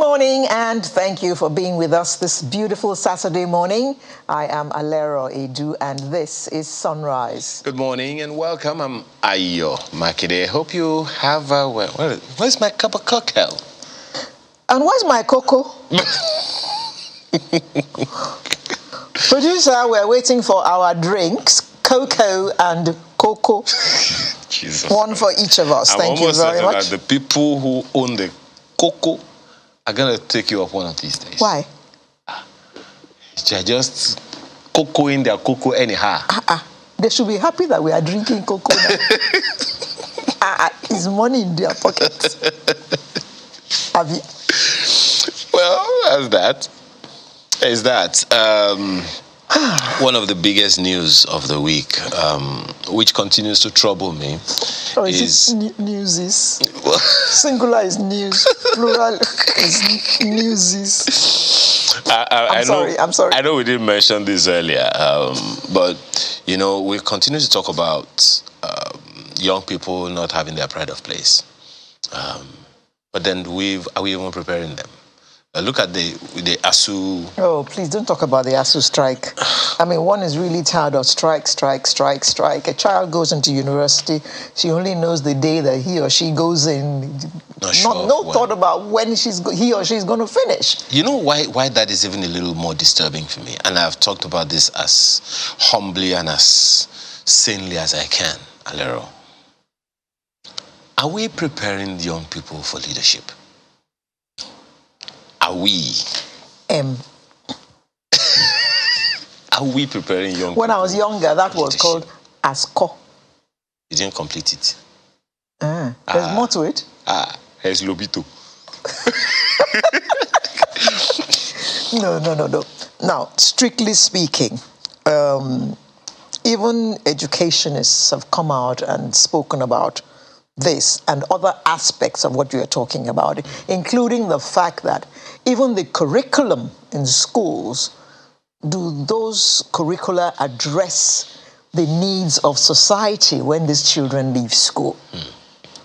morning, and thank you for being with us this beautiful Saturday morning. I am Alero Edu, and this is Sunrise. Good morning and welcome. I'm Ayo Makide. Hope you have where's my cup of cocktail? And where's my cocoa? Producer, we're waiting for our drinks, cocoa and cocoa. Jesus One for each of us. Thank you very much. That the people who own the cocoa are going to take you up one of these days. Why? They're just cocoaing their cocoa anyhow. They should be happy that we are drinking cocoa now. It's money in their pockets. Have you? Well, that's that. One of the biggest news of the week, which continues to trouble me, is newsies. Singular is news, plural is newsies. I'm sorry. I know we didn't mention this earlier, but we continue to talk about young people not having their pride of place. But then are we even preparing them? Look at the ASU. Oh, please don't talk about the ASU strike. I mean, one is really tired of strike. A child goes into university. She only knows the day that he or she goes in. No thought about when he or she is going to finish. You know why that is even a little more disturbing for me? And I've talked about this as humbly and as sanely as I can, Alero. Are we preparing young people for leadership? Are we? Are we preparing young people? When I was younger, that was called ASCO. You didn't complete it. There's more to it. There's Lobito. No. Now, strictly speaking, even educationists have come out and spoken about this and other aspects of what you're talking about, including the fact that even the curriculum in schools, do those curricula address the needs of society when these children leave school?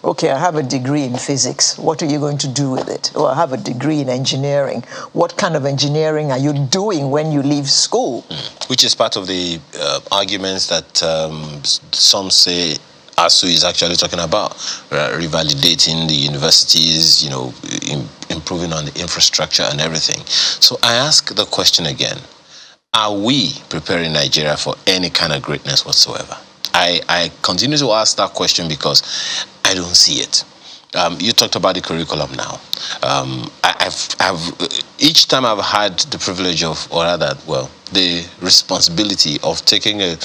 Okay, I have a degree in physics. What are you going to do with it? Or I have a degree in engineering. What kind of engineering are you doing when you leave school? Which is part of the arguments that some say ASU is actually talking about, revalidating the universities, improving on the infrastructure and everything. So I ask the question again, are we preparing Nigeria for any kind of greatness whatsoever? I continue to ask that question because I don't see it. You talked about the curriculum now. Each time I've had the privilege of, the responsibility of taking a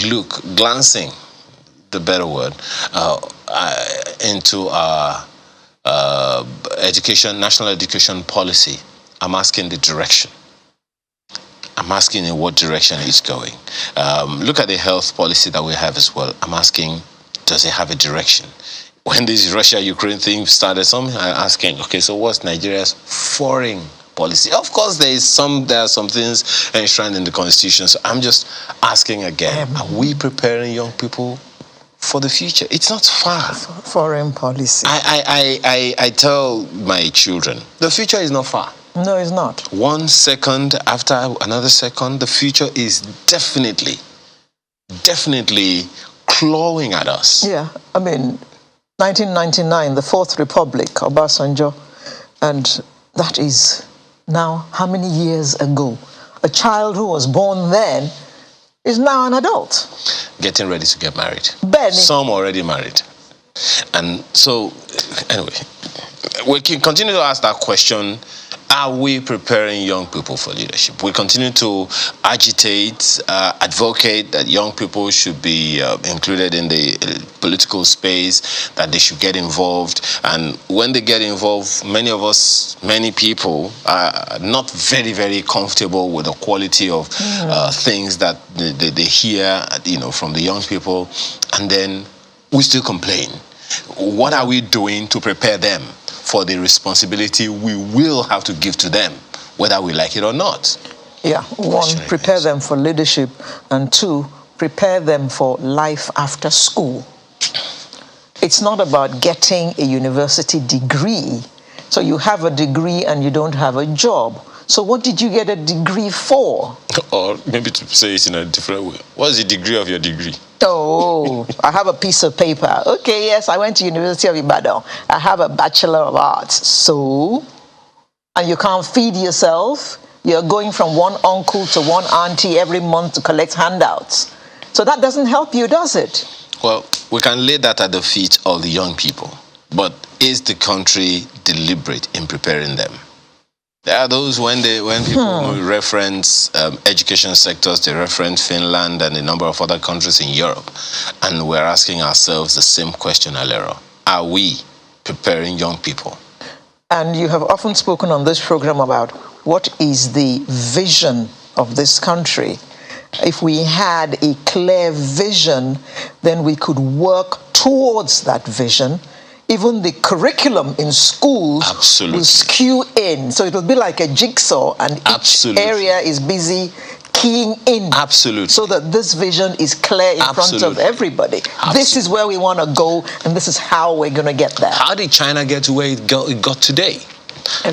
look, glancing, the better word, into our national education policy, I'm asking the direction. I'm asking in what direction it's going. Look at the health policy that we have as well. I'm asking, does it have a direction? When this Russia-Ukraine thing started, I'm asking, okay, so what's Nigeria's foreign policy? Of course, there are some things enshrined in the Constitution. So I'm just asking again, are we preparing young people for the future? It's not far. Foreign policy. I tell my children, the future is not far. No, it's not. 1 second after another second, the future is definitely clawing at us. Yeah, I mean, 1999, the Fourth Republic, Obasanjo, and that is now how many years ago? A child who was born then is now an adult. Getting ready to get married. Benny. Some already married. And so, anyway, we can continue to ask that question. Are we preparing young people for leadership? We continue to agitate, advocate that young people should be included in the political space, that they should get involved. And when they get involved, many people are not very, very comfortable with the quality of things that they hear, from the young people. And then we still complain. What are we doing to prepare them for the responsibility we will have to give to them, whether we like it or not? Yeah, one, prepare them for leadership, and two, prepare them for life after school. It's not about getting a university degree So you have a degree and you don't have a job. So what did you get a degree for? Or maybe to say it in a different way. What's the degree of your degree? Oh, I have a piece of paper. Okay, yes, I went to University of Ibadan. I have a Bachelor of Arts. So, and you can't feed yourself. You're going from one uncle to one auntie every month to collect handouts. So that doesn't help you, does it? Well, we can lay that at the feet of the young people. But is the country deliberate in preparing them? There are those when people reference education sectors, they reference Finland and a number of other countries in Europe. And we're asking ourselves the same question, Alero. Are we preparing young people? And you have often spoken on this program about what is the vision of this country. If we had a clear vision, then we could work towards that vision. Even the curriculum in schools will skew in. So it will be like a jigsaw, and each area is busy keying in. Absolutely. So that this vision is clear in front of everybody. This is where we want to go, and this is how we're going to get there. How did China get to where it got today?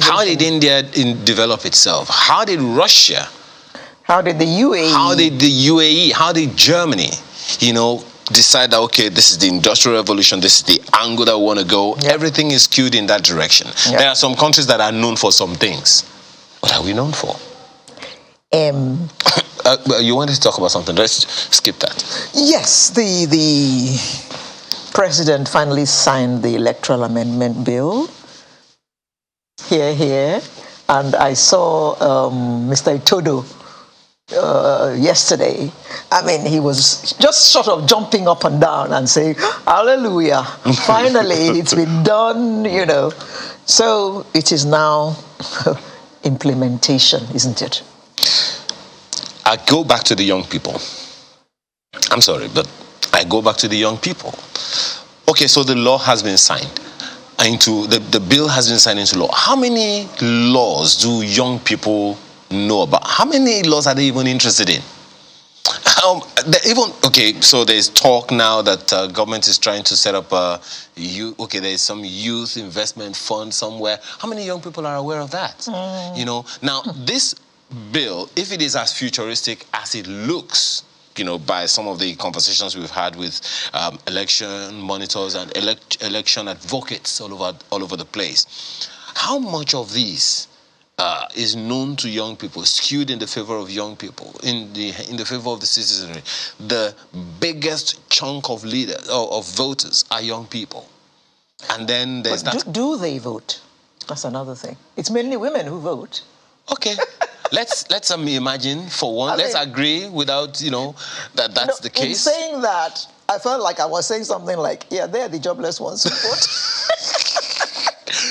How did India develop itself? How did Russia? How did the UAE? How did the UAE? How did Germany, decide that, okay, this is the Industrial Revolution, this is the angle that we want to go. Yep. Everything is skewed in that direction. Yep. There are some countries that are known for some things. What are we known for? You wanted to talk about something. Let's skip that. Yes, the president finally signed the Electoral Amendment Bill. Here. And I saw Mr. Itodo yesterday. I mean, he was just sort of jumping up and down and saying, hallelujah, finally, it's been done, So it is now implementation, isn't it? I go back to the young people. I'm sorry, but I go back to the young people. Okay, so the law has been signed. The bill has been signed into law. How many laws do young people know about? How many laws are they even interested in? So there's talk now that government is trying to set up there's some youth investment fund somewhere. How many young people are aware of that? Now this bill, if it is as futuristic as it looks, by some of the conversations we've had with election monitors and election advocates all over the place, how much of this is known to young people, skewed in the favor of young people, in the favor of the citizenry? The biggest chunk of leaders of voters are young people, and then there's do they vote? That's another thing. It's mainly women who vote. Okay. Let's imagine for one. Let's agree without that's the case. In saying that, I felt like I was saying something like, yeah, they're the jobless ones who vote.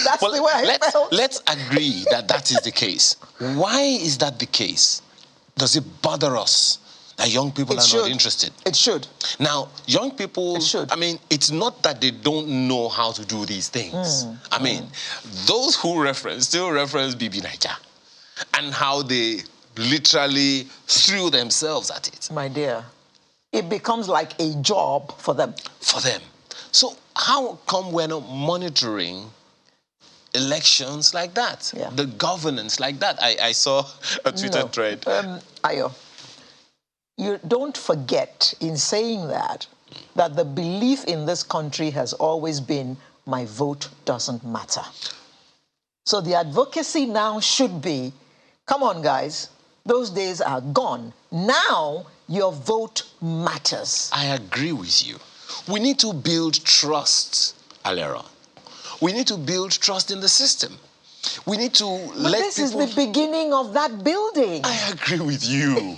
That's the way I felt. Let's agree that is the case. Why is that the case? Does it bother us that young people are not interested? It should. Now, young people, it should. I mean, it's not that they don't know how to do these things. I mean, those who still reference Bibi Naija, and how they literally threw themselves at it. My dear, it becomes like a job for them. For them. So how come we're not monitoring elections like that? Yeah. The governance like that? I saw a Twitter thread. Ayo, you don't forget in saying that the belief in this country has always been, my vote doesn't matter. So the advocacy now should be, come on, guys, those days are gone. Now your vote matters. I agree with you. We need to build trust, Alera. We need to build trust in the system. We need to this is the beginning of that building. I agree with you.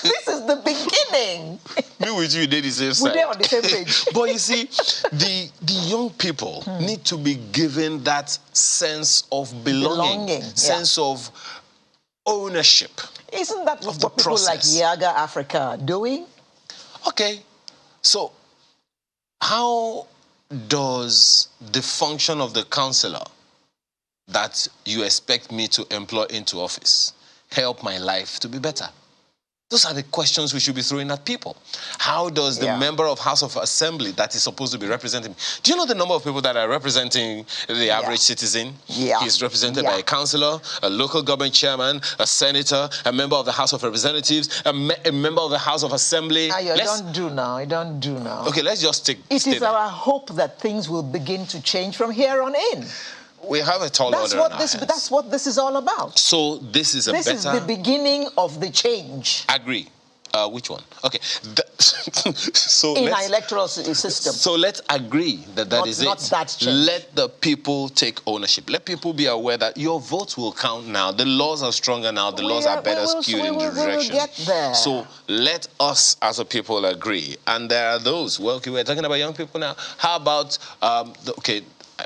This is the beginning. Me with you, they're the same side. We're on the same page. But you see, the young people need to be given that sense of belonging. Sense of ownership. Isn't that what people like Yaga Africa are doing? Okay. So, how does the function of the councillor that you expect me to employ into office help my life to be better? Those are the questions we should be throwing at people. How does the member of House of Assembly that is supposed to be representing... Do you know the number of people that are representing the average citizen? Yeah. He's represented by a councillor, a local government chairman, a senator, a member of the House of Representatives, a member of the House of Assembly. Don't do now. Okay, let's just take... It is our hope that things will begin to change from here on in. We have a tall order in our hands. That's what this is all about. So this is This is the beginning of the change. Agree. Which one? Okay. In our electoral system. So let's agree that is it. Not that change. Let the people take ownership. Let people be aware that your votes will count now. The laws are stronger now. The laws are better skewed in the direction. We will get there. So let us as a people agree. And there are those. Well, okay, we're talking about young people now. How about,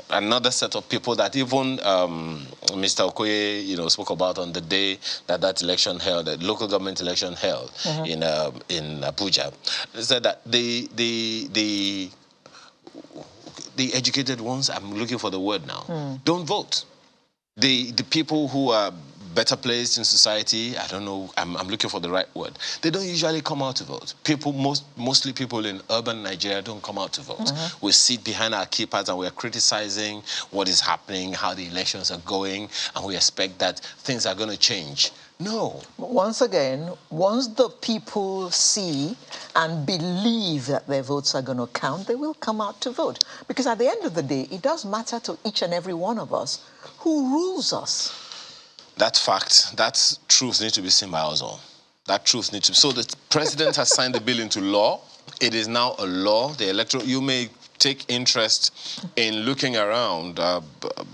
another set of people that even Mr. Okoye, spoke about on the day that election held, the local government election held in Abuja. He said that the educated ones, I'm looking for the word now, don't vote. The people who are better placed in society, I don't know, I'm looking for the right word. They don't usually come out to vote. Mostly people in urban Nigeria don't come out to vote. We sit behind our keypads and we're criticizing what is happening, how the elections are going, and we expect that things are going to change. No. Once again, once the people see and believe that their votes are going to count, they will come out to vote. Because at the end of the day, it does matter to each and every one of us who rules us. That fact, that truth needs to be seen by us all. That truth needs to be... So the president has signed the bill into law. It is now a law. The electoral... You may take interest in looking around,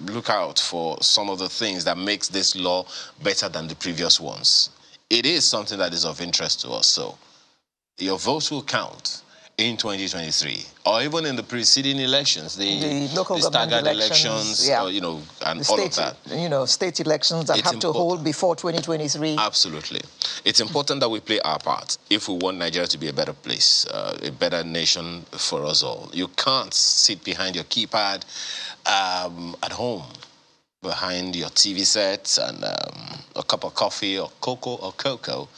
look out for some of the things that makes this law better than the previous ones. It is something that is of interest to us. So your votes will count in 2023, or even in the preceding elections, the local staggered elections, and all of that. State elections that have to hold before 2023. Absolutely. It's important that we play our part if we want Nigeria to be a better place, a better nation for us all. You can't sit behind your keypad at home, behind your TV set and a cup of coffee or cocoa,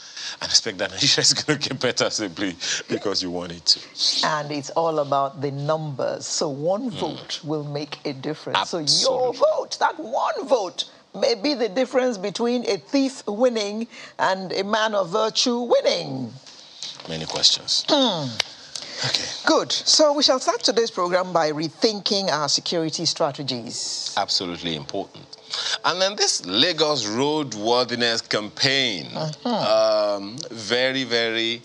and expect that Nigeria is going to get better simply because you want it to. And it's all about the numbers. So one vote will make a difference. Absolutely. So your vote, that one vote, may be the difference between a thief winning and a man of virtue winning. Many questions. Okay. Good. So we shall start today's program by rethinking our security strategies. Absolutely important. And then this Lagos Roadworthiness campaign, very, very,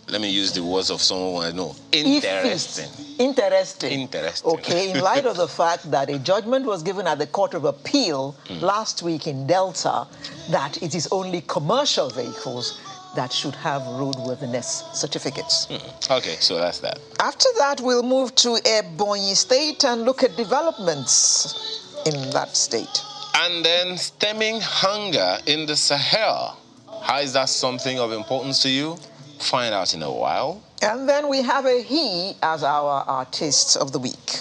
let me use the words of someone I know, interesting. Interesting. Okay, in light of the fact that a judgment was given at the Court of Appeal last week in Delta that it is only commercial vehicles that should have roadworthiness certificates. Okay, so that's that. After that, we'll move to Ebonyi State and look at developments in that state. And then stemming hunger in the Sahel. How is that something of importance to you? Find out in a while. And then we have a he as our artist of the week.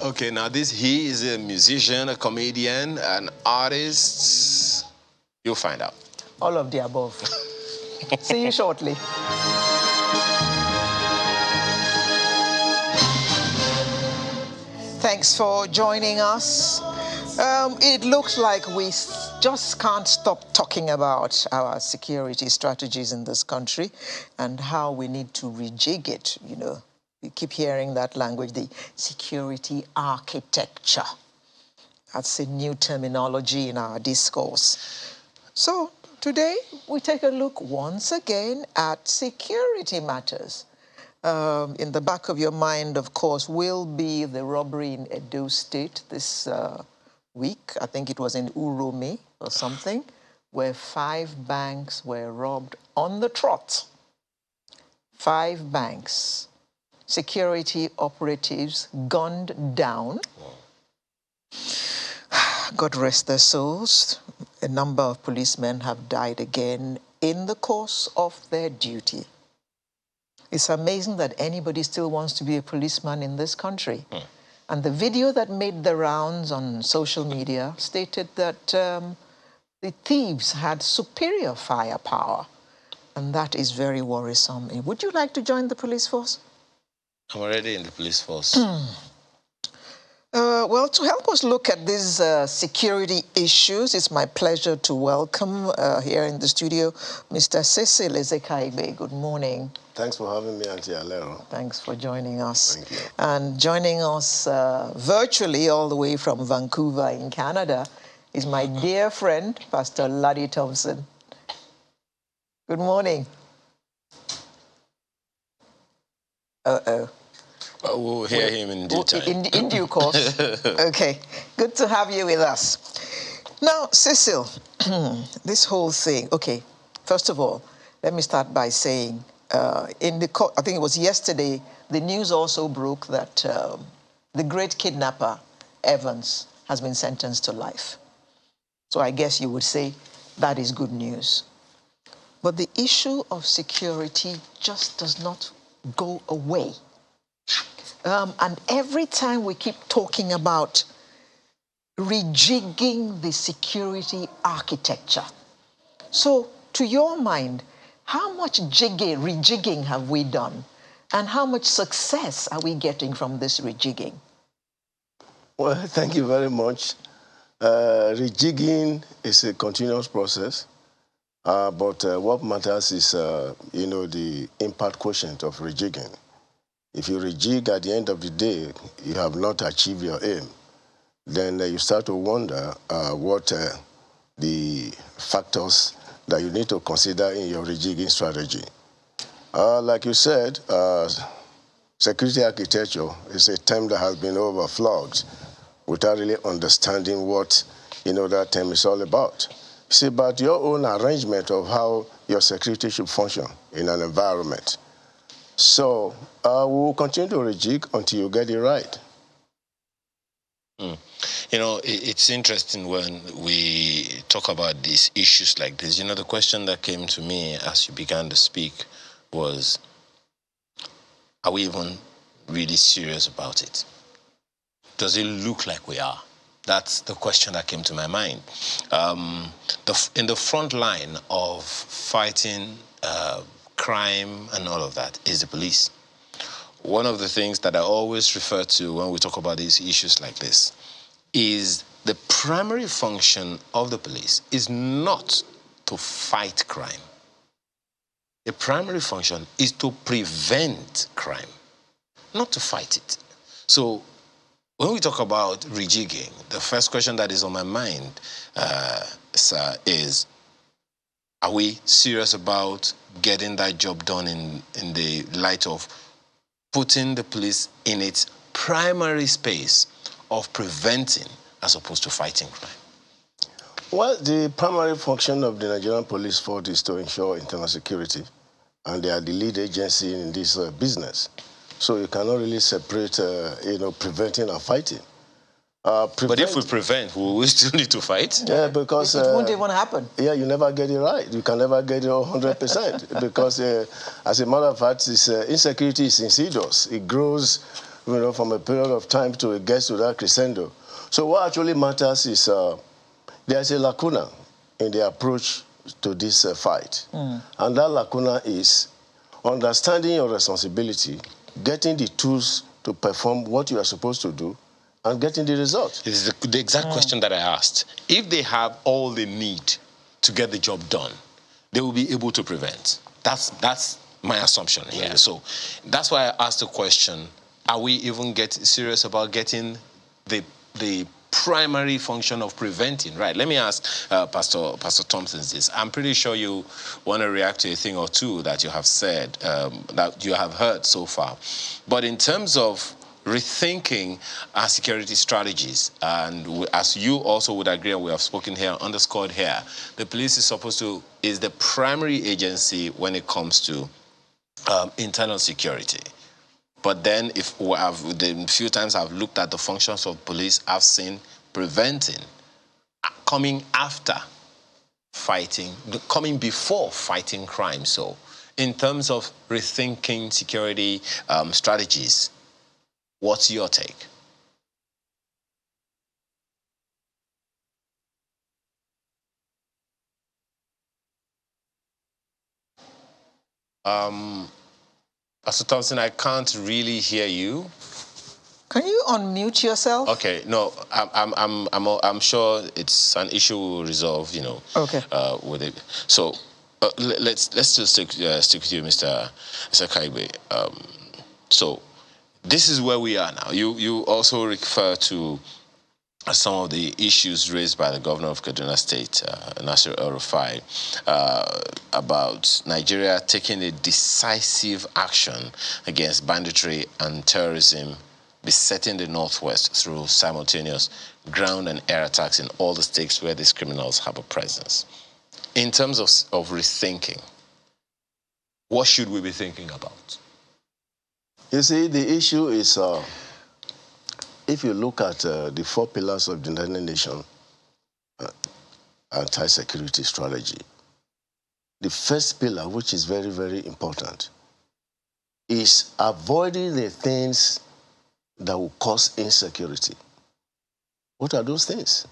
Okay, now this he is a musician, a comedian, an artist. You'll find out. All of the above. See you shortly. Thanks for joining us. It looks like we just can't stop talking about our security strategies in this country and how we need to rejig it. We keep hearing that language, the security architecture. That's a new terminology in our discourse. So today, we take a look once again at security matters. In the back of your mind, of course, will be the robbery in Edo State this week. I think it was in Urome or something, where 5 banks were robbed on the trot. 5 banks. Security operatives gunned down. God rest their souls. A number of policemen have died again in the course of their duty. It's amazing that anybody still wants to be a policeman in this country. And the video that made the rounds on social media stated that the thieves had superior firepower And that is very worrisome. Would you like to join the police force? I'm already in the police force. Well, to help us look at these security issues, it's my pleasure to welcome here in the studio Mr. Cecil Ezekaibe. Good morning. Thanks for having me, Auntie Alero. Thanks for joining us. Thank you. And joining us virtually all the way from Vancouver in Canada is my dear friend, Pastor Laddie Thompson. Good morning. Uh-oh. We'll hear him in due time. In due course. Okay. Good to have you with us. Now, Cecil, this whole thing, okay, first of all, let me start by saying, I think it was yesterday, the news also broke that the great kidnapper, Evans, has been sentenced to life. So I guess you would say that is good news. But the issue of security just does not go away. And every time we keep talking about rejigging the security architecture. So, to your mind, how much rejigging have we done? And how much success are we getting from this rejigging? Well, thank you very much. Rejigging is a continuous process, but what matters is, the impact quotient of rejigging. If you rejig at the end of the day, you have not achieved your aim, then you start to wonder what the factors that you need to consider in your rejigging strategy. Like you said, security architecture is a term that has been overflogged without really understanding what that term is all about. It's about your own arrangement of how your security should function in an environment. So we will continue to rejig until you get it right. It's interesting when we talk about these issues like this. The question that came to me as you began to speak was, are we even really serious about it? Does it look like we are? That's the question that came to my mind. In the front line of fighting crime and all of that is the police. One of the things that I always refer to when we talk about these issues like this is the primary function of the police is not to fight crime. The primary function is to prevent crime, not to fight it. So when we talk about rejigging, the first question that is on my mind, sir, is, are we serious about getting that job done in the light of putting the police in its primary space of preventing as opposed to fighting crime? Well, the primary function of the Nigerian police force is to ensure internal security, and they are the lead agency in this business. So you cannot really separate, preventing and fighting. But if we prevent, will we still need to fight? Yeah, because it won't even happen. Yeah, you never get it right. You can never get it 100% because, as a matter of fact, insecurity is insidious. It grows, from a period of time to it gets to that crescendo. So what actually matters is there's a lacuna in the approach to this fight, and that lacuna is understanding your responsibility, getting the tools to perform what you are supposed to do, and getting the result. This is the exact question that I asked. If they have all they need to get the job done, they will be able to prevent. That's my assumption here. Yeah. So that's why I asked the question, are we even serious about getting the primary function of preventing? Right. Let me ask Pastor Thompson this. I'm pretty sure you want to react to a thing or two that you have said, that you have heard so far. But in terms of rethinking our security strategies, and as you also would agree, and we have spoken here, underscored here, the police is the primary agency when it comes to internal security. But then, if we have the few times I've looked at the functions of police, I've seen preventing, coming after fighting, coming before fighting crime. So, in terms of rethinking security strategies, what's your take? Pastor Thompson, I can't really hear you. Can you unmute yourself? Okay, no, I'm sure it's an issue we'll resolve, Okay. With it. So let's just stick with you, Mr. Kaibe. So this is where we are now. You also refer to some of the issues raised by the governor of Kaduna State, Nasir El-Rufai, about Nigeria taking a decisive action against banditry and terrorism besetting the Northwest through simultaneous ground and air attacks in all the states where these criminals have a presence. In terms of rethinking, what should we be thinking about? You see, the issue is, if you look at the 4 pillars of the United Nations anti-security strategy, the first pillar, which is very, very important, is avoiding the things that will cause insecurity. What are those things?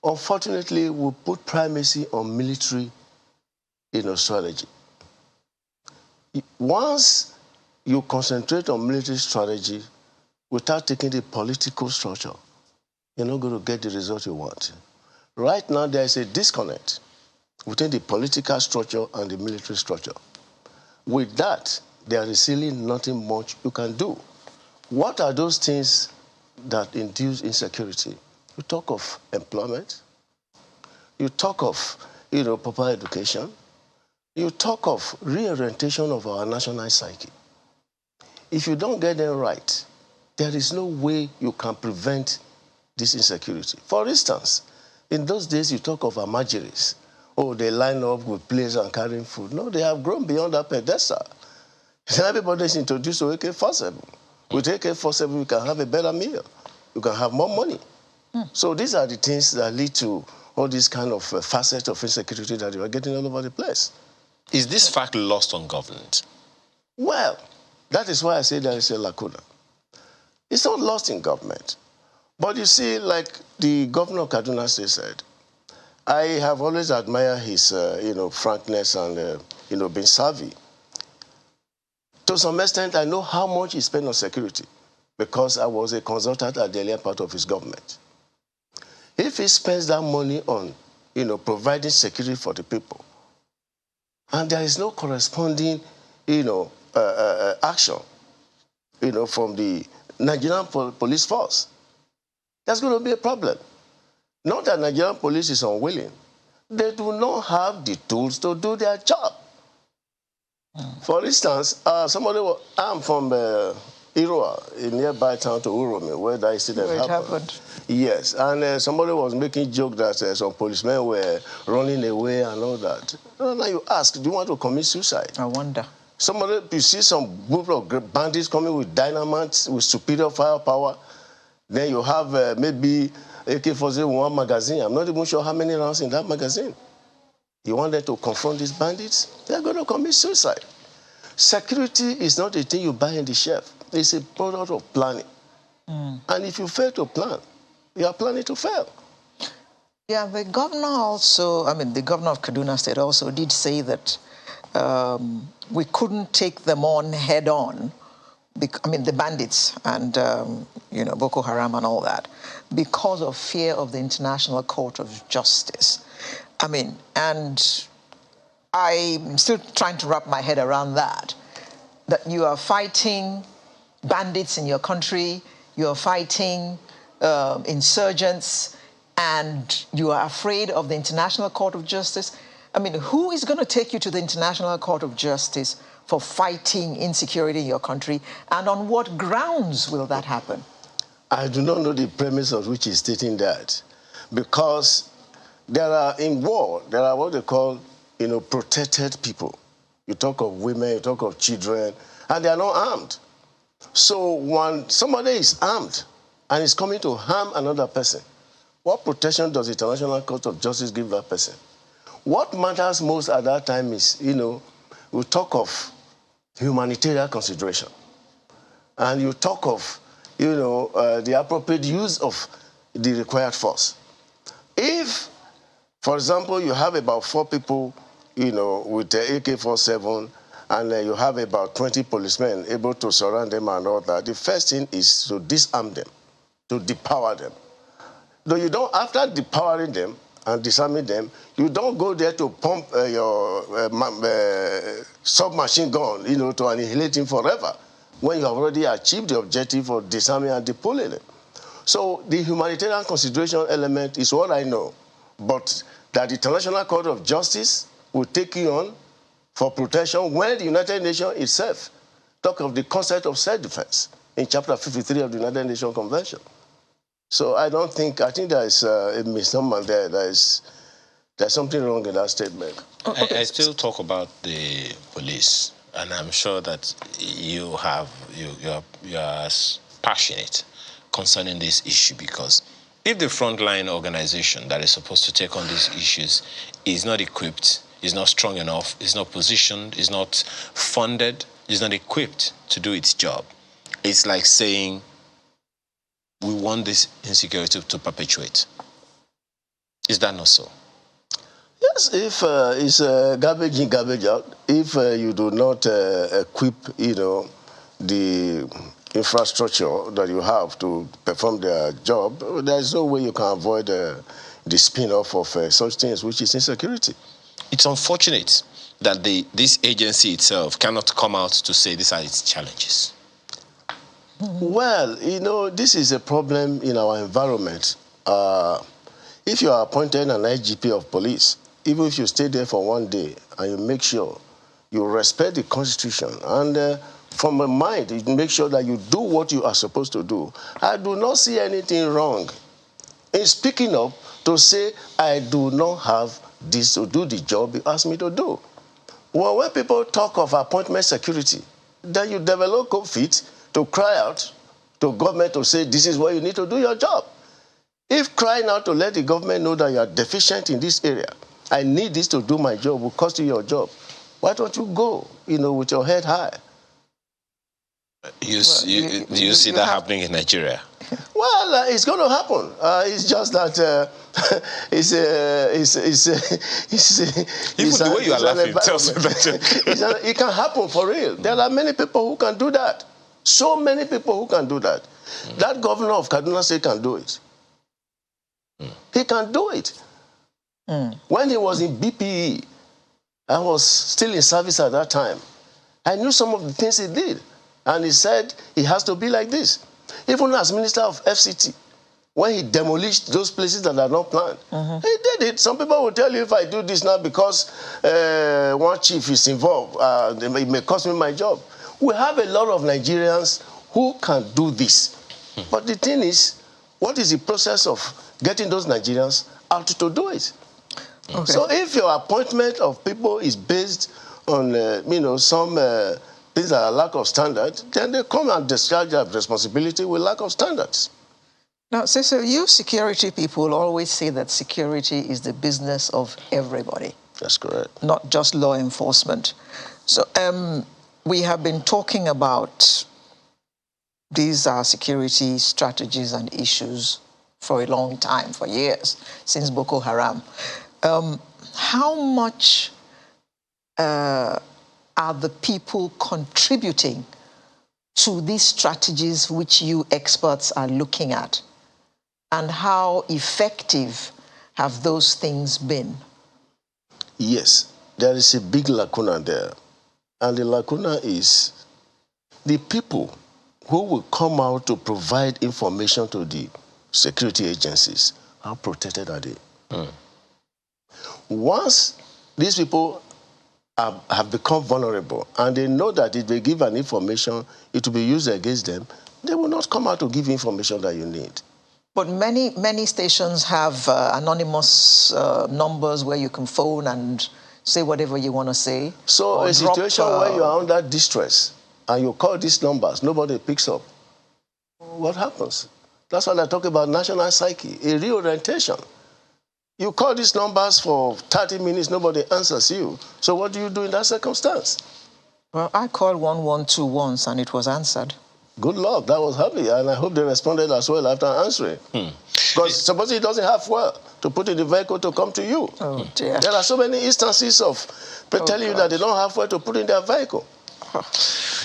Unfortunately, we put primacy on military strategy. Once you concentrate on military strategy without taking the political structure, you're not going to get the result you want. Right now, there is a disconnect between the political structure and the military structure. With that, there is really nothing much you can do. What are those things that induce insecurity? You talk of employment. You talk of, proper education. You talk of reorientation of our national psyche. If you don't get them right, there is no way you can prevent this insecurity. For instance, in those days, you talk of amajiris. Oh, they line up with plates and carrying food. No, they have grown beyond that pedestal. Everybody is introduced to AK-47. With AK-47, you can have a better meal. You can have more money. So these are the things that lead to all these kind of facets of insecurity that you are getting all over the place. Is this fact lost on government? Well, that is why I say there is a lacuna. It's not lost in government. But you see, like the governor of Kaduna State said, I have always admired his, frankness and, being savvy. To some extent, I know how much he spent on security because I was a consultant at the earlier part of his government. If he spends that money on, providing security for the people, and there is no corresponding, action, from the Nigerian police force, that's going to be a problem. Not that Nigerian police is unwilling. They do not have the tools to do their job. For instance, I'm from Iroa, a nearby town to Uromi, where that incident happened. Yes, and somebody was making joke that some policemen were running away and all that. And now you ask, do you want to commit suicide? I wonder. You see some group of bandits coming with dynamite, with superior firepower. Then you have maybe AK-47 magazine. I'm not even sure how many rounds in that magazine. You want them to confront these bandits? They're going to commit suicide. Security is not a thing you buy in the shelf. It's a product of planning. And if you fail to plan, you are planning to fail. Yeah, the governor also, the governor of Kaduna State also did say that we couldn't take them on head on, the bandits and, Boko Haram and all that, because of fear of the International Court of Justice. And I'm still trying to wrap my head around that you are fighting bandits in your country, you are fighting insurgents, and you are afraid of the International Court of Justice. Who is going to take you to the International Court of Justice for fighting insecurity in your country, and on what grounds will that happen? I do not know the premise of which he's stating that, because in war, there are what they call, protected people. You talk of women, you talk of children, and they are not armed. So when somebody is armed and is coming to harm another person, what protection does the International Court of Justice give that person? What matters most at that time is, we talk of humanitarian consideration. And you talk of, the appropriate use of the required force. If, for example, you have about 4 people with the AK-47, and you have about 20 policemen able to surround them and all that, the first thing is to disarm them, to depower them. Though you don't, after depowering them and disarming them, you don't go there to pump your submachine gun, to annihilate him forever, when you have already achieved the objective of disarming and deploying them. So the humanitarian consideration element is what I know, but that the International Court of Justice will take you on for protection when the United Nations itself talk of the concept of self-defense in Chapter 53 of the United Nations Convention. So I think there is a misnomer there. There's something wrong in that statement. I still talk about the police, and I'm sure that you are passionate concerning this issue, because if the frontline organization that is supposed to take on these issues is not equipped, is not strong enough, is not positioned, is not funded, is not equipped to do its job, it's like saying, we want this insecurity to perpetuate. Is that not so? Yes, if it's garbage in, garbage out, if you do not equip, the infrastructure that you have to perform their job, there is no way you can avoid the spin-off of such things, which is insecurity. It's unfortunate that this agency itself cannot come out to say these are its challenges. Well, this is a problem in our environment. If you are appointed an IGP of police, even if you stay there for one day and you make sure you respect the Constitution and from a mind, you make sure that you do what you are supposed to do, I do not see anything wrong in speaking up to say, I do not have this to do the job you asked me to do. Well, when people talk of appointment security, then you develop cold feet to cry out to government to say, this is what you need to do your job. If crying out to let the government know that you are deficient in this area, I need this to do my job, will cost you your job, why don't you go, with your head high? Do you see that happening in Nigeria? Well, it's going to happen. It's just that Even the way you are laughing tells me that it can happen for real. There are many people who can do that. So many people who can do that. That governor of Kaduna State can do it. He can do it. When he was in BPE, I was still in service at that time. I knew some of the things he did. And he said he has to be like this. Even as Minister of FCT, when he demolished those places that are not planned, he did it. Some people will tell you, if I do this now because one chief is involved, it may cost me my job. We have a lot of Nigerians who can do this. But the thing is, what is the process of getting those Nigerians out to do it? Okay. So if your appointment of people is based on, some things that are lack of standard, then they come and discharge their responsibility with lack of standards. Now, so you security people always say that security is the business of everybody. That's correct. Not just law enforcement. So we have been talking about these security strategies and issues for a long time, for years, since Boko Haram. How much are the people contributing to these strategies which you experts are looking at? And how effective have those things been? Yes, there is a big lacuna there. And the lacuna is the people who will come out to provide information to the security agencies. How protected are they? Once these people have become vulnerable and they know that if they give an information, it will be used against them, they will not come out to give information that you need. But many stations have anonymous numbers where you can phone and say whatever you want to say. So a situation where you are under distress and you call these numbers, nobody picks up. What happens? That's why I talk about national psyche, a reorientation. You call these numbers for 30 minutes, nobody answers you. So what do you do in that circumstance? Well, I called 112 once and it was answered. Good luck. That was happy, and I hope they responded as well after answering. Because suppose he doesn't have fuel to put in the vehicle to come to you. Oh, dear. There are so many instances of people telling you that they don't have fuel to put in their vehicle.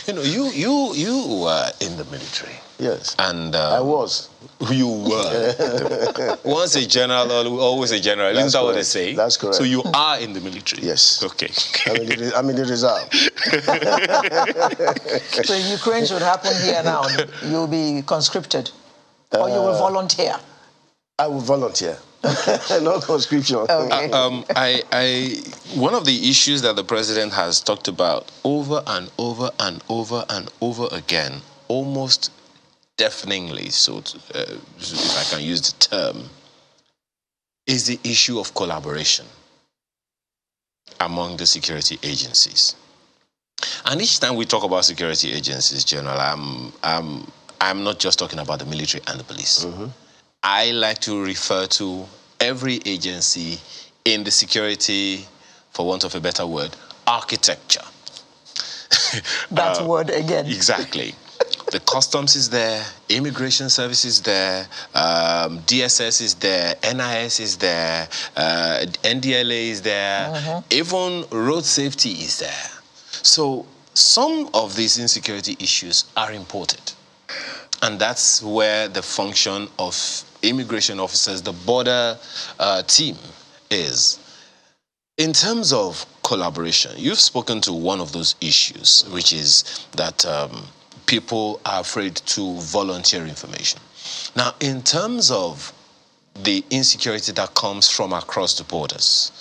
You know, you were in the military. Yes. And I was. You were. Once a general, always a general. Isn't that what they say? That's correct. So you are in the military? Yes. Okay. I'm in the reserve. So if Ukraine should happen here now, you'll be conscripted? Or you will volunteer? I will volunteer. No conscription. Okay. One of the issues that the president has talked about over and over and over and over again, almost deafeningly, so if I can use the term, is the issue of collaboration among the security agencies. And each time we talk about security agencies, General, I'm not just talking about the military and the police. I like to refer to every agency in the security, for want of a better word, architecture. That word again. Exactly. The customs is there, immigration service is there, DSS is there, NIS is there, NDLA is there, even road safety is there. So some of these insecurity issues are imported. And that's where the function of immigration officers, the border team is. In terms of collaboration, you've spoken to one of those issues, which is that people are afraid to volunteer information. Now, in terms of the insecurity that comes from across the borders,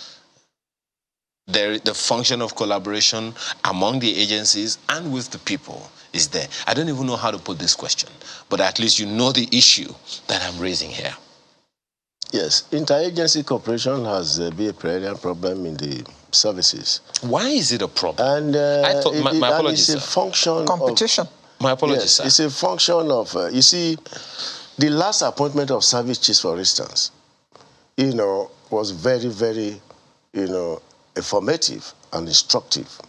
the function of collaboration among the agencies and with the people is there. I don't even know how to put this question, but at least you know the issue that I'm raising here. Yes, interagency cooperation has been a perennial problem in the services. Why is it a problem? And I thought, my apologies, it's a function competition. My apologies, yes, sir. It's a function of, you see, the last appointment of service chiefs, for instance, was very, very, informative and instructive.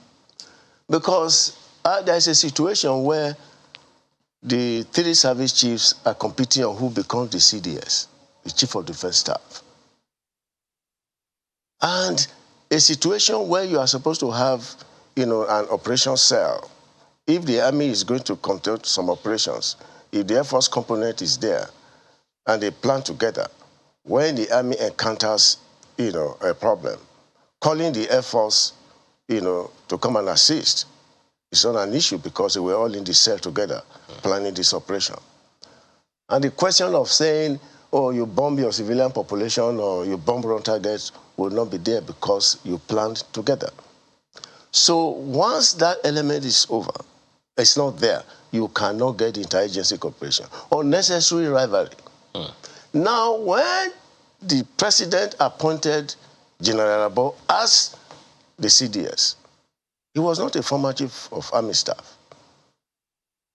Because there's a situation where the 3 service chiefs are competing on who becomes the CDS, the Chief of Defense Staff. And a situation where you are supposed to have, an operation cell. If the army is going to conduct some operations, if the Air Force component is there, and they plan together, when the army encounters, a problem, calling the Air Force, to come and assist, it's not an issue because we're all in the cell together, planning this operation. And the question of saying, oh, you bomb your civilian population or you bomb wrong targets will not be there because you planned together. So once that element is over, it's not there, you cannot get interagency cooperation. Unnecessary rivalry. Now, when the president appointed General Rabo as the CDS, he was not a former chief of army staff.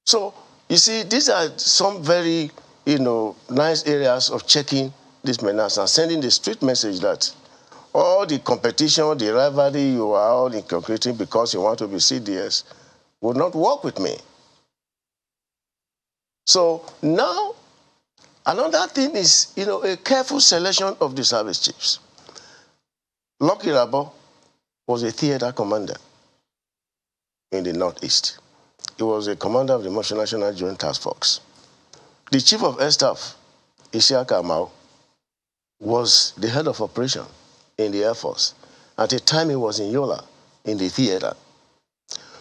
So, you see, these are some very, nice areas of checking this menace and sending the street message that all the competition, the rivalry you are all inculcating because you want to be CDS would not work with me. So now, another thing is, a careful selection of the service chiefs. Lucky Rabo was a theater commander in the Northeast. He was a commander of the Multinational Joint Task Force. The Chief of Air Staff, Isiaka Amao, was the head of operation in the Air Force. At the time, he was in Yola, in the theater.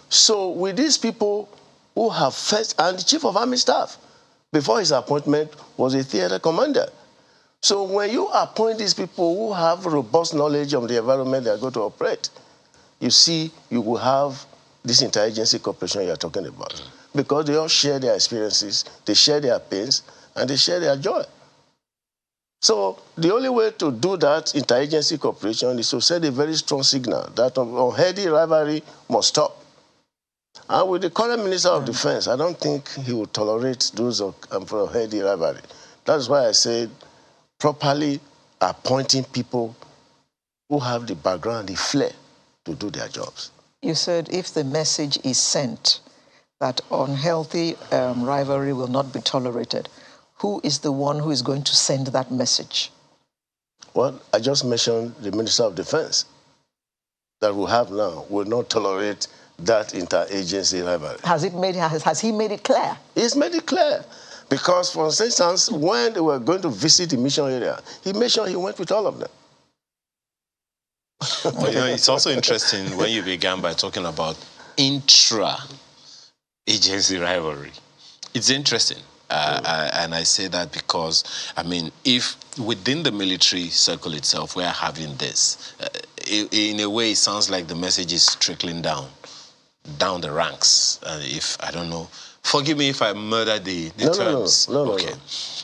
So with these people who have first, and the Chief of Army Staff, before his appointment, was a theater commander. So when you appoint these people who have robust knowledge of the environment they are going to operate, you see, you will have this interagency cooperation you are talking about. Because they all share their experiences, they share their pains, and they share their joy. So the only way to do that interagency cooperation is to send a very strong signal that unhealthy rivalry must stop. And with the current Minister of Defense, I don't think he will tolerate those unhealthy rivalry. That's why I said properly appointing people who have the background, the flair to do their jobs. You said if the message is sent that unhealthy rivalry will not be tolerated, who is the one who is going to send that message? Well, I just mentioned the Minister of Defense that we have now will not tolerate that interagency rivalry. Has he made it clear? He's made it clear. Because, for instance, when they were going to visit the mission area, he made sure he went with all of them. Well, it's also interesting when you began by talking about intra-agency rivalry. It's interesting. And I say that because, I mean, if within the military circle itself we are having this, in a way it sounds like the message is trickling down the ranks. If, I don't know, forgive me if I murder the terms. No.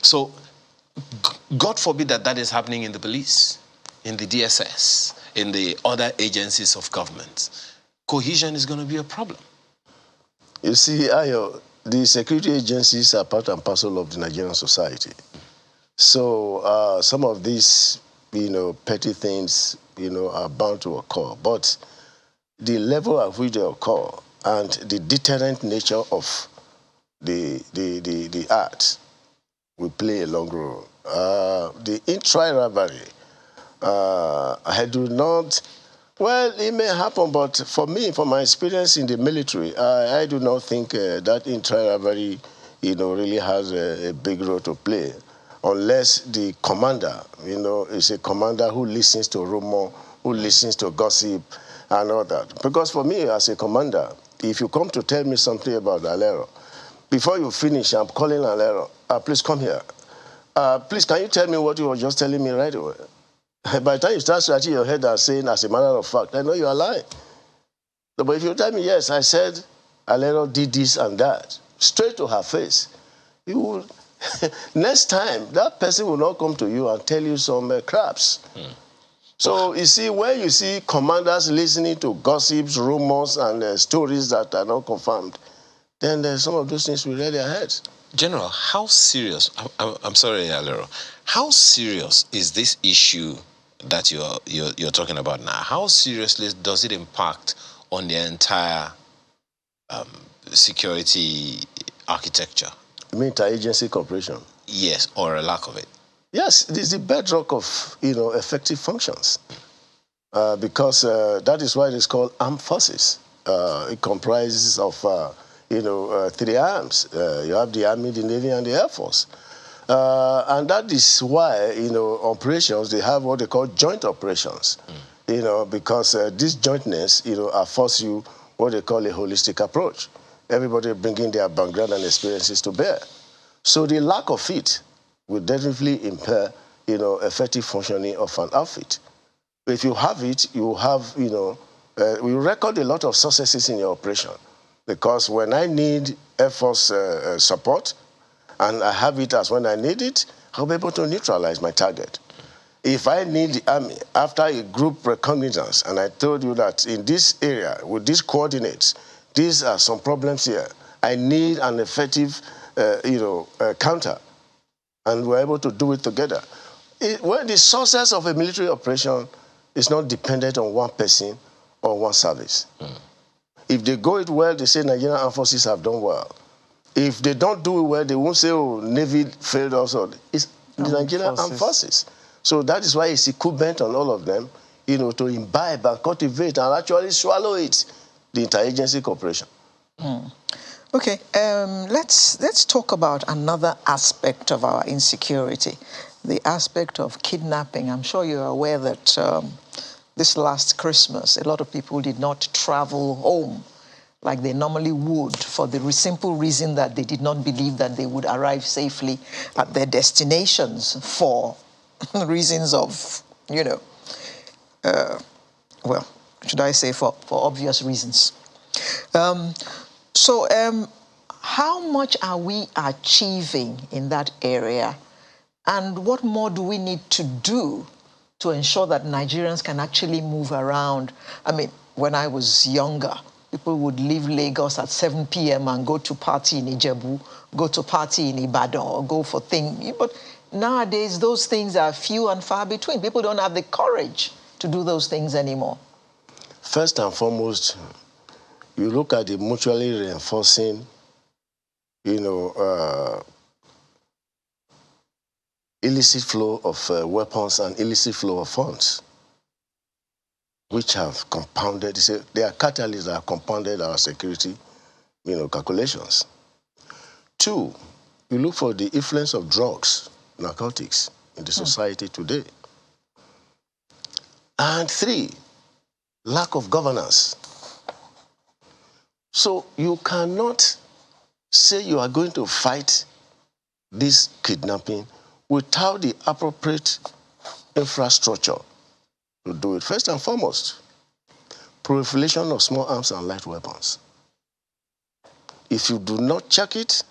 So, God forbid that is happening in the police, in the DSS, in the other agencies of government. Cohesion is going to be a problem. You see, Ayo, the security agencies are part and parcel of the Nigerian society. So some of these, petty things, are bound to occur. But the level at which they occur and the deterrent nature of the act will play a long role. The intra-rivalry, I do not... Well, it may happen, but for me, from my experience in the military, I do not think that intra-rivalry, really has a big role to play, unless the commander, is a commander who listens to rumor, who listens to gossip, and all that. Because for me, as a commander, if you come to tell me something about Alero, before you finish, I'm calling Alero, please come here. Please, can you tell me what you were just telling me right away? By the time you start scratching your head and saying, as a matter of fact, I know you are lying. But if you tell me, yes, I said, Alero did this and that, straight to her face, you will, next time, that person will not come to you and tell you some craps. So, you see, when you see commanders listening to gossips, rumors, and stories that are not confirmed, then some of those things will rear their heads. General, how serious, I'm sorry, Alero, how serious is this issue that you're talking about now? How seriously does it impact on the entire security architecture? You mean interagency cooperation? Yes, or a lack of it. Yes, it is the bedrock of effective functions, because that is why it is called armed forces. It comprises of 3 arms. You have the Army, the Navy, and the Air Force. And that is why, operations, they have what they call joint operations, because this jointness, affords you what they call a holistic approach. Everybody bringing their background and experiences to bear. So the lack of it will definitely impair, effective functioning of an outfit. If you have it, you have, we record a lot of successes in your operation. Because when I need Air Force support, and I have it as when I need it, I'll be able to neutralize my target. If I need the Army, after a group reconnaissance, and I told you that in this area, with these coordinates, these are some problems here, I need an effective, counter, and we're able to do it together. When the success of a military operation is not dependent on one person or one service. If they go it well, they say Nigerian Armed Forces have done well. If they don't do it well, they won't say, oh, Navy failed also. It's the Nigerian Armed Forces. So that is why it's incumbent on all of them, to imbibe and cultivate and actually swallow it, the interagency cooperation. Okay, let's talk about another aspect of our insecurity, the aspect of kidnapping. I'm sure you're aware that this last Christmas, a lot of people did not travel home like they normally would, for the simple reason that they did not believe that they would arrive safely at their destinations for reasons of, well, should I say for obvious reasons. So how much are we achieving in that area, and what more do we need to do to ensure that Nigerians can actually move around? I mean, when I was younger, people would leave Lagos at 7 p.m. and go to party in Ijebu, go to party in Ibadan, or go for things. But nowadays, those things are few and far between. People don't have the courage to do those things anymore. First and foremost, you look at the mutually reinforcing, illicit flow of weapons and illicit flow of funds, which have compounded, they are catalysts that have compounded our security, calculations. Two, you look for the influence of drugs, narcotics in the society today. And three, lack of governance. So you cannot say you are going to fight this kidnapping without the appropriate infrastructure to do it. First and foremost, proliferation of small arms and light weapons. If you do not check it,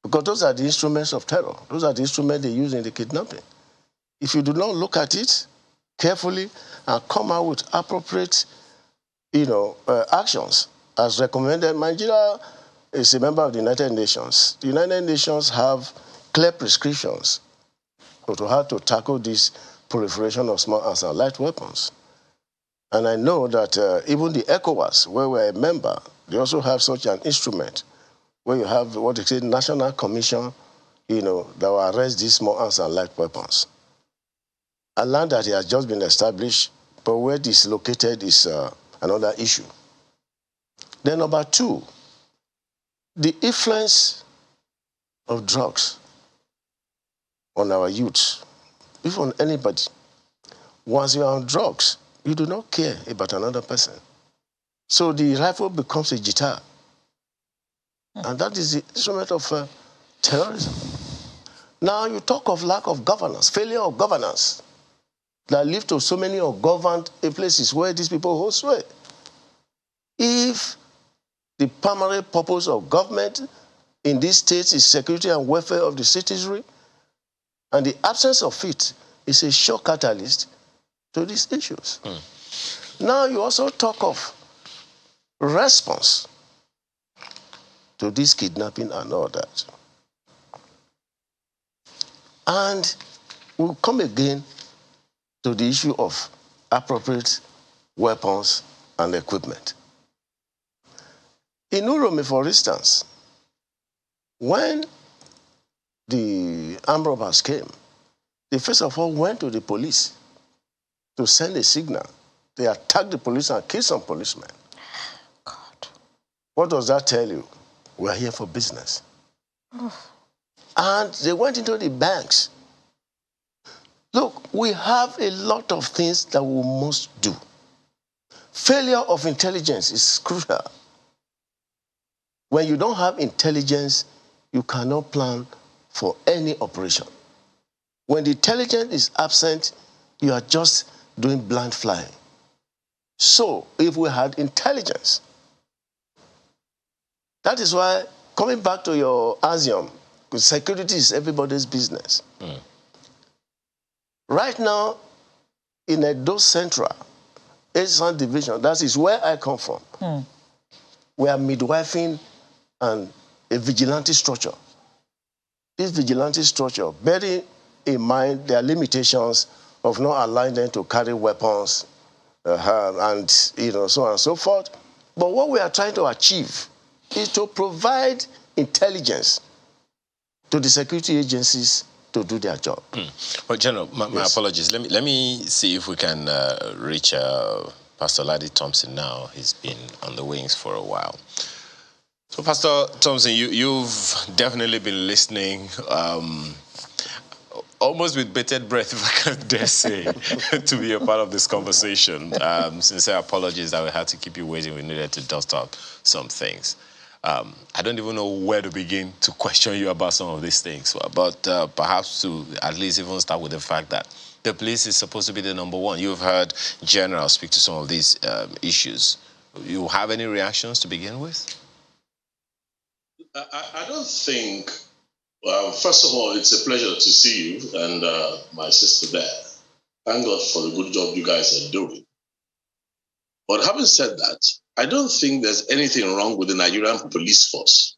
because those are the instruments of terror, those are the instruments they use in the kidnapping. If you do not look at it carefully and come out with appropriate, actions, as recommended, Nigeria is a member of the United Nations. The United Nations have clear prescriptions to how to tackle this proliferation of small arms and light weapons. And I know that even the ECOWAS, where we're a member, they also have such an instrument where you have what they say National Commission, that will arrest these small arms and light weapons. A land that has just been established, but where it is located is another issue. Then number two, the influence of drugs on our youth, if on anybody. Once you are on drugs, you do not care about another person. So the rifle becomes a guitar. And that is the instrument of terrorism. Now you talk of lack of governance, failure of governance, that lead to so many ungoverned places where these people hold sway. If the primary purpose of government in these states is security and welfare of the citizenry, and the absence of it is a sure catalyst to these issues. Now you also talk of response to this kidnapping and all that. And we'll come again to the issue of appropriate weapons and equipment. In Uromi, for instance, when the armed robbers came, they first of all went to the police to send a signal. They attacked the police and killed some policemen. God. What does that tell you? We're here for business. And they went into the banks. Look, we have a lot of things that we must do. Failure of intelligence is crucial. When you don't have intelligence, you cannot plan for any operation. When the intelligence is absent, you are just doing blind flying. So, if we had intelligence, that is why, coming back to your axiom, security is everybody's business. Right now, in Edo Central, Eastern Division, that is where I come from, we are midwifing and a vigilante structure. This vigilante structure, bearing in mind their limitations of not allowing them to carry weapons and so on and so forth. But what we are trying to achieve is to provide intelligence to the security agencies to do their job. Well, General, my apologies. Let me see if we can reach Pastor Ladi Thompson now. He's been on the wings for a while. So, Pastor Thompson, you've definitely been listening, almost with bated breath, if I can dare say, to be a part of this conversation. Sincere apologies that we had to keep you waiting. We needed to dust up some things. I don't even know where to begin to question you about some of these things, but perhaps to at least even start with the fact that the police is supposed to be the number one. You've heard General speak to some of these issues. You have any reactions to begin with? I don't think, first of all, it's a pleasure to see you and my sister there. Thank God for the good job you guys are doing. But having said that, I don't think there's anything wrong with the Nigerian police force.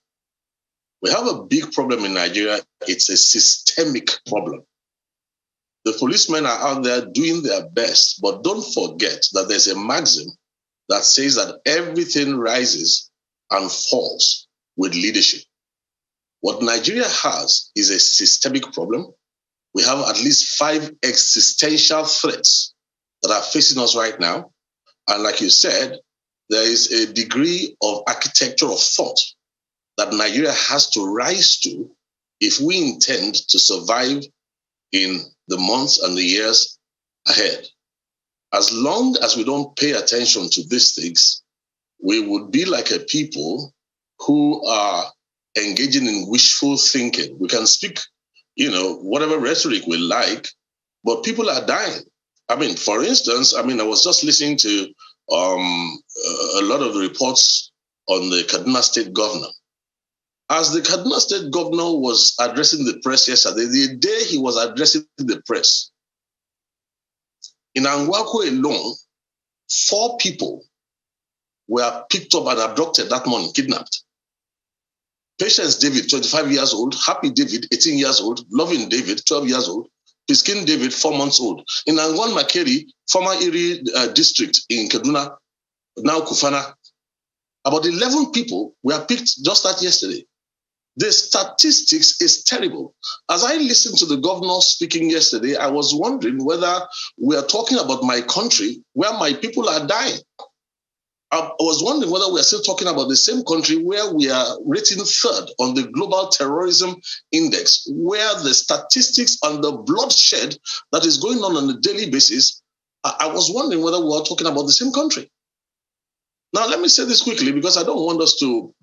We have a big problem in Nigeria. It's a systemic problem. The policemen are out there doing their best, but don't forget that there's a maxim that says that everything rises and falls with leadership. What Nigeria has is a systemic problem. We have at least 5 existential threats that are facing us right now. And like you said, there is a degree of architecture of thought that Nigeria has to rise to if we intend to survive in the months and the years ahead. As long as we don't pay attention to these things, we would be like a people who are engaging in wishful thinking. We can speak, whatever rhetoric we like, but people are dying. I mean, for instance, I was just listening to a lot of the reports on the Kaduna State governor. As the Kaduna State governor was addressing the press yesterday, the day he was addressing the press, in Angwako alone, 4 people were picked up and abducted that morning, kidnapped. Patience David, 25 years old, Happy David, 18 years old, Loving David, 12 years old, Piskin David, 4 months old. In Angwan Makeri, former Iri district in Kaduna, now Kufana, about 11 people were picked just that yesterday. The statistics is terrible. As I listened to the governor speaking yesterday, I was wondering whether we are talking about my country where my people are dying. I was wondering whether we are still talking about the same country where we are rating 3rd on the Global Terrorism Index, where the statistics and the bloodshed that is going on a daily basis, I was wondering whether we are talking about the same country. Now, let me say this quickly because I don't want us to.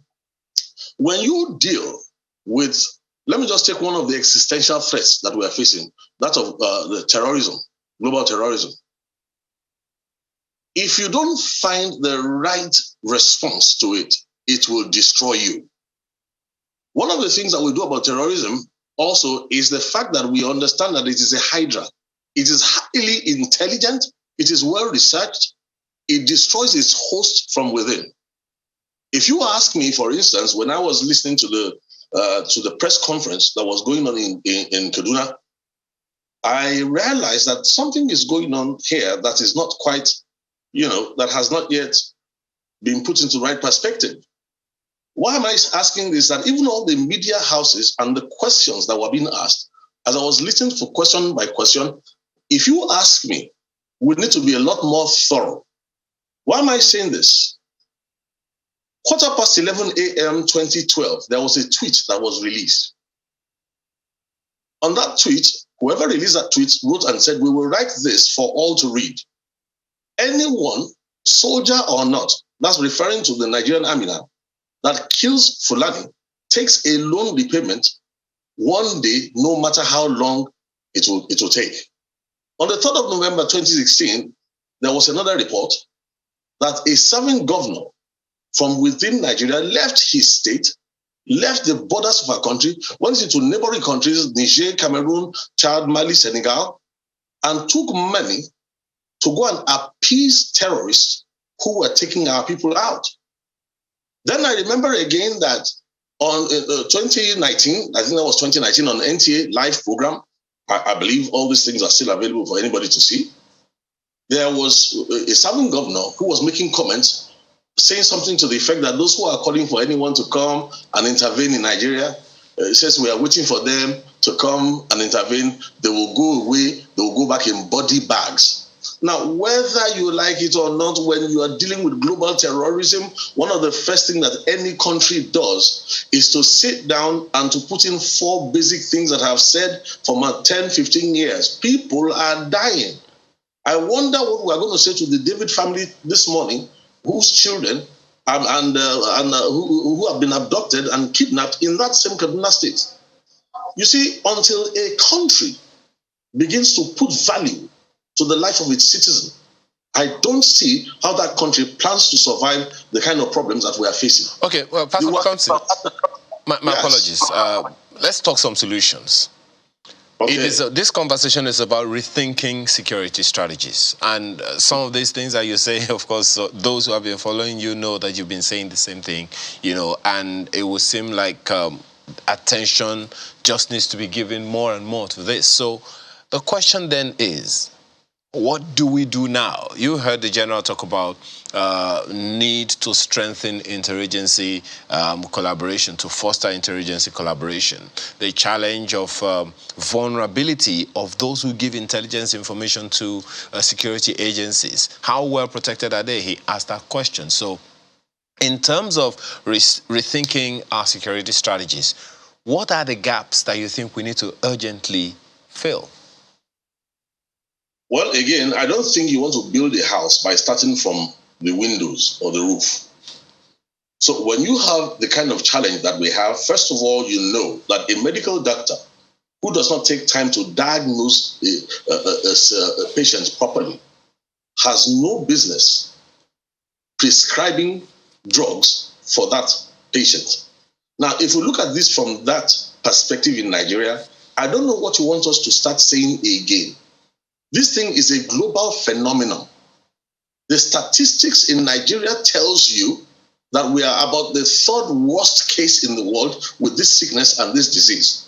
When you deal with, let me just take one of the existential threats that we are facing, that of the terrorism, global terrorism. If you don't find the right response to it, it will destroy you. One of the things that we do about terrorism also is the fact that we understand that it is a hydra. It is highly intelligent. It is well researched. It destroys its host from within. If you ask me, for instance, when I was listening to the press conference that was going on in Kaduna, I realized that something is going on here that is not quite, that has not yet been put into the right perspective. Why am I asking this? That even all the media houses and the questions that were being asked, as I was listening for question by question, if you ask me, we need to be a lot more thorough. Why am I saying this? 11:15 a.m. 2012, there was a tweet that was released. On that tweet, whoever released that tweet wrote and said, "We will write this for all to read. Anyone, soldier or not," that's referring to the Nigerian army now, "that kills Fulani takes a loan repayment one day, no matter how long it will take." On the 3rd of November 2016, there was another report that a serving governor from within Nigeria left his state, left the borders of our country, went into neighboring countries, Niger, Cameroon, Chad, Mali, Senegal, and took money to go and appease terrorists who were taking our people out. Then I remember again that on 2019, I think that was 2019, on the NTA live program, I believe all these things are still available for anybody to see. There was a serving governor who was making comments saying something to the effect that those who are calling for anyone to come and intervene in Nigeria, says we are waiting for them to come and intervene. They will go away. They will go back in body bags. Now, whether you like it or not, when you are dealing with global terrorism, one of the first things that any country does is to sit down and to put in 4 basic things that I have said for my 10, 15 years. People are dying. I wonder what we are going to say to the David family this morning, whose children who have been abducted and kidnapped in that same Kaduna state. You see, until a country begins to put value to the life of its citizen, I don't see how that country plans to survive the kind of problems that we are facing. Okay, well, Pastor Council, my yes. Apologies. Let's talk some solutions. Okay. This conversation is about rethinking security strategies. And some of these things that you say, of course, those who have been following you know that you've been saying the same thing, and it would seem like attention just needs to be given more and more to this. So the question then is, What do we do now? You heard the general talk about need to strengthen interagency collaboration, to foster interagency collaboration. The challenge of vulnerability of those who give intelligence information to security agencies. How well protected are they? He asked that question. So in terms of rethinking our security strategies, what are the gaps that you think we need to urgently fill? Well, again, I don't think you want to build a house by starting from the windows or the roof. So when you have the kind of challenge that we have, first of all, you know that a medical doctor who does not take time to diagnose a patient properly has no business prescribing drugs for that patient. Now, if we look at this from that perspective in Nigeria, I don't know what you want us to start saying again. This thing is a global phenomenon. The statistics in Nigeria tells you that we are about the third worst case in the world with this sickness and this disease.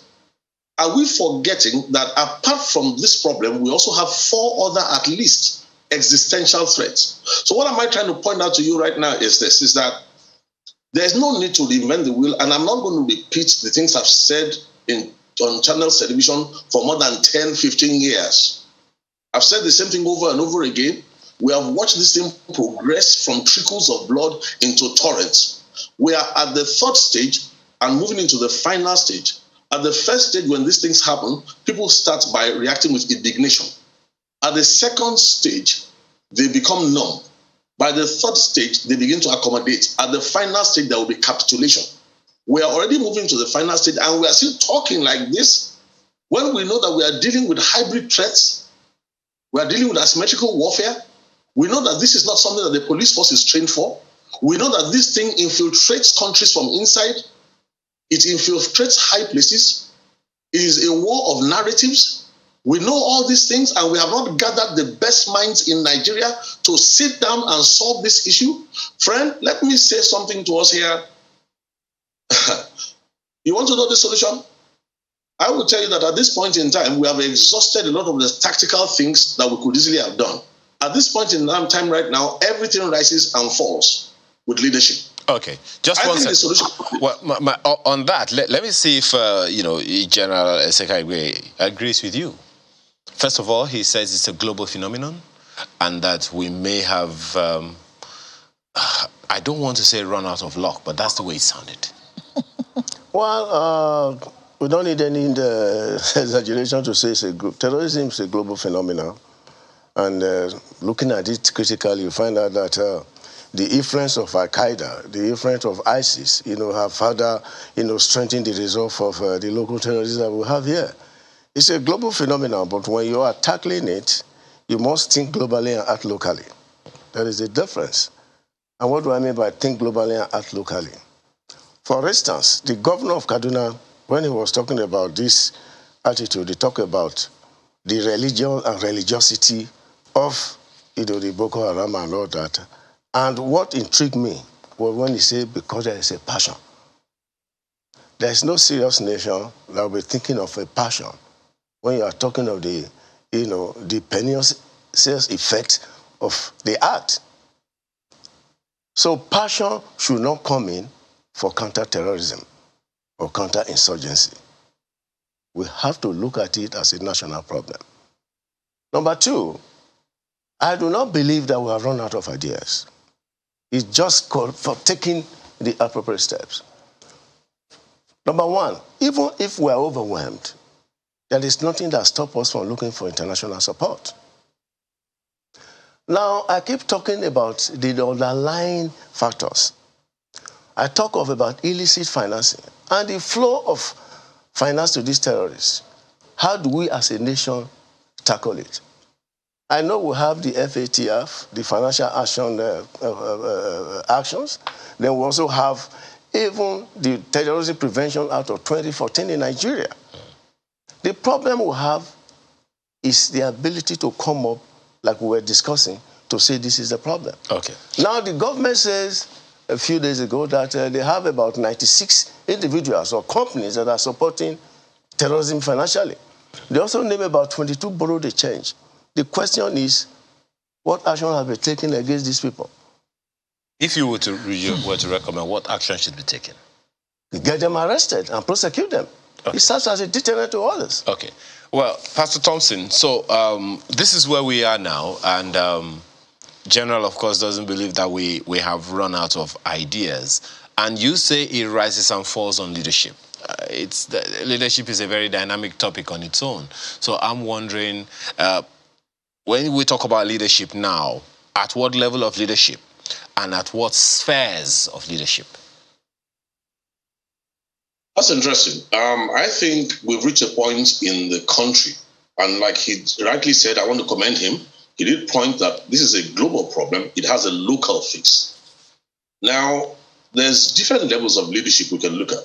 Are we forgetting that apart from this problem, we also have 4 other, at least, existential threats? So what am I trying to point out to you right now is this, is that there's no need to reinvent the wheel, and I'm not going to repeat the things I've said on channels television for more than 10, 15 years. I've said the same thing over and over again. We have watched this thing progress from trickles of blood into torrents. We are at the 3rd stage and moving into the final stage. At the first stage, when these things happen, people start by reacting with indignation. At the 2nd stage, they become numb. By the 3rd stage, they begin to accommodate. At the final stage, there will be capitulation. We are already moving to the final stage, and we are still talking like this when we know that we are dealing with hybrid threats. We are dealing with asymmetrical warfare. We know that this is not something that the police force is trained for. We know that this thing infiltrates countries from inside. It infiltrates high places. It is a war of narratives. We know all these things, and we have not gathered the best minds in Nigeria to sit down and solve this issue. Friend, let me say something to us here. You want to know the solution? I will tell you that at this point in time, we have exhausted a lot of the tactical things that we could easily have done. At this point in time right now, everything rises and falls with leadership. Okay, just one second. Well, on that, let me see if General Esekagwe agrees with you. First of all, he says it's a global phenomenon, and that we may have, I don't want to say run out of luck, but that's the way it sounded. Well, we don't need any exaggeration to say it's a group. Terrorism is a global phenomenon. And looking at it critically, you find out that the influence of Al-Qaeda, the influence of ISIS, have further, strengthened the resolve of the local terrorism that we have here. It's a global phenomenon, but when you are tackling it, you must think globally and act locally. There is a difference. And what do I mean by think globally and act locally? For instance, the governor of Kaduna, when he was talking about this attitude, he talked about the religion and religiosity of the Boko Haram and all that. And what intrigued me was when he said, because there is a passion. There is no serious nation that will be thinking of a passion when you are talking of the pernicious effect of the act. So passion should not come in for counter-terrorism or counter-insurgency. We have to look at it as a national problem. Number 2, I do not believe that we have run out of ideas. It's just called for taking the appropriate steps. Number 1, even if we are overwhelmed, there is nothing that stops us from looking for international support. Now, I keep talking about the underlying factors. I talk about illicit financing and the flow of finance to these terrorists. How do we as a nation tackle it? I know we have the FATF, the financial actions. Then we also have even the Terrorism Prevention Act of 2014 in Nigeria. The problem we have is the ability to come up, like we were discussing, to say this is the problem. Okay. Now the government says a few days ago that they have about 96 individuals or companies that are supporting terrorism financially. They also name about 22 borrow the change. The question is, what action have been taken against these people? If you were to recommend, what action should be taken? Get them arrested and prosecute them. Okay. It serves as a deterrent to others. Okay. Well, Pastor Thompson, so this is where we are now, and General, of course, doesn't believe that we have run out of ideas. And you say it rises and falls on leadership. Leadership is a very dynamic topic on its own. So I'm wondering, when we talk about leadership now, at what level of leadership and at what spheres of leadership? That's interesting. I think we've reached a point in the country, and like he rightly said, I want to commend him. He did point that this is a global problem. It has a local fix. Now, there's different levels of leadership we can look at.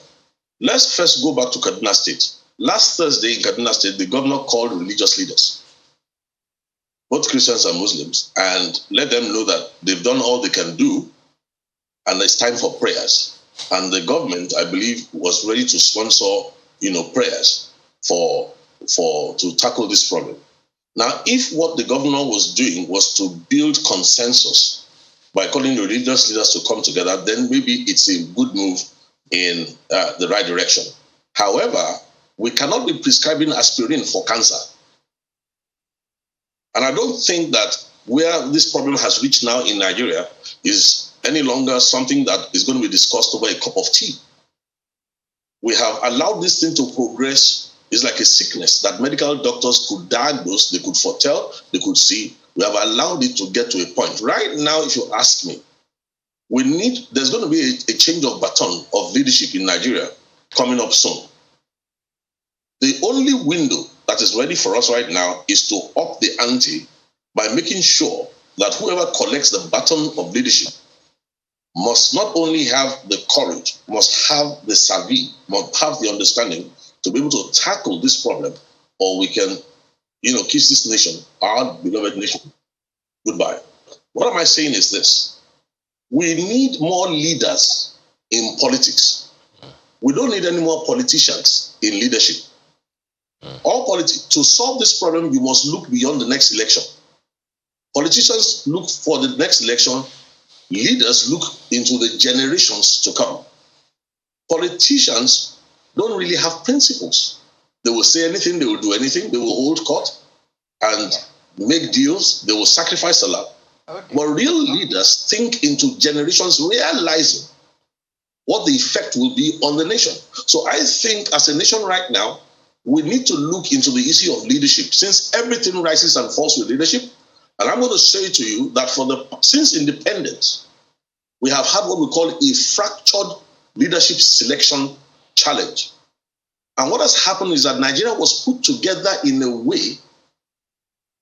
Let's first go back to Kaduna State. Last Thursday in Kaduna State, the governor called religious leaders, both Christians and Muslims, and let them know that they've done all they can do, and it's time for prayers. And the government, I believe, was ready to sponsor, prayers to tackle this problem. Now, if what the governor was doing was to build consensus by calling the religious leaders to come together, then maybe it's a good move in the right direction. However, we cannot be prescribing aspirin for cancer. And I don't think that where this problem has reached now in Nigeria is any longer something that is going to be discussed over a cup of tea. We have allowed this thing to progress. It's like a sickness that medical doctors could diagnose, they could foretell, they could see. We have allowed it to get to a point. Right now, if you ask me, there's going to be a change of baton of leadership in Nigeria coming up soon. The only window that is ready for us right now is to up the ante by making sure that whoever collects the baton of leadership must not only have the courage, must have the savvy, must have the understanding to be able to tackle this problem, or we can, kiss this nation, our beloved nation, goodbye. What am I saying is this. We need more leaders in politics. We don't need any more politicians in leadership. To solve this problem, you must look beyond the next election. Politicians look for the next election. Leaders look into the generations to come. Politicians don't really have principles. They will say anything, they will do anything, they will hold court and make deals, they will sacrifice a lot. But real leaders think into generations, realizing what the effect will be on the nation. So I think as a nation right now, we need to look into the issue of leadership, since everything rises and falls with leadership. And I'm going to say to you that since independence, we have had what we call a fractured leadership selection challenge. And what has happened is that Nigeria was put together in a way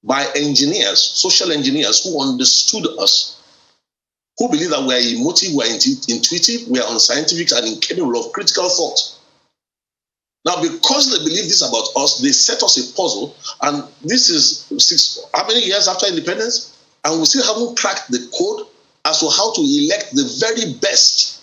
by engineers, social engineers who understood us, who believe that we are emotive, we are intuitive, we are unscientific and incapable of critical thought. Now, because they believe this about us, they set us a puzzle, and this is how many years after independence? And we still haven't cracked the code as to how to elect the very best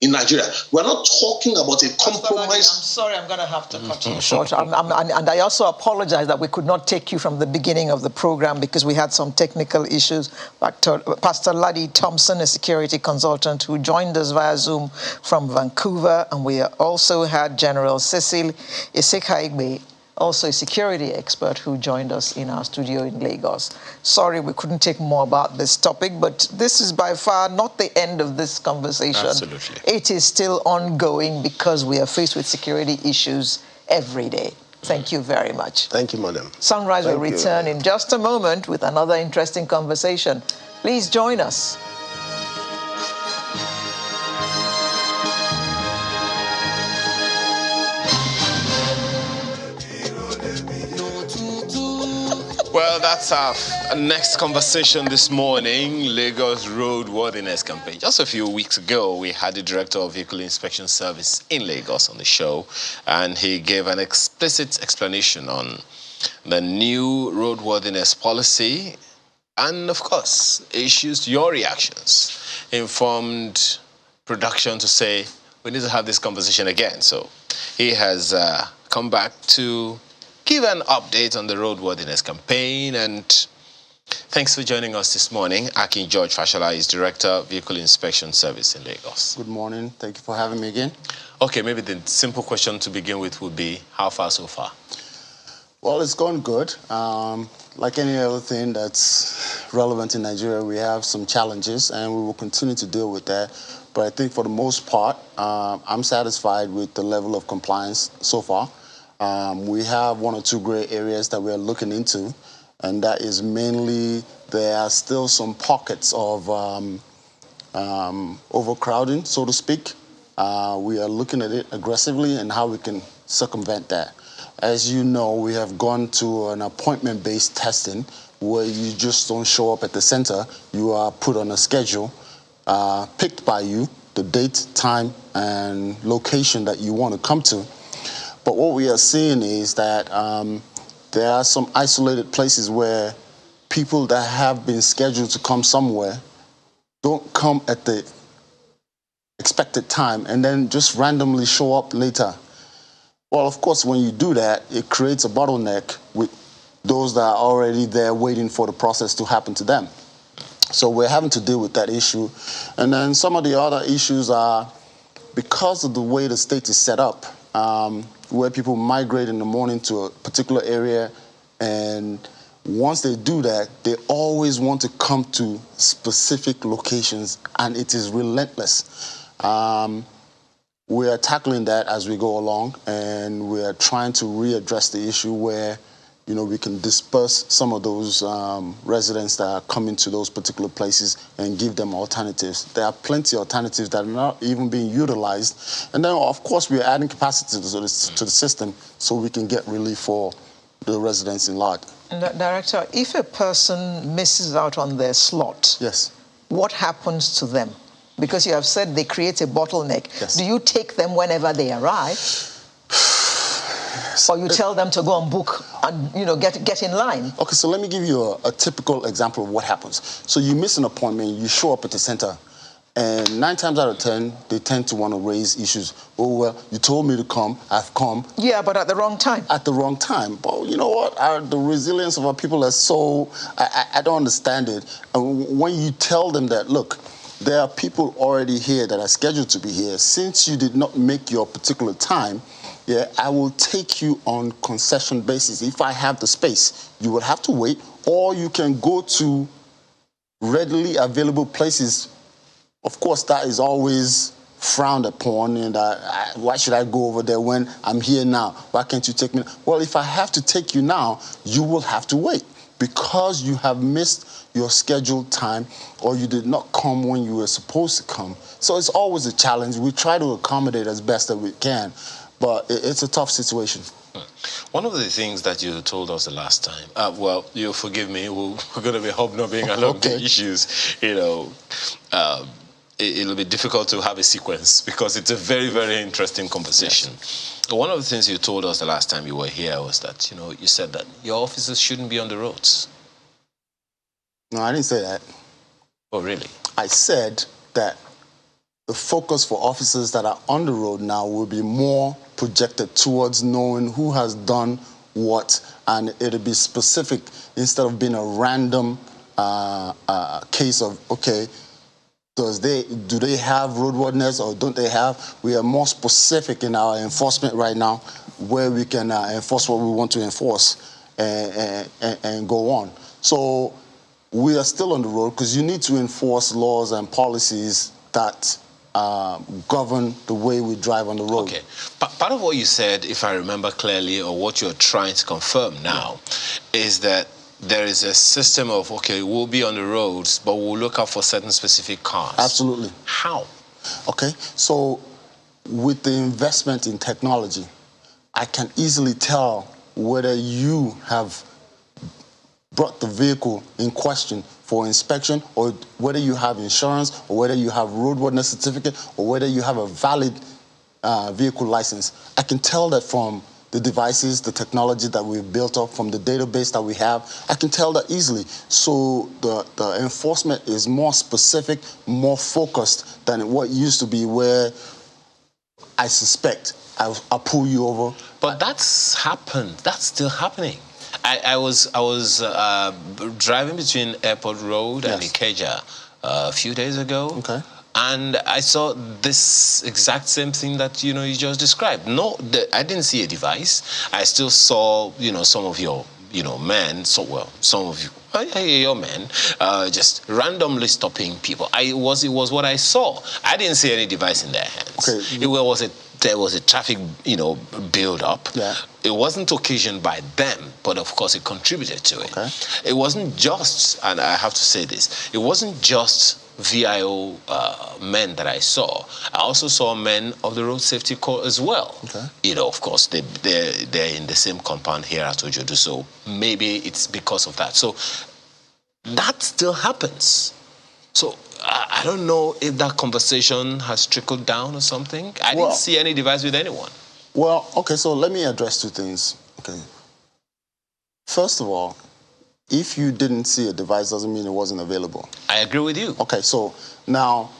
in Nigeria. We're not talking about a compromise. I'm sorry, I'm going to have to cut you short. And I also apologize that we could not take you from the beginning of the program because we had some technical issues. Pastor Laddie Thompson, a security consultant who joined us via Zoom from Vancouver, and we also had General Cecil Isekaigbe, also a security expert who joined us in our studio in Lagos. Sorry, we couldn't take more about this topic, but this is by far not the end of this conversation. Absolutely. It is still ongoing because we are faced with security issues every day. Thank you very much. Thank you, madam. Sunrise will return in just a moment with another interesting conversation. Please join us. Well, that's our next conversation this morning, Lagos Roadworthiness campaign. Just a few weeks ago, we had the Director of Vehicle Inspection Service in Lagos on the show, and he gave an explicit explanation on the new roadworthiness policy and, of course, issues your reactions. Informed production to say, we need to have this conversation again. So he has come back to give an update on the Roadworthiness campaign. And thanks for joining us this morning. Akin George Fashola is Director, Vehicle Inspection Service in Lagos. Good morning. Thank you for having me again. Okay, maybe the simple question to begin with would be, how far so far? Well, it's gone good. Like any other thing that's relevant in Nigeria, we have some challenges, and we will continue to deal with that. But I think for the most part, I'm satisfied with the level of compliance so far. We have one or two gray areas that we're looking into, and that is mainly there are still some pockets of overcrowding, so to speak. We are looking at it aggressively and how we can circumvent that. As you know, we have gone to an appointment-based testing where you just don't show up at the center. You are put on a schedule picked by you, the date, time, and location that you want to come to. But what we are seeing is that there are some isolated places where people that have been scheduled to come somewhere don't come at the expected time and then just randomly show up later. Well, of course, when you do that, it creates a bottleneck with those that are already there waiting for the process to happen to them. So we're having to deal with that issue. And then some of the other issues are because of the way the state is set up, where people migrate in the morning to a particular area, and once they do that, they always want to come to specific locations, and it is relentless. We are tackling that as we go along, and we are trying to readdress the issue where, you know, we can disperse some of those residents that are coming to those particular places and give them alternatives. There are plenty of alternatives that are not even being utilized. And then, of course, we are adding capacity to the system so we can get relief for the residents in large. Director, if a person misses out on their slot, yes, what happens to them? Because you have said they create a bottleneck. Yes. Do you take them whenever they arrive? Or you tell them to go and book and, you know, get in line? Okay, so let me give you a typical example of what happens. So you miss an appointment, you show up at the center, and 9 times out of 10, they tend to want to raise issues. Oh, well, you told me to come, I've come. Yeah, but at the wrong time. At the wrong time. But you know what? The resilience of our people is so, I don't understand it. And when you tell them that, look, there are people already here that are scheduled to be here. Since you did not make your particular time, yeah, I will take you on concession basis. If I have the space, you will have to wait, or you can go to readily available places. Of course, that is always frowned upon, and why should I go over there when I'm here now? Why can't you take me? Well, if I have to take you now, you will have to wait because you have missed your scheduled time or you did not come when you were supposed to come. So it's always a challenge. We try to accommodate as best that we can, but it's a tough situation. One of the things that you told us the last time, well, you'll forgive me, we're going to be hobnobbing along the issues, you know, it'll be difficult to have a sequence because it's a very, very interesting conversation. Yes. One of the things you told us the last time you were here was that, you know, you said that your officers shouldn't be on the roads. No, I didn't say that. Oh, really? I said that the focus for officers that are on the road now will be more projected towards knowing who has done what, and it'll be specific instead of being a random case of, okay, do they have roadworthiness or don't they have? We are more specific in our enforcement right now where we can enforce what we want to enforce and go on. So we are still on the road because you need to enforce laws and policies that govern the way we drive on the road. Okay. Part of what you said, if I remember clearly, or what you're trying to confirm now, is that there is a system of, okay, we'll be on the roads, but we'll look out for certain specific cars. Absolutely. How? Okay, so with the investment in technology, I can easily tell whether you have brought the vehicle in question for inspection, or whether you have insurance, or whether you have roadworthiness certificate, or whether you have a valid vehicle license. I can tell that from the devices, the technology that we've built up, from the database that we have. I can tell that easily. So the enforcement is more specific, more focused than what it used to be, where I suspect I'll pull you over. But that's happened. That's still happening. I was driving between Airport Road and Ikeja a few days ago. Okay. And I saw this exact same thing that you just described. No, I didn't see a device. I still saw some of your men. Some of you. Your men just randomly stopping people. It was what I saw. I didn't see any device in their hands. Okay. There was a traffic, build up. Yeah. It wasn't occasioned by them, but of course it contributed to it. Okay. It wasn't just, and I have to say this, it wasn't just VIO men that I saw. I also saw men of the Road Safety Corps as well. Okay. Of course, they're in the same compound here at Ojodu, so maybe it's because of that. So that still happens. So I don't know if that conversation has trickled down or something. I didn't see any device with anyone. Well, okay, so let me address two things. Okay. First of all, if you didn't see a device doesn't mean it wasn't available. I agree with you. Okay, so now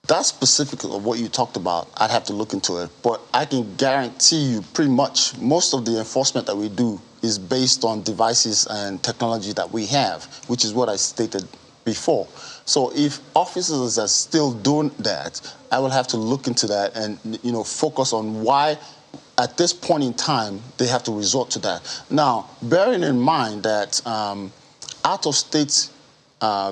that specific of what you talked about, I'd have to look into it. But I can guarantee you pretty much most of the enforcement that we do is based on devices and technology that we have, which is what I stated before. So if officers are still doing that, I will have to look into that and focus on why at this point in time they have to resort to that. Now, bearing in mind that out-of-state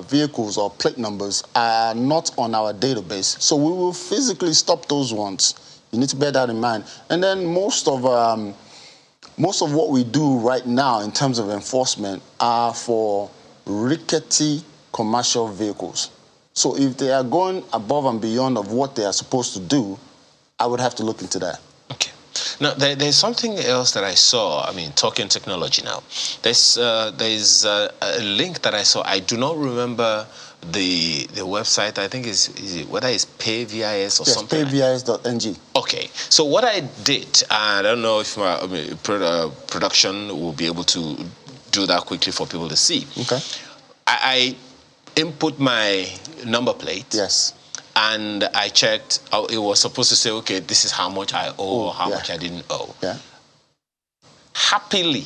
vehicles or plate numbers are not on our database, so we will physically stop those ones. You need to bear that in mind. And then most of what we do right now in terms of enforcement are for rickety commercial vehicles. So if they are going above and beyond of what they are supposed to do, I would have to look into that. Okay. Now, there's something else that I saw. I mean, talking technology now. There's a link that I saw. I do not remember the website. I think whether it's payvis or something. Yes, payvis.ng. Okay. So what I did, I don't know if my production will be able to do that quickly for people to see. Okay. I input my number plate. Yes. And I checked. It was supposed to say, okay, this is how much I owe or how much I didn't owe. Yeah. Happily,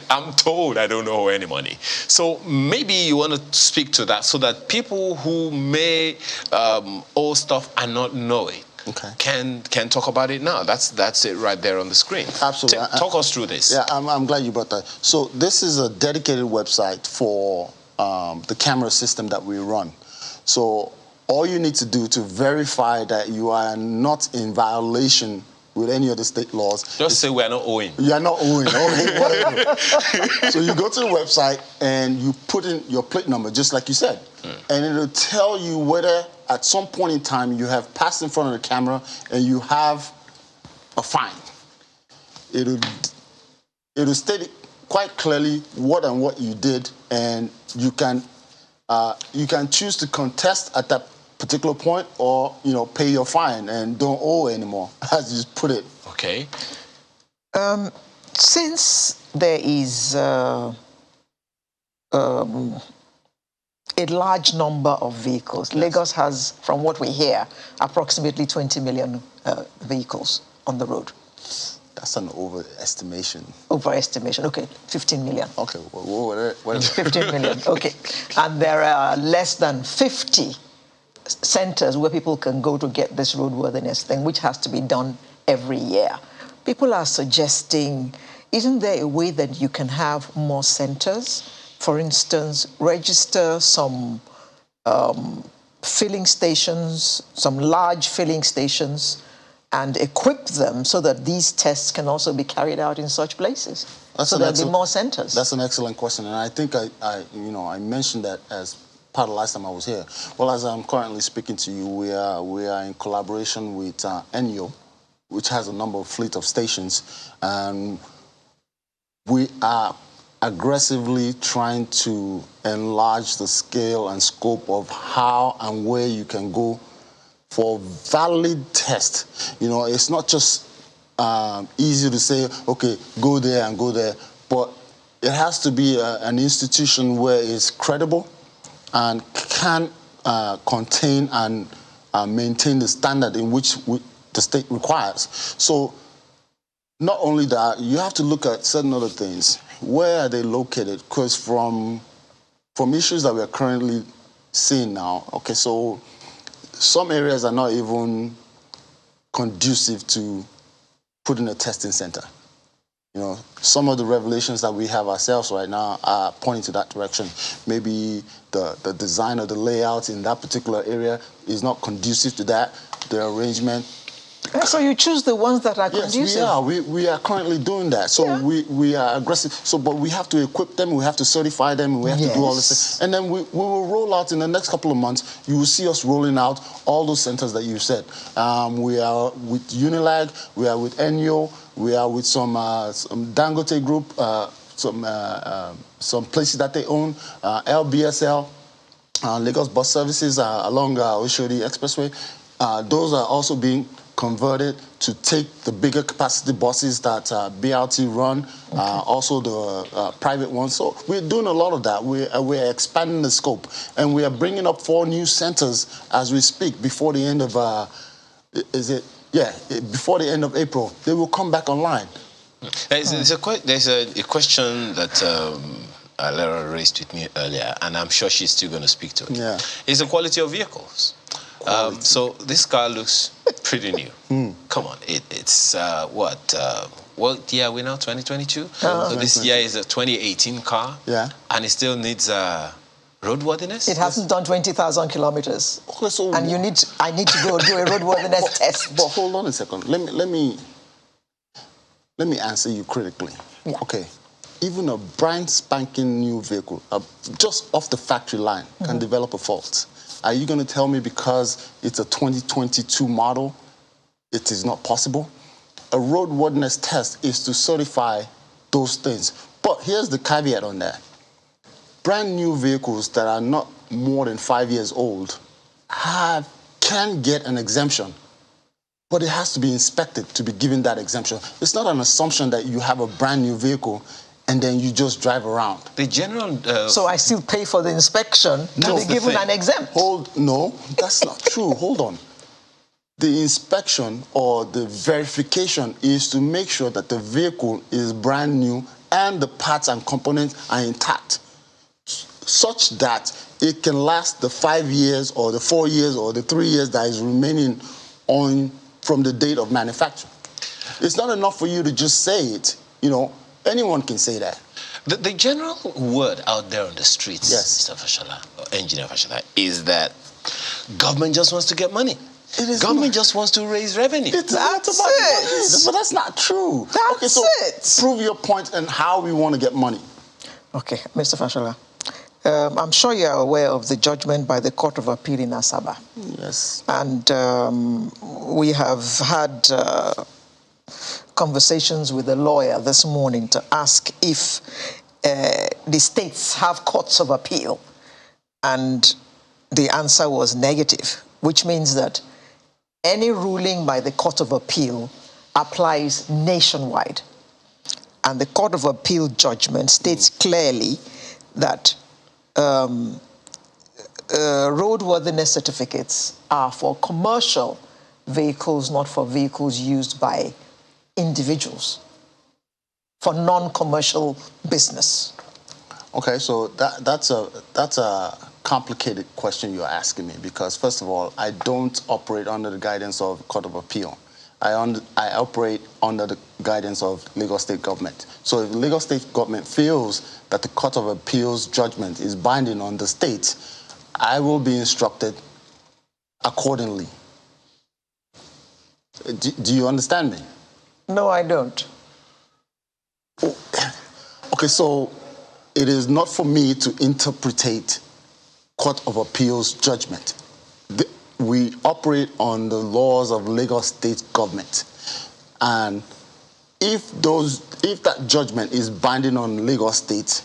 I'm told I don't owe any money. So maybe you want to speak to that so that people who may owe stuff and not know it can talk about it now. That's it right there on the screen. Absolutely. Talk us through this. Yeah, I'm glad you brought that. So this is a dedicated website for the camera system that we run. So all you need to do to verify that you are not in violation with any of the state laws. Just say we're not owing. You are not owing, whatever. So you go to the website and you put in your plate number, just like you said. And it'll tell you whether at some point in time you have passed in front of the camera and you have a fine. It'll state quite clearly what you did, and you can choose to contest at that particular point, or pay your fine and don't owe anymore, as you just put it. Okay. Since there is a large number of vehicles, Lagos has, from what we hear, approximately 20 million vehicles on the road. That's an overestimation. Overestimation, okay, 15 million. Okay, whatever. 15 million, okay. And there are less than 50 centers where people can go to get this roadworthiness thing, which has to be done every year. People are suggesting, isn't there a way that you can have more centers? For instance, register some filling stations, some large filling stations, and equip them so that these tests can also be carried out in such places. So there'll be more centers. That's an excellent question, and I think I mentioned that as part of the last time I was here. Well, as I'm currently speaking to you, we are in collaboration with NEO, which has a number of fleet of stations, and we are aggressively trying to enlarge the scale and scope of how and where you can go for valid test. It's not just easy to say, okay, go there and go there, but it has to be an institution where it's credible and can contain and maintain the standard in which the state requires. So not only that, you have to look at certain other things. Where are they located? Because from issues that we are currently seeing now, okay, so some areas are not even conducive to putting a testing center. You know, some of the revelations that we have ourselves right now are pointing to that direction. Maybe the design of the layout in that particular area is not conducive to that, the arrangement. So you choose the ones that are conducive? Yes, we are currently doing that. So we are aggressive. So, but we have to equip them, we have to certify them, and we have to do all this. And then we will roll out in the next couple of months. You will see us rolling out all those centers that you said. We are with Unilag, we are with Enyo, we are with some Dangote Group, some places that they own, LBSL, Lagos Bus Services along Oshodi Expressway. Those are also being converted to take the bigger capacity buses that BRT run, also the private ones. So we're doing a lot of that. We're expanding the scope, and we are bringing up 4 new centers as we speak before the end of, before the end of April. They will come back online. There's a question that Lara raised with me earlier, and I'm sure she's still going to speak to it. Yeah. It's the quality of vehicles. So this car looks pretty new. Come on, it's what year are we now? 2022. So this year is a 2018 car. Yeah. And it still needs roadworthiness. It hasn't done 20,000 kilometers. Okay, so and I need to go do a roadworthiness test. But hold on a second. Let me answer you critically. Yeah. Okay. Even a brand spanking new vehicle, just off the factory line, can develop a fault. Are you going to tell me because it's a 2022 model, it is not possible? A roadworthiness test is to certify those things. But here's the caveat on that. Brand new vehicles that are not more than 5 years old can get an exemption, but it has to be inspected to be given that exemption. It's not an assumption that you have a brand new vehicle and then you just drive around. The general... So I still pay for the inspection to be given an exempt? No, that's not true. Hold on. The inspection or the verification is to make sure that the vehicle is brand new and the parts and components are intact, such that it can last the 5 years or the 4 years or the 3 years that is remaining on from the date of manufacture. It's not enough for you to just say it, you know. Anyone can say that. The general word out there on the streets, yes, Mr. Fashola, or Engineer Fashola, is that government just wants to get money. Government just wants to raise revenue. That's it. But that's not true. That's it. Prove your point and how we want to get money. Okay, Mr. Fashola. I'm sure you are aware of the judgment by the Court of Appeal in Asaba. Yes. And we have had conversations with a lawyer this morning to ask if the states have courts of appeal. And the answer was negative, which means that any ruling by the Court of Appeal applies nationwide. And the Court of Appeal judgment states clearly that roadworthiness certificates are for commercial vehicles, not for vehicles used by individuals, for non-commercial business. Okay, so that's a complicated question you're asking me, because first of all, I don't operate under the guidance of Court of Appeal. I operate under the guidance of Lagos State government. So if Lagos State government feels that the Court of Appeal's judgment is binding on the state, I will be instructed accordingly. Do you understand me? No, I don't. Okay, so it is not for me to interpret Court of Appeal's judgment. We operate on the laws of Lagos State government. And if that judgment is binding on Lagos State,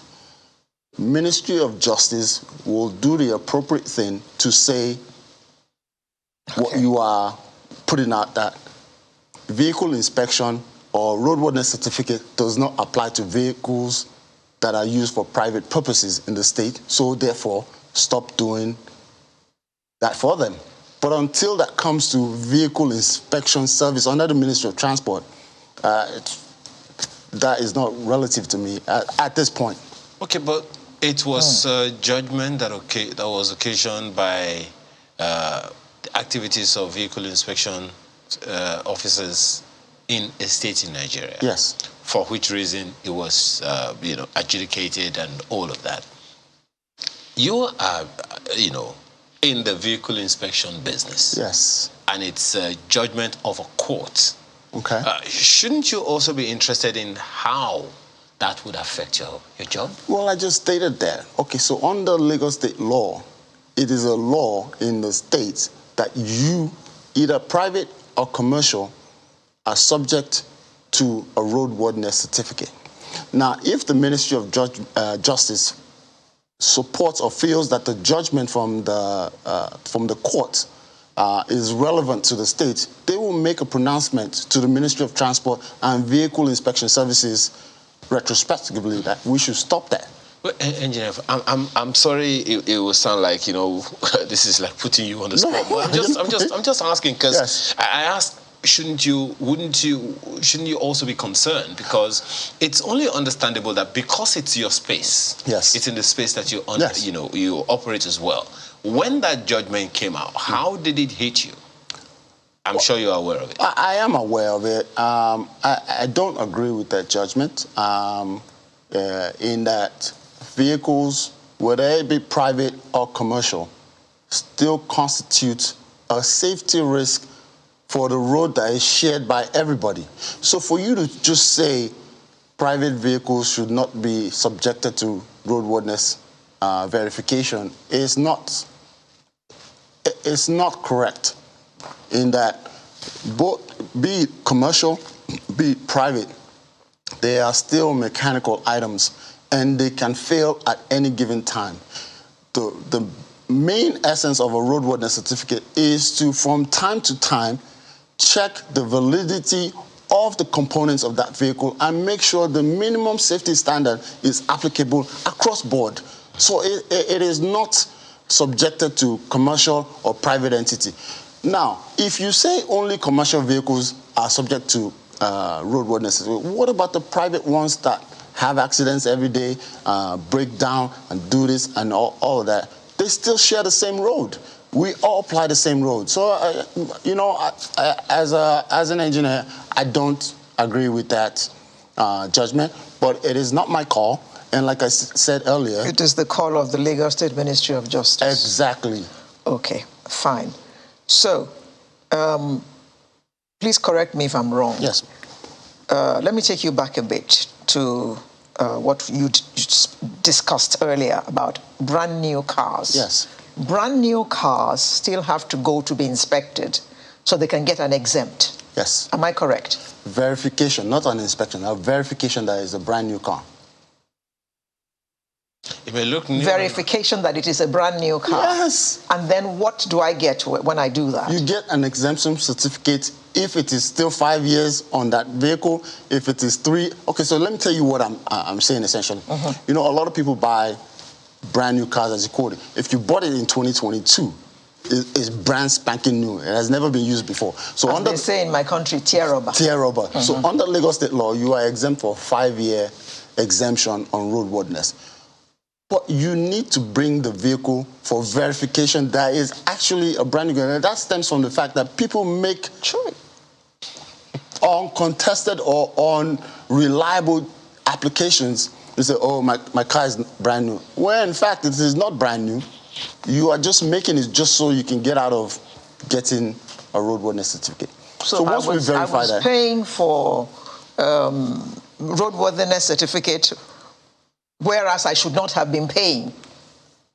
Ministry of Justice will do the appropriate thing to say what you are putting out, that vehicle inspection or roadworthiness certificate does not apply to vehicles that are used for private purposes in the state, so therefore stop doing that for them. But until that comes to vehicle inspection service under the Ministry of Transport, that is not relative to me at this point. Okay, but it was judgment that was occasioned by activities of vehicle inspection officers in a state in Nigeria. Yes. For which reason it was, adjudicated and all of that. You are, in the vehicle inspection business. Yes. And it's a judgment of a court. Okay. Shouldn't you also be interested in how that would affect your job? Well, I just stated that. Okay, so under Lagos state law, it is a law in the states that you, either private or commercial, are subject to a roadworthiness certificate. Now, if the Ministry of Justice supports or feels that the judgment from the court is relevant to the state, they will make a pronouncement to the Ministry of Transport and Vehicle Inspection Services retrospectively that we should stop that. Well, Engineer, I'm sorry it will sound like, this is like putting you on the spot. No, I'm just asking because yes. I asked, shouldn't you also be concerned? Because it's only understandable that because it's your space, yes, it's in the space that you yes, you operate as well. When that judgment came out, how did it hit you? I'm sure you're aware of it. I am aware of it. I don't agree with that judgment in that vehicles, whether it be private or commercial, still constitute a safety risk for the road that is shared by everybody. So for you to just say private vehicles should not be subjected to roadworthiness verification is not correct, in that both, be it commercial, be it private, they are still mechanical items and they can fail at any given time. The main essence of a roadworthiness certificate is to, from time to time, check the validity of the components of that vehicle and make sure the minimum safety standard is applicable across board. So it is not subjected to commercial or private entity. Now, if you say only commercial vehicles are subject to roadworthiness, what about the private ones that have accidents every day, break down and do this and all of that? They still share the same road. We all apply the same road. So, as an engineer, I don't agree with that judgment, but it is not my call. And like I said earlier, it is the call of the Lagos State Ministry of Justice. Exactly. Okay, fine. So, please correct me if I'm wrong. Yes. Let me take you back a bit to what you discussed earlier about brand new cars. Yes. Brand new cars still have to go to be inspected so they can get an exempt. Yes. Am I correct? Verification, not an inspection, a verification that is a brand new car. It may look new. Verification that it is a brand new car. Yes. And then what do I get when I do that? You get an exemption certificate if it is still 5 years on that vehicle, if it is 3. Okay, so let me tell you what I'm saying essentially. A lot of people buy brand new cars, as you quoted. If you bought it in 2022, it's brand spanking new. It has never been used before. So as they say in my country, tear rubber. So under Lagos state law, you are exempt for a 5-year exemption on roadworthiness. But you need to bring the vehicle for verification that is actually a brand new car. And that stems from the fact that people make uncontested or unreliable applications. They say, oh, my car is brand new. Well, in fact, it is not brand new. You are just making it just so you can get out of getting a roadworthiness certificate. So once we verify that, I was paying for roadworthiness certificate, whereas I should not have been paying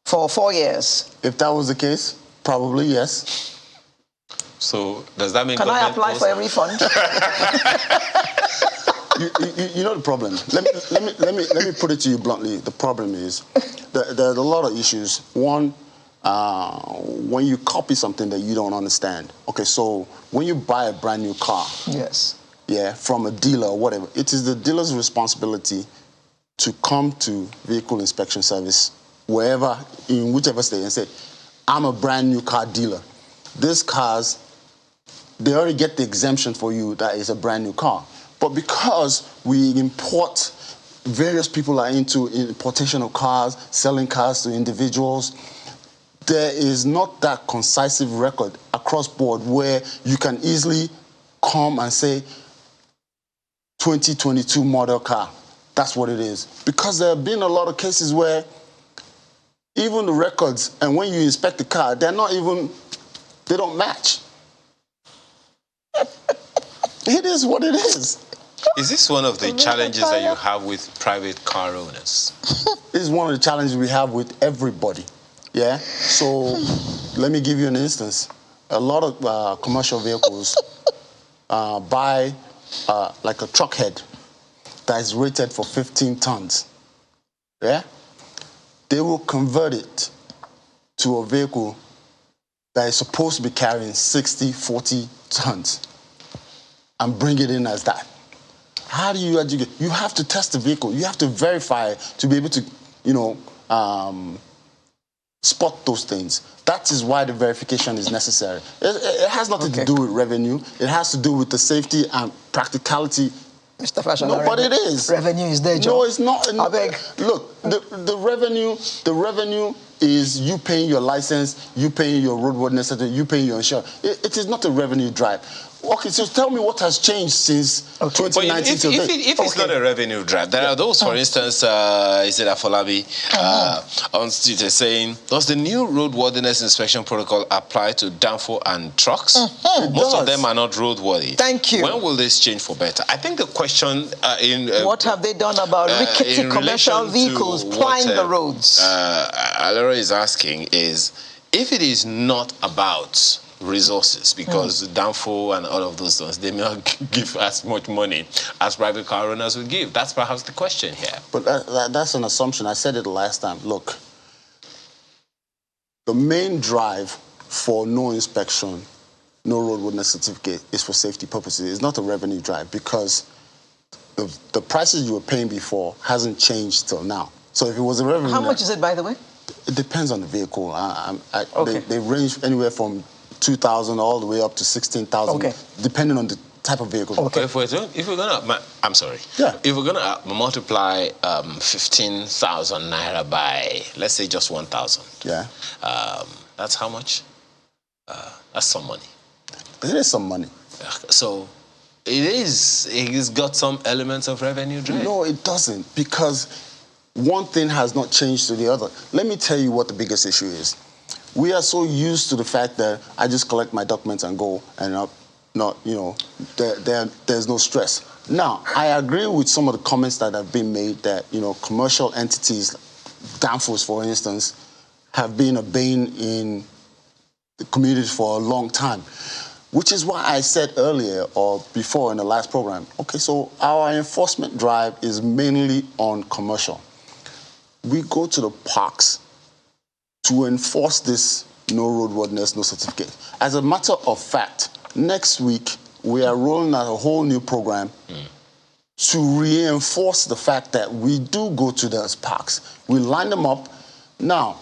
for 4 years. If that was the case, probably yes. So does that mean can I apply for a refund? You know the problem. Let me put it to you bluntly. The problem is there are a lot of issues. One, when you copy something that you don't understand. Okay, so when you buy a brand new car, yes, from a dealer or whatever, it is the dealer's responsibility to come to vehicle inspection service in whichever state and say, I'm a brand new car dealer. these cars, they already get the exemption for you that is a brand new car. But because we import, various people are into importation of cars, selling cars to individuals, there is not that concise record across board where you can easily come and say 2022 model car. That's what it is. Because there have been a lot of cases where even the records, and when you inspect the car, they don't match. It is what it is. Is this one of the challenges that you have with private car owners? This is one of the challenges we have with everybody. Yeah? So let me give you an instance. A lot of commercial vehicles buy like a truck head that is rated for 15 tons. Yeah? They will convert it to a vehicle that is supposed to be carrying 60, 40 tons and bring it in as that. How do you educate? You have to test the vehicle. You have to verify to be able to, spot those things. That is why the verification is necessary. It has nothing to do with revenue. It has to do with the safety and practicality. Mr. Fashion, no, but it is. Revenue is there, John. No, it's not. I beg. Look, the revenue is you paying your license, you paying your roadworthiness, you paying your insurance. It is not a revenue drive. Okay, so tell me what has changed since 2019 till date. If it's not a revenue drive, there are those, for instance, is it Afolabi on Twitter saying, does the new roadworthiness inspection protocol apply to danfo and trucks? Most of them are not roadworthy. Thank you. When will this change for better? I think the question what have they done about rickety commercial vehicles plying the roads? Alera is asking is, if it is not about resources, because danfo and all of those things, they may not give as much money as private car owners would give. That's perhaps the question here. But that's an assumption. I said it last time. Look, the main drive for no inspection, no roadworthiness certificate is for safety purposes. It's not a revenue drive because the prices you were paying before hasn't changed till now. So if it was a revenue, how much is it, by the way? It depends on the vehicle. Okay. They range anywhere from 2,000 all the way up to 16,000, depending on the type of vehicle. Okay. If we're gonna, I'm sorry. Yeah. If we're gonna multiply 15,000 naira by, let's say, just 1,000. Yeah. That's how much? That's some money. It is some money. So it's got some elements of revenue drive. No, it doesn't, because one thing has not changed to the other. Let me tell you what the biggest issue is. We are so used to the fact that I just collect my documents and go, and there's no stress. Now, I agree with some of the comments that have been made that, commercial entities, danfos, for instance, have been a bane in the community for a long time, which is why I said earlier or before in the last program, okay, so our enforcement drive is mainly on commercial. We go to the parks to enforce this no roadworthiness, no certificate. As a matter of fact, next week, we are rolling out a whole new program to reinforce the fact that we do go to those parks. We line them up. Now,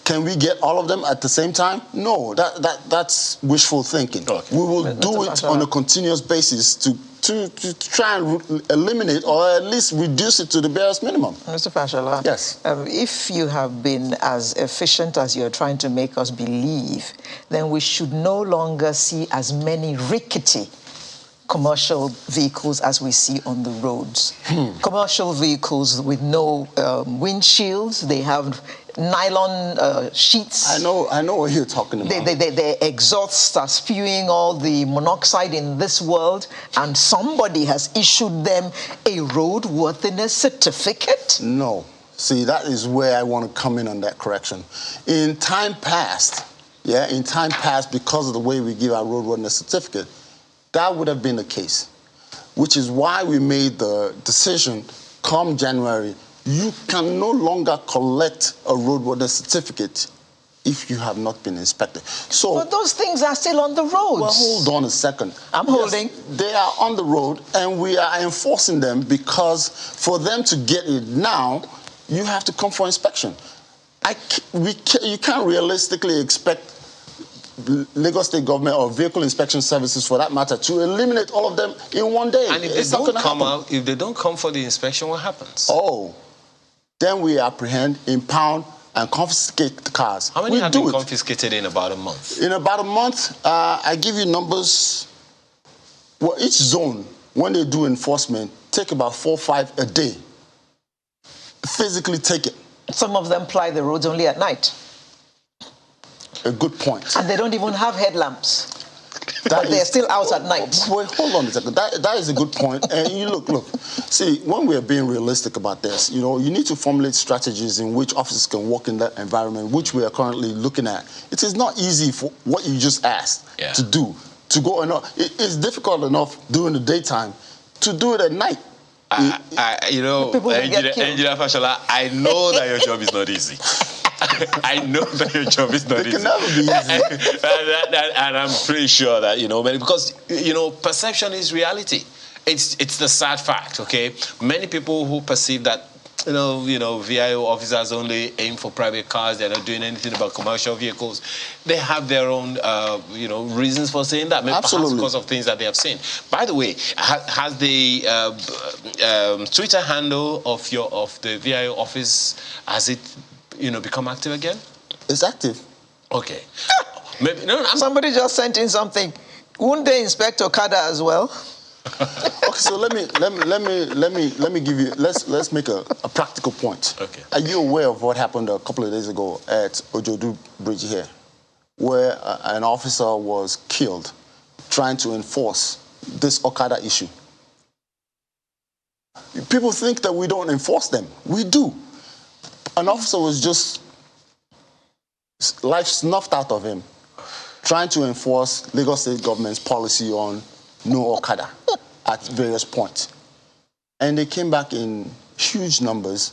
can we get all of them at the same time? No, that's wishful thinking. Okay. We will do it on a continuous basis to try and eliminate or at least reduce it to the barest minimum. Mr. Fashola, yes. If you have been as efficient as you're trying to make us believe, then we should no longer see as many rickety commercial vehicles as we see on the roads. Commercial vehicles with no windshields, they have nylon sheets. I know what you're talking about. Their exhausts are spewing all the monoxide in this world, and somebody has issued them a roadworthiness certificate? No. See, that is where I want to come in on that correction. In time past, because of the way we give our roadworthiness certificate, that would have been the case, which is why we made the decision come January. You can no longer collect a roadworthiness certificate if you have not been inspected. So, but those things are still on the roads. Well, hold on a second. I'm holding. They are on the road, and we are enforcing them because for them to get it now, you have to come for inspection. You can't realistically expect Lagos State government or vehicle inspection services, for that matter, to eliminate all of them in one day. And if they don't come out, if they don't come for the inspection, what happens? Oh, then we apprehend, impound, and confiscate the cars. How many have been confiscated in about a month? In about a month, I give you numbers. Well, each zone, when they do enforcement, take about 4 or 5 a day. Physically take it. Some of them ply the roads only at night. A good point. And they don't even have headlamps. But they're still out at night. Wait, hold on a second. That is a good point. And you look. See, when we are being realistic about this, you need to formulate strategies in which officers can work in that environment, which we are currently looking at. It is not easy for what you just asked to do. To go it's difficult enough during the daytime. To do it at night. Engineer Fashola, I know that your job is not easy. I know that your job is not easy. It can never be easy. and I'm pretty sure that, because, perception is reality. It's the sad fact, okay? Many people who perceive that, VIO officers only aim for private cars, they're not doing anything about commercial vehicles. They have their own, reasons for saying that. Maybe perhaps because of things that they have seen. By the way, has the Twitter handle of the VIO office, has it become active again? It's active. Okay. Maybe somebody just sent in something. Wouldn't they inspect Okada as well? Okay, so let me give you. Let's make a practical point. Okay. Are you aware of what happened a couple of days ago at Ojodu Bridge here, where an officer was killed trying to enforce this Okada issue? People think that we don't enforce them. We do. An officer was just life snuffed out of him, trying to enforce Lagos State government's policy on no Okada at various points. And they came back in huge numbers.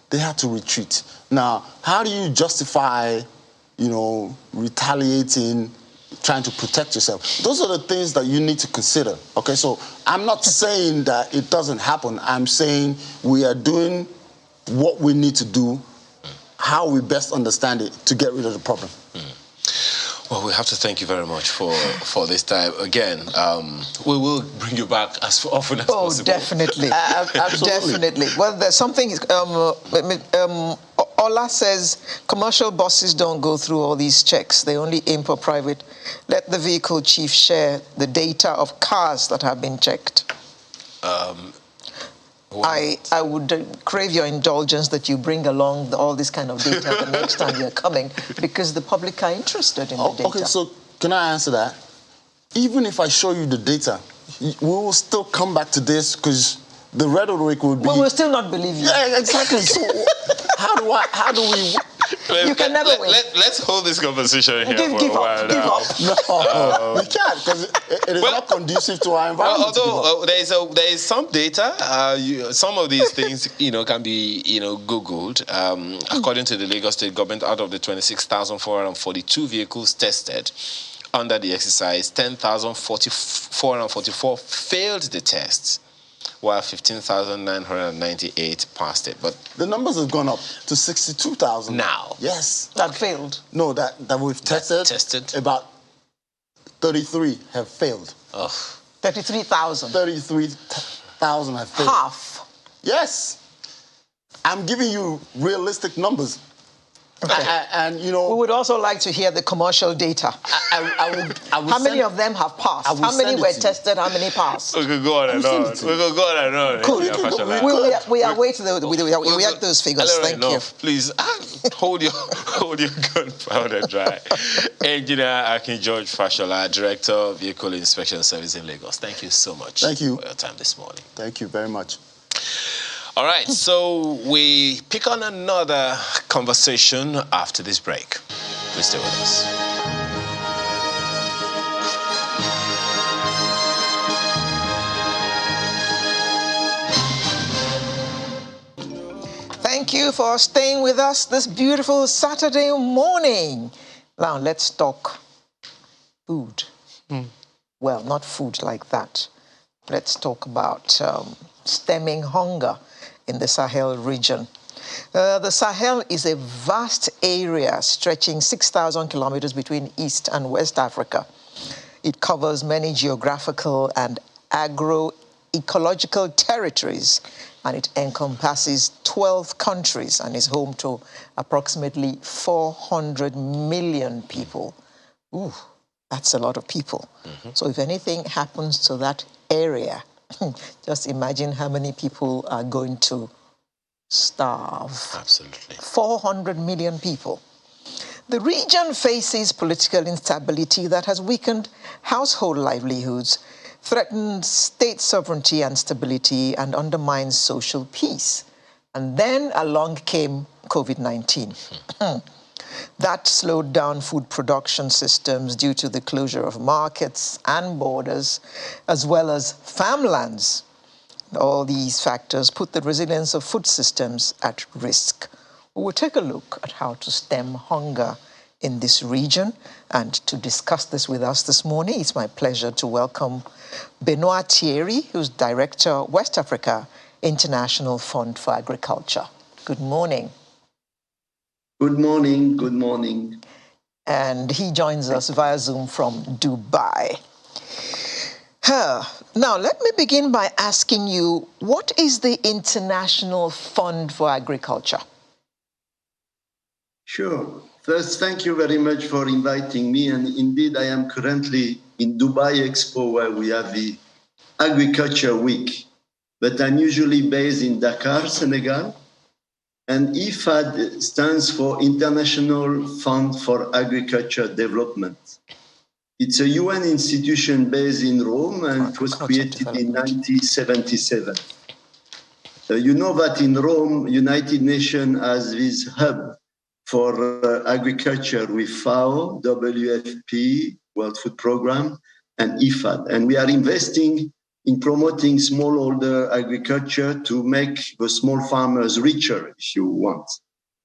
They had to retreat. Now, how do you justify, retaliating, trying to protect yourself? Those are the things that you need to consider. Okay, so I'm not saying that it doesn't happen. I'm saying we are doing what we need to do, how we best understand it to get rid of the problem. Well, we have to thank you very much for this time. Again, we will bring you back as often as possible. Oh, definitely. Absolutely. Definitely. Well, there's something, Ola says, commercial buses don't go through all these checks. They only aim for private. Let the vehicle chief share the data of cars that have been checked. I would crave your indulgence that you bring along all this kind of data the next time you're coming, because the public are interested in the data. Okay, so can I answer that? Even if I show you the data, we will still come back to this because the rhetoric will be... We will still not believe you. Yeah, exactly. So how do we... You can never win. Let's hold this conversation here for give a while up. No, we can't, because it is not conducive to our environment. Although there is some data, some of these things can be Googled. According to the Lagos State government, out of the 26,442 vehicles tested under the exercise, 10,444 failed the test, while 15,998 passed it. But the numbers have gone up to 62,000 now. Yes, that failed. No, that we've tested. About 33 have failed. 33,000. 33,000 have failed. Half. Yes, I'm giving you realistic numbers. Okay. And we would also like to hear the commercial data. I would how many of them have passed? How many were tested? How many passed? We could go on and on. We could go on and on. Cool. We await those figures. Thank you. Please hold your gunpowder dry. Engineer Akin George Fashola, Director of Vehicle Inspection Service in Lagos. Thank you so much. Thank you for your time this morning. Thank you very much. All right, so we pick on another conversation after this break. Please stay with us. Thank you for staying with us this beautiful Saturday morning. Now, let's talk food. Well, not food like that. Let's talk about stemming hunger in the Sahel region. The Sahel is a vast area stretching 6,000 kilometers between East and West Africa. It covers many geographical and agro-ecological territories, and it encompasses 12 countries and is home to approximately 400 million people. Ooh, that's a lot of people. So if anything happens to that area, just imagine how many people are going to starve. Absolutely. 400 million people. The region faces political instability that has weakened household livelihoods, threatened state sovereignty and stability, and undermines social peace. And then along came COVID-19. That slowed down food production systems due to the closure of markets and borders, as well as farmlands. All these factors put the resilience of food systems at risk. We'll take a look at how to stem hunger in this region. And to discuss this with us this morning, it's my pleasure to welcome Benoit Thierry, who's Director, West Africa International Fund for Agriculture. Good morning. Good morning, good morning. And he joins us via Zoom from Dubai. Now, let me begin by asking you, what is the International Fund for Agriculture? Sure. First, thank you very much for inviting me. And indeed, I am currently in Dubai Expo, where we have the Agriculture Week. But I'm usually based in Dakar, Senegal. And IFAD stands for International Fund for Agriculture Development. It's a UN institution based in Rome, and it was created in 1977. You know that in Rome, United Nations has this hub for agriculture with FAO, WFP, World Food Programme, and IFAD. And we are investing in promoting smallholder agriculture to make the small farmers richer, if you want.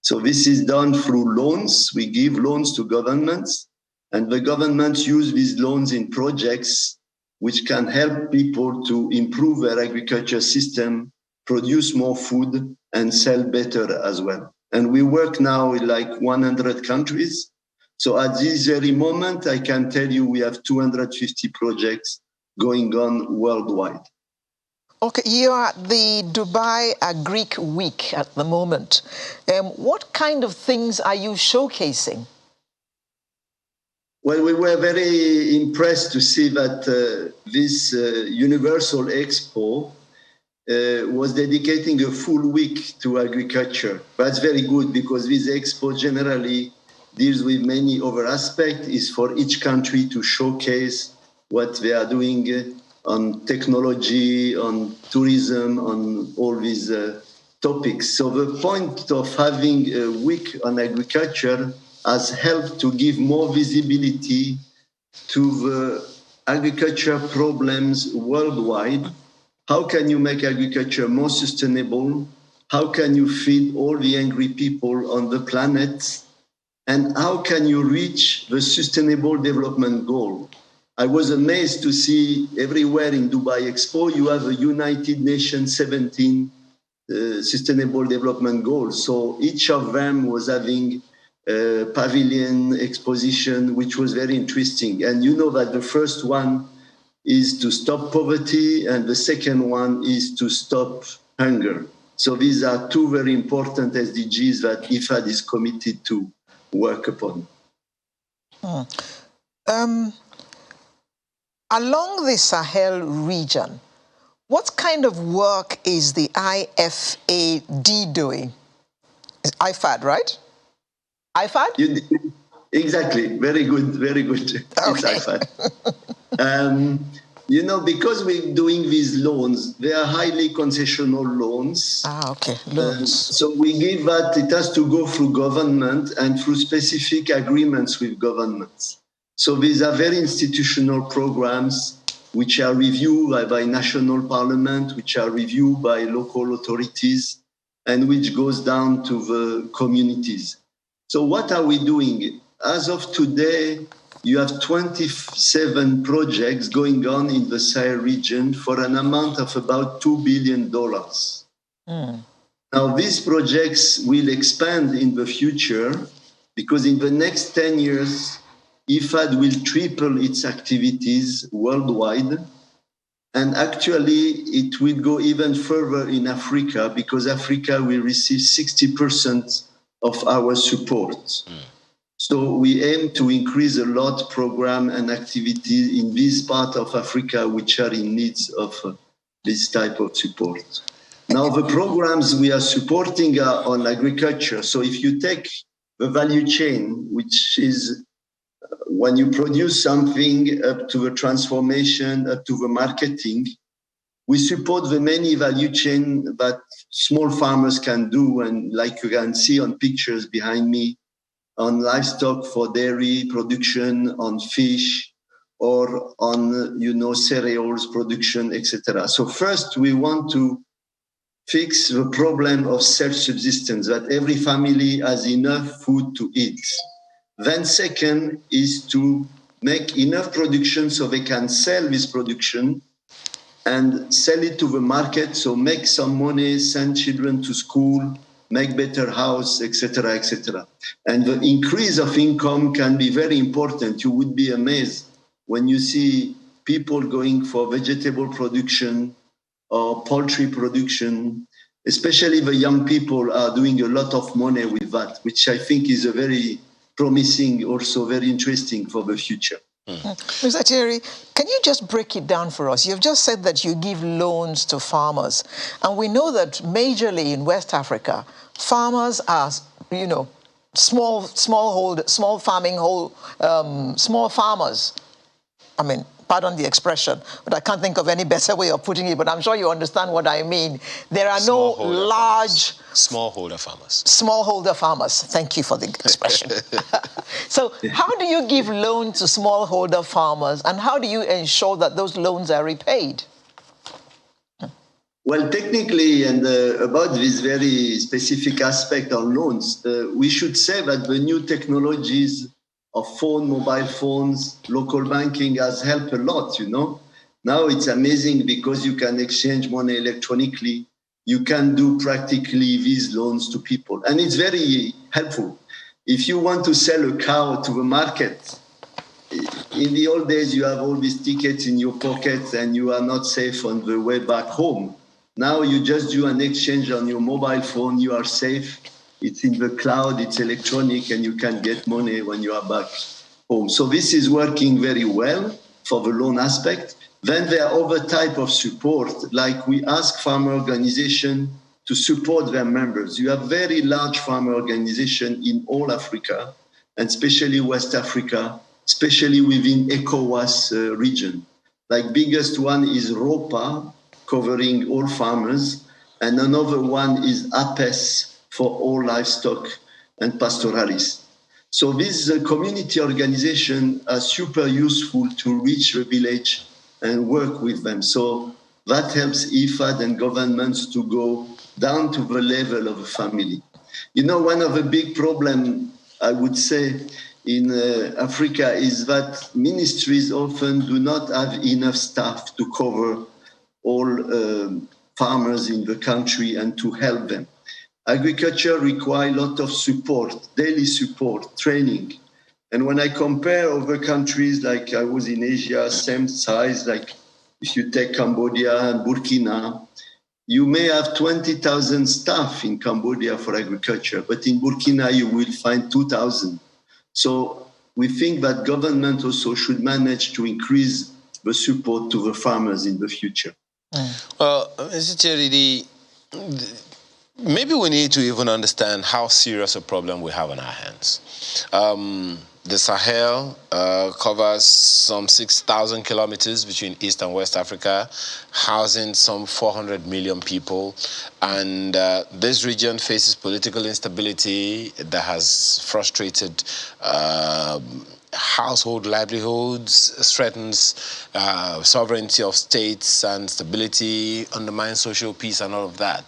So this is done through loans. We give loans to governments, and the governments use these loans in projects which can help people to improve their agriculture system, produce more food, and sell better as well. And we work now in like 100 countries. So at this very moment, I can tell you we have 250 projects going on worldwide. Okay, you are at the Dubai Agric Week at the moment. What kind of things are you showcasing? Well, we were very impressed to see that this Universal Expo was dedicating a full week to agriculture. That's very good, because this expo generally deals with many other aspects, is for each country to showcase what they are doing on technology, on tourism, on all these topics. So the point of having a week on agriculture has helped to give more visibility to the agriculture problems worldwide. How can you make agriculture more sustainable? How can you feed all the hungry people on the planet? And how can you reach the Sustainable Development Goal? I was amazed to see everywhere in Dubai Expo, you have a United Nations 17 Sustainable Development Goals. So each of them was having a pavilion exposition, which was very interesting. And you know that the first one is to stop poverty, and the second one is to stop hunger. So these are two very important SDGs that IFAD is committed to work upon. Along the Sahel region, what kind of work is the IFAD doing? It's IFAD, right? IFAD? Exactly. Very good. Very good. Okay. It's IFAD. You know, because we're doing these loans, they are highly concessional loans. Okay. Loans. So we give that, it has to go through government and through specific agreements with governments. So these are very institutional programs which are reviewed by national parliament, which are reviewed by local authorities, and which goes down to the communities. So what are we doing? As of today, you have 27 projects going on in the Sahel region for an amount of about $2 billion. Now, these projects will expand in the future because in the next 10 years, IFAD will triple its activities worldwide. And actually, it will go even further in Africa because Africa will receive 60% of our support. So we aim to increase a lot program and activity in this part of Africa which are in need of this type of support. Now, the programs we are supporting are on agriculture. So if you take the value chain, which is when you produce something up to the transformation, up to the marketing, we support the many value chain that small farmers can do. And like you can see on pictures behind me, on livestock for dairy production, on fish, or on, cereals production, etc. So first, we want to fix the problem of self-subsistence, that every family has enough food to eat. Then second is to make enough production so they can sell this production and sell it to the market, so make some money, send children to school, make better house, etc., etc. And the increase of income can be very important. You would be amazed when you see people going for vegetable production or poultry production, especially the young people are doing a lot of money with that, which I think is a very promising, also very interesting for the future. Mr. Thierry, can you just break it down for us? You've just said that you give loans to farmers. And we know that majorly in West Africa, farmers are, small farmers. I mean, pardon the expression, but I can't think of any better way of putting it, but I'm sure you understand what I mean. There are no large... Smallholder farmers. Smallholder farmers. Thank you for the expression. So how do you give loans to smallholder farmers, and how do you ensure that those loans are repaid? Well, technically, and about this very specific aspect on loans, we should say that the new technologies of mobile phones, local banking has helped a lot, Now it's amazing because you can exchange money electronically. You can do practically these loans to people. And it's very helpful. If you want to sell a cow to the market, in the old days, you have all these tickets in your pocket and you are not safe on the way back home. Now you just do an exchange on your mobile phone, you are safe. It's in the cloud, it's electronic, and you can get money when you are back home. So this is working very well for the loan aspect. Then there are other type of support, like we ask farmer organizations to support their members. You have very large farmer organizations in all Africa, and especially West Africa, especially within ECOWAS region. Like biggest one is ROPA, covering all farmers, and another one is APES, for all livestock and pastoralists. So these community organizations are super useful to reach the village and work with them. So that helps IFAD and governments to go down to the level of a family. One of the big problems, I would say, in Africa is that ministries often do not have enough staff to cover all farmers in the country and to help them. Agriculture requires a lot of support, daily support, training. And when I compare other countries, like I was in Asia, same size, like if you take Cambodia and Burkina, you may have 20,000 staff in Cambodia for agriculture, but in Burkina you will find 2,000. So we think that government also should manage to increase the support to the farmers in the future. Well, Mr. Thierry, maybe we need to even understand how serious a problem we have on our hands. The Sahel covers some 6,000 kilometers between East and West Africa, housing some 400 million people. And this region faces political instability that has frustrated household livelihoods, threatens sovereignty of states and stability, undermines social peace and all of that.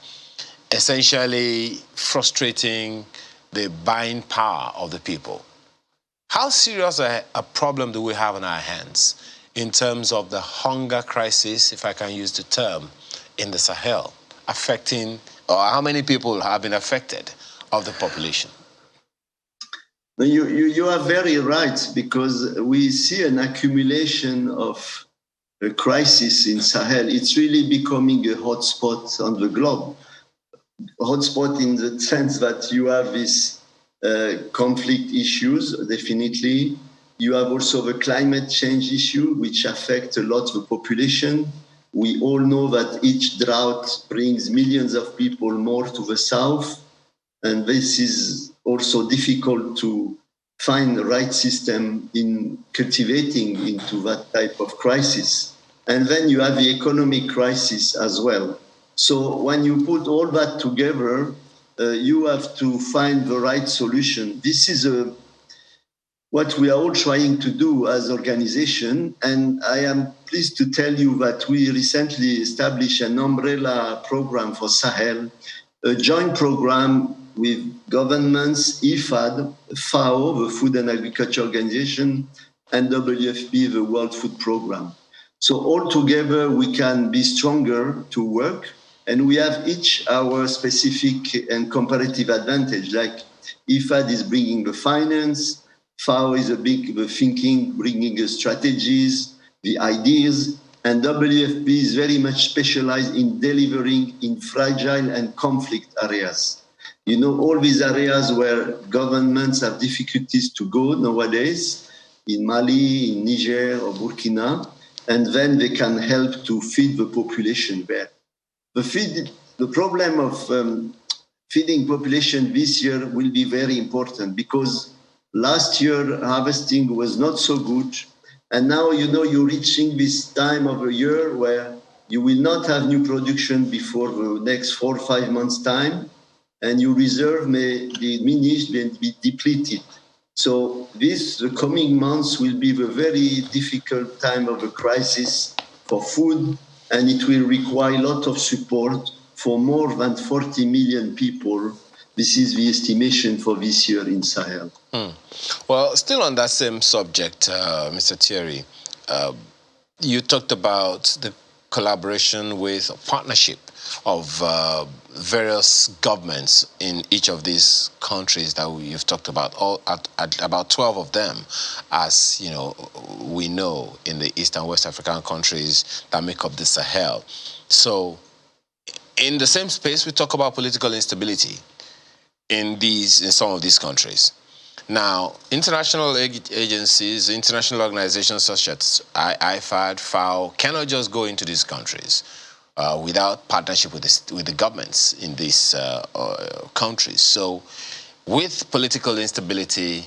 Essentially frustrating the buying power of the people. How serious a problem do we have on our hands in terms of the hunger crisis, if I can use the term, in the Sahel, affecting or how many people have been affected of the population? You are very right, because we see an accumulation of a crisis in Sahel. It's really becoming a hotspot on the globe. Hotspot in the sense that you have these conflict issues, definitely. You have also the climate change issue, which affects a lot the population. We all know that each drought brings millions of people more to the south, and this is also difficult to find the right system in cultivating into that type of crisis. And then you have the economic crisis as well. So when you put all that together, you have to find the right solution. This is what we are all trying to do as organization. And I am pleased to tell you that we recently established an umbrella program for Sahel, a joint program with governments, IFAD, FAO, the Food and Agriculture Organization, and WFP, the World Food Program. So all together we can be stronger to work, and we have each our specific and comparative advantage. Like IFAD is bringing the finance, FAO is the thinking, bringing the strategies, the ideas, and WFP is very much specialized in delivering in fragile and conflict areas. You know, all these areas where governments have difficulties to go nowadays, in Mali, in Niger or Burkina, and then they can help to feed the population there. The problem of feeding population this year will be very important, because last year harvesting was not so good, and now you're reaching this time of a year where you will not have new production before the next 4 or 5 months' time, and your reserve may be diminished and be depleted. So the coming months will be the very difficult time of a crisis for food, and it will require a lot of support for more than 40 million people. This is the estimation for this year in Sahel. Well, still on that same subject, Mr. Thierry, you talked about the collaboration with a partnership of various governments in each of these countries that you've talked about, all at about 12 of them, as you know, we know in the East and West African countries that make up the Sahel. So in the same space, we talk about political instability in some of these countries. Now, international agencies, international organizations such as IFAD, FAO cannot just go into these countries without partnership with the governments in these countries. So with political instability,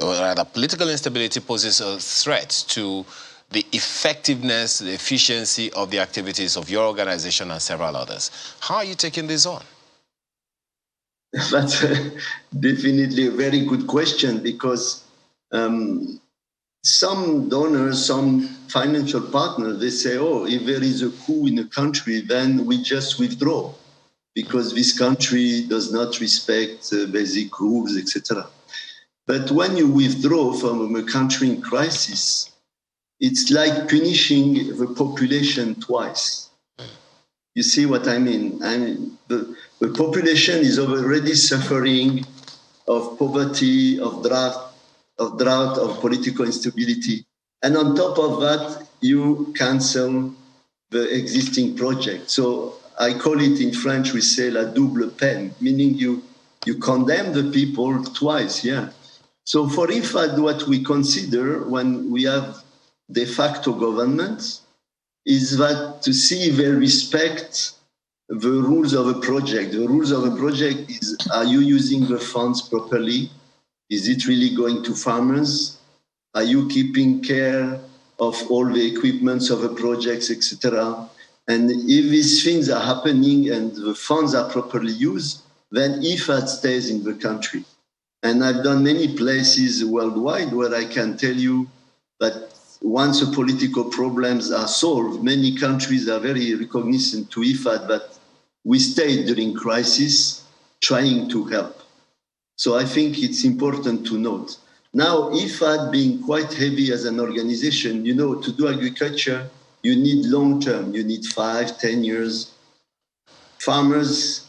or rather political instability poses a threat to the effectiveness, the efficiency of the activities of your organization and several others. How are you taking this on? That's definitely a very good question, because some donors, some financial partners, they say, oh, if there is a coup in a country, then we just withdraw because this country does not respect basic rules, etc. But when you withdraw from a country in crisis, it's like punishing the population twice. You see what I mean? The population is already suffering of poverty, of drought, of political instability. And on top of that, you cancel the existing project. So I call it in French, we say la double peine, meaning you condemn the people twice, yeah. So for IFAD, what we consider when we have de facto governments is that to see if they respect the rules of a project. The rules of a project is, are you using the funds properly? Is it really going to farmers? Are you keeping care of all the equipments of a project, etc.? And if these things are happening and the funds are properly used, then IFAD stays in the country. And I've done many places worldwide where I can tell you that once the political problems are solved, many countries are very recognizant to IFAD that we stayed during crisis trying to help. So I think it's important to note. Now, IFAD being quite heavy as an organization, you know, to do agriculture, you need long term, you need 5, 10 years. farmers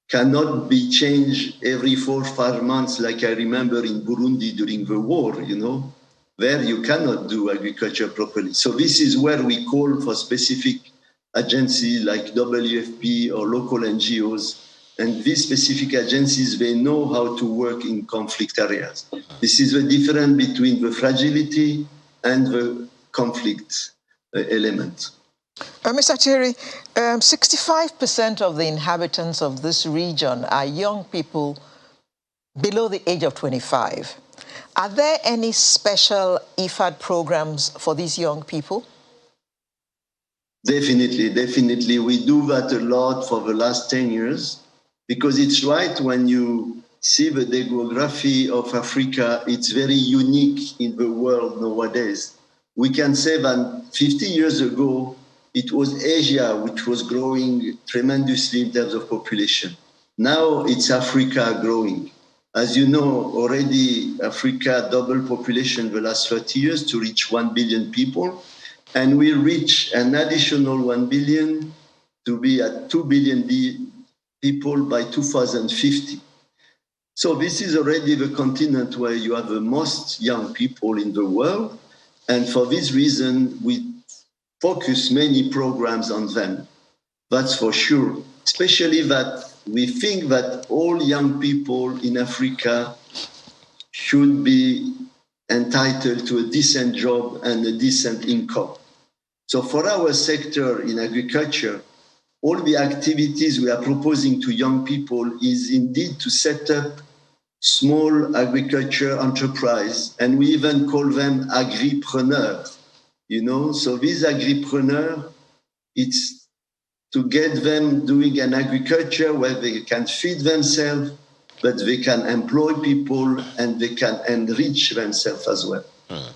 cannot be changed every 4 or 5 months, like I remember in Burundi during the war, you know, where you cannot do agriculture properly. So this is where we call for specific agencies like WFP or local NGOs. And these specific agencies, they know how to work in conflict areas. This is the difference between the fragility and the conflict element. Mr. Thierry, 65% of the inhabitants of this region are young people below the age of 25. Are there any special IFAD programs for these young people? Definitely. We do that a lot for the last 10 years, because it's right when you see the demography of Africa, it's very unique in the world nowadays. We can say that 50 years ago, it was Asia which was growing tremendously in terms of population. Now it's Africa growing. As you know, already Africa doubled population the last 30 years to reach 1 billion people. And we reach an additional 1 billion to be at 2 billion people by 2050. So this is already the continent where you have the most young people in the world. And for this reason, we focus many programs on them. That's for sure. Especially that we think that all young people in Africa should be entitled to a decent job and a decent income. So for our sector in agriculture, all the activities we are proposing to young people is indeed to set up small agriculture enterprise, and we even call them agripreneurs. You know, so these agripreneurs, it's to get them doing an agriculture where they can feed themselves, but they can employ people and they can enrich themselves as well.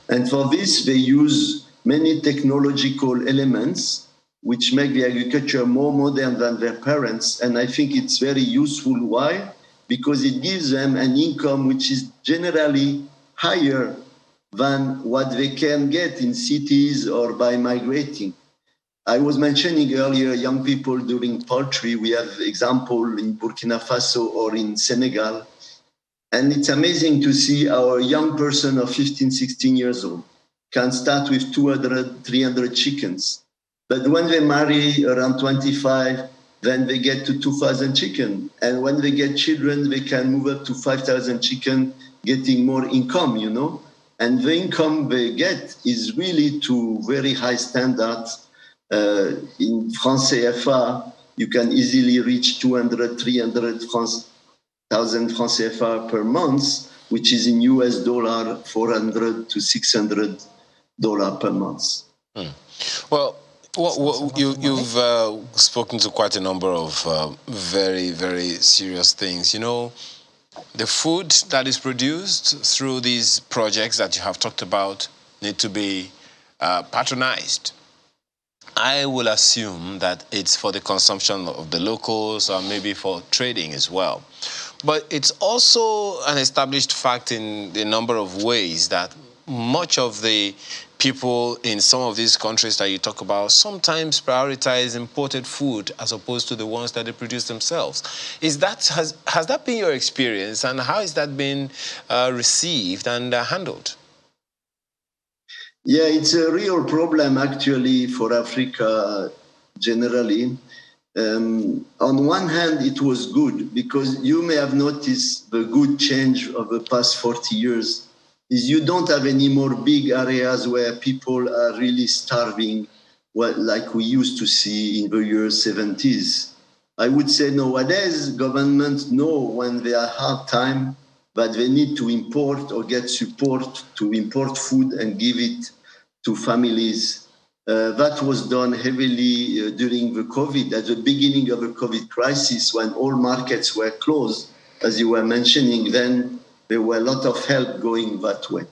And for this, they use many technological elements which make the agriculture more modern than their parents. And I think it's very useful. Why? Because it gives them an income which is generally higher than what they can get in cities or by migrating. I was mentioning earlier young people doing poultry. We have example in Burkina Faso or in Senegal. And it's amazing to see our young person of 15, 16 years old can start with 200, 300 chickens. But when they marry around 25, then they get to 2,000 chicken. And when they get children, they can move up to 5,000 chicken, getting more income, you know. And the income they get is really to very high standards. In France CFA, you can easily reach 200, 300 thousand francs CFA per month, which is in US dollar, $400 to $600 per month. Well, you've spoken to quite a number of very, very serious things. You know, the food that is produced through these projects that you have talked about need to be patronized. I will assume that it's for the consumption of the locals or maybe for trading as well. But it's also an established fact in a number of ways that much of the people in some of these countries that you talk about sometimes prioritize imported food as opposed to the ones that they produce themselves. Has that been your experience, and how has that been received and handled? Yeah, it's a real problem actually for Africa generally. On one hand, it was good because you may have noticed the good change of the past 40 years is you don't have any more big areas where people are really starving, like we used to see in the years 70s. I would say nowadays, governments know when they are hard time, but they need to import or get support to import food and give it to families. That was done heavily during the COVID, at the beginning of the COVID crisis, when all markets were closed, as you were mentioning, then there were a lot of help going that way.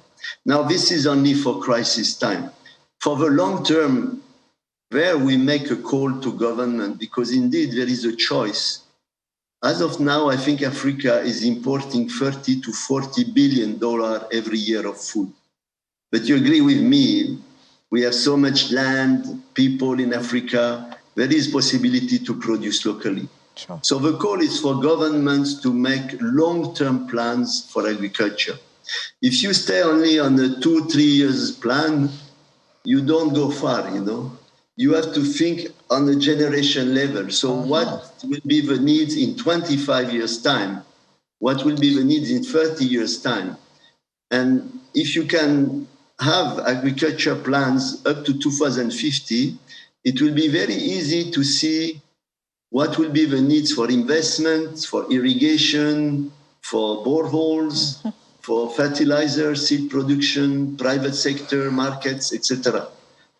Now, this is only for crisis time. For the long term, there we make a call to government because indeed there is a choice. As of now, I think Africa is importing $30 to $40 billion every year of food. But you agree with me, we have so much land, people in Africa, there is possibility to produce locally. Sure. So the call is for governments to make long-term plans for agriculture. If you stay only on a 2-3 years plan, you don't go far, you know. You have to think on a generation level. So what will be the needs in 25 years' time? What will be the needs in 30 years' time? And if you can have agriculture plans up to 2050, it will be very easy to see what will be the needs for investment, for irrigation, for boreholes, for fertilizer, seed production, private sector, markets, etc.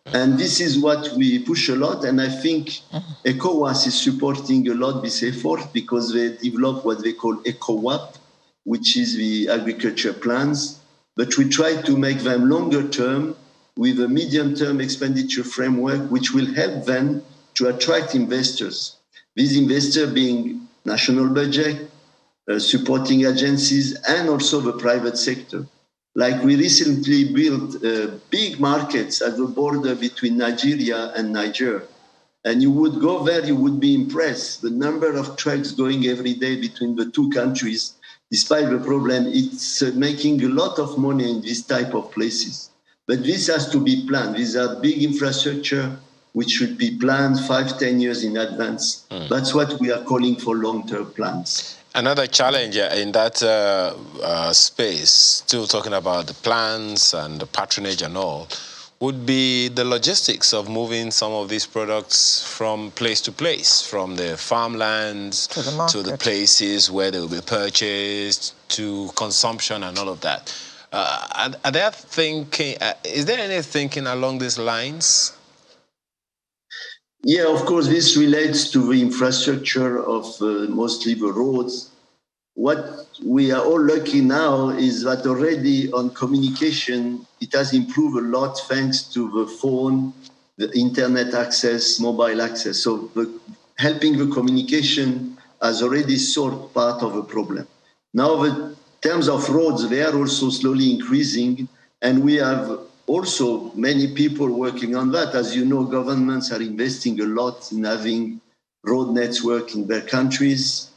And this is what we push a lot. And I think ECOWAS is supporting a lot this effort because they develop what they call ECOWAP, which is the agriculture plans. But we try to make them longer term with a medium-term expenditure framework, which will help them to attract investors. These investors being national budget, supporting agencies, and also the private sector. Like we recently built big markets at the border between Nigeria and Niger. And you would go there, you would be impressed. The number of trucks going every day between the two countries, despite the problem, it's making a lot of money in this type of places. But this has to be planned. These are big infrastructure which should be planned 5-10 years in advance. That's what we are calling for long-term plans. Another challenge in that space, still talking about the plans and the patronage and all, would be the logistics of moving some of these products from place to place, from the farmlands to the places where they will be purchased, to consumption and all of that. Are there thinking, is there any thinking along these lines? Yeah, of course, this relates to the infrastructure of mostly the roads. What we are all lucky now is that already on communication, it has improved a lot thanks to the phone, the internet access, mobile access. So helping the communication has already solved part of the problem. Now, the terms of roads, they are also slowly increasing, and we have also many people working on that. As you know, governments are investing a lot in having road network in their countries.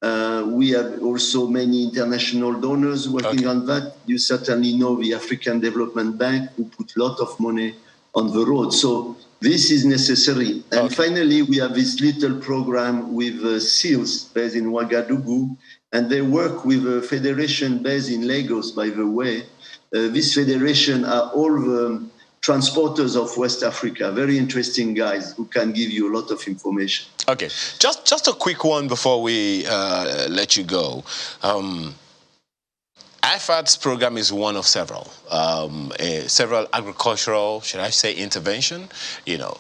We have also many international donors working on that. You certainly know the African Development Bank, who put a lot of money on the road. So this is necessary. And finally, we have this little program with SEALs based in Ouagadougou, and they work with a federation based in Lagos, by the way. This federation are all the transporters of West Africa. Very interesting guys who can give you a lot of information. Okay, just a quick one before we let you go. IFAD's program is one of several. Several agricultural, should I say, intervention. You know,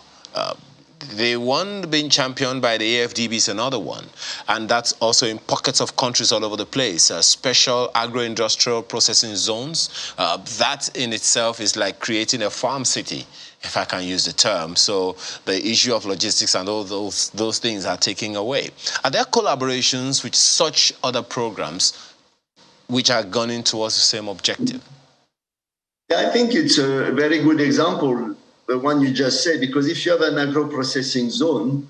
the one being championed by the AFDB is another one. And that's also in pockets of countries all over the place. Special agro-industrial processing zones. That in itself is like creating a farm city, if I can use the term. So the issue of logistics and all those things are taken away. Are there collaborations with such other programs which are gunning towards the same objective? I think it's a very good example, the one you just said, because if you have an agro-processing zone,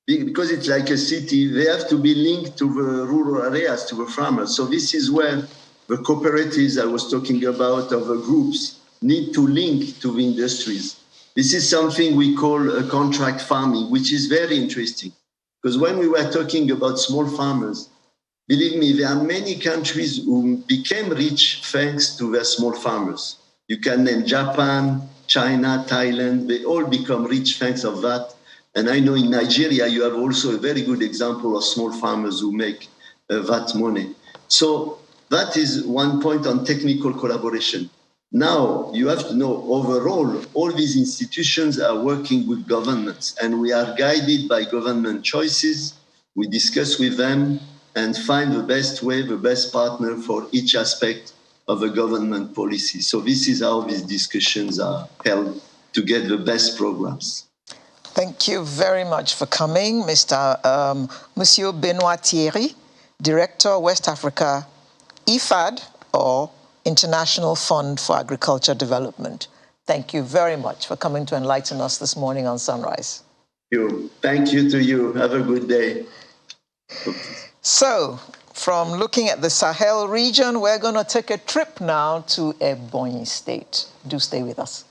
because it's like a city, they have to be linked to the rural areas, to the farmers. So this is where the cooperatives I was talking about, or the groups, need to link to the industries. This is something we call a contract farming, which is very interesting. Because when we were talking about small farmers, believe me, there are many countries who became rich thanks to their small farmers. You can name Japan, China, Thailand, they all become rich thanks of that. And I know in Nigeria, you have also a very good example of small farmers who make that money. So that is one point on technical collaboration. Now, you have to know, overall, all these institutions are working with governments, and we are guided by government choices. We discuss with them and find the best way, the best partner for each aspect of a government policy. So this is how these discussions are held to get the best programs. Thank you very much for coming, Monsieur Benoit Thierry, Director, West Africa, IFAD, or International Fund for Agriculture Development. Thank you very much for coming to enlighten us this morning on Sunrise. Thank you to you. Have a good day. So, from looking at the Sahel region, we're going to take a trip now to Ebonyi State. Do stay with us.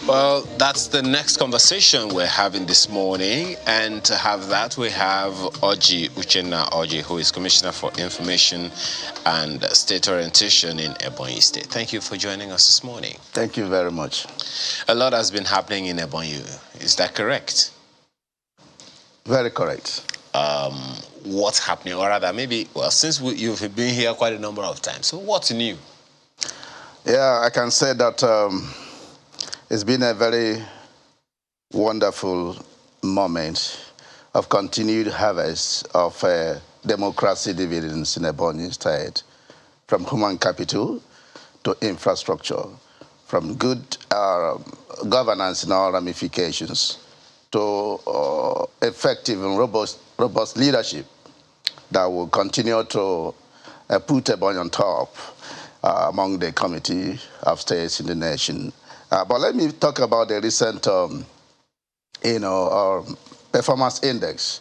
Well, that's the next conversation we're having this morning. And to have that, we have Oji Uchenna Oji, who is Commissioner for Information and State Orientation in Ebonyi State. Thank you for joining us this morning. Thank you very much. A lot has been happening in Ebonyi. Is that correct? Very correct. What's happening? Or rather, maybe, well, since you've been here quite a number of times, so what's new? Yeah, I can say that it's been a very wonderful moment of continued harvest of democracy dividends in Ebonyi State, from human capital to infrastructure, from good governance in all ramifications to effective and robust leadership that will continue to put Ebonyi on top among the committee of states in the nation. But let me talk about the recent, performance index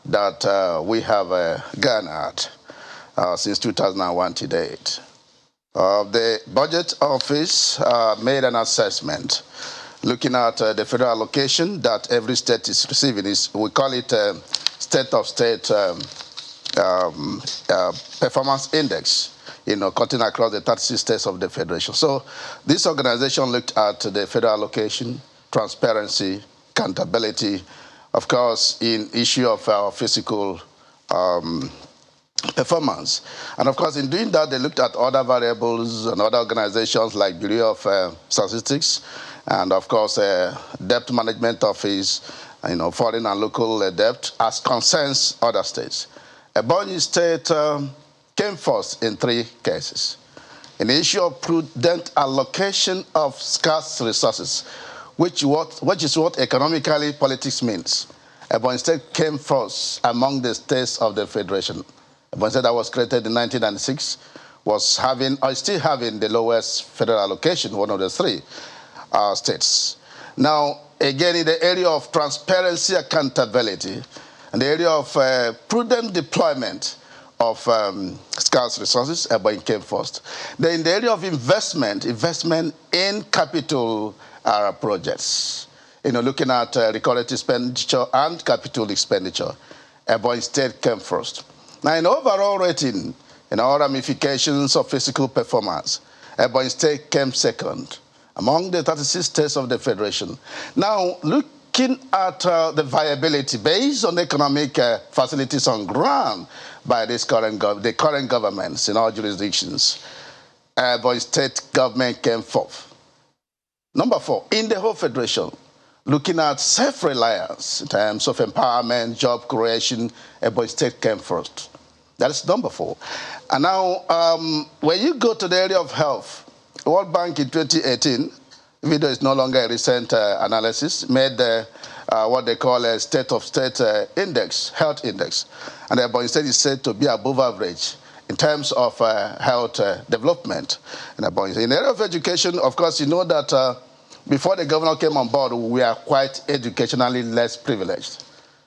that we have garnered since 2001 to date. The Budget Office made an assessment looking at the federal allocation that every state is receiving. We call it State of State Performance Index, cutting across the 36 states of the Federation. So this organization looked at the federal allocation, transparency, accountability, of course, in issue of our physical performance. And of course, in doing that, they looked at other variables and other organizations like Bureau of Statistics, and of course, Debt Management Office, foreign and local debt, as concerns other states. Ebonyi State came first in 3 cases. In the issue of prudent allocation of scarce resources, which is what economically politics means. Ebonyi State came first among the states of the Federation. Ebonyi State, that was created in 1996, was still having the lowest federal allocation, one of the 3 states. Now, again, in the area of transparency, accountability, and the area of prudent deployment of scarce resources, Ebonyi came first. Then in the area of investment in capital projects, looking at recurrent expenditure and capital expenditure, Ebonyi State came first. Now, in overall rating, in all ramifications of physical performance, Ebonyi State came second among the 36 states of the Federation. Now, looking at the viability based on economic facilities on ground by the current governments in all jurisdictions, Ebonyi State government came fourth. Number 4, in the whole Federation, looking at self-reliance in terms of empowerment, job creation, Ebonyi State came first. That's number 4. And now, when you go to the area of health, World Bank in 2018, even though it's no longer a recent analysis, made what they call a state of state index, health index. And Ebonyi State is said to be above average in terms of health development in Ebonyi State. In the area of education, of course, you know that before the governor came on board, we are quite educationally less privileged.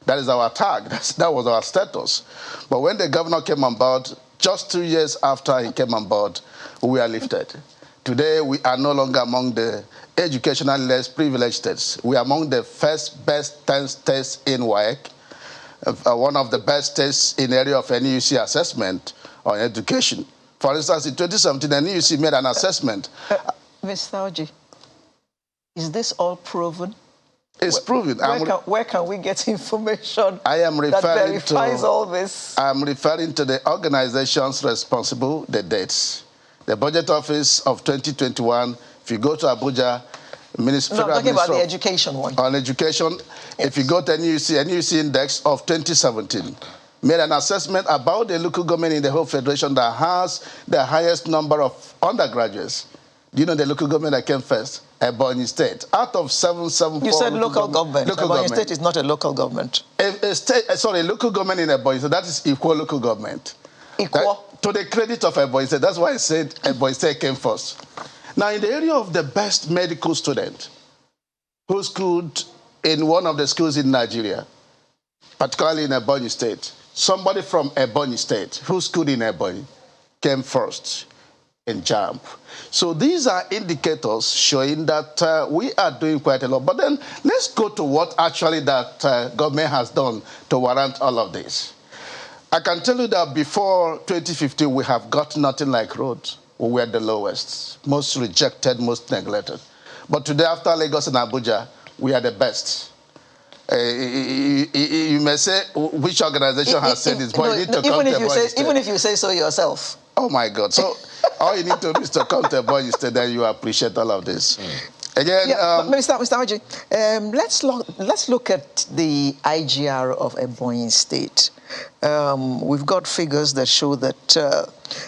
That is our tag. That was our status. But when the governor came on board, just 2 years after he came on board, we are lifted. Today, we are no longer among the educationally less privileged states. We are among the first best 10 states in WAEC, one of the best states in the area of NUC assessment on education. For instance, in 2017, the NUC made an assessment. Mr. Oji, is this all proven? It's proven. Where can we get information that verifies all this? I'm referring to the organizations responsible, the dates. The Budget Office of 2021, if you go to Abuja, No, I'm talking about the education one. On education, yes. If you go to NUC Index of 2017, made an assessment about the local government in the whole Federation that has the highest number of undergraduates. Do you know the local government that came first? Ebonyi State. Out of 774 You said local government. Local Ebonyi government. State is not a local government. Local government in Ebonyi, so that is equal local government. Equal? To the credit of Ebonyi State, that's why I said Ebonyi State came first. Now, in the area of the best medical student who schooled in one of the schools in Nigeria, particularly in Ebonyi State, somebody from Ebonyi State who schooled in Ebonyi came first in JAMB. So these are indicators showing that we are doing quite a lot. But then let's go to what actually that government has done to warrant all of this. I can tell you that before 2015, we have got nothing like roads. We were the lowest, most rejected, most neglected. But today, after Lagos and Abuja, we are the best. You may say, which organization has said this? But you need to come to Ebonyi State. Even if you say so yourself. Oh, my God. So all you need to do is to come to Ebonyi State, then you appreciate all of this. Again, Mr. Haji, let's look at the IGR of Ebonyi State. We've got figures that show that the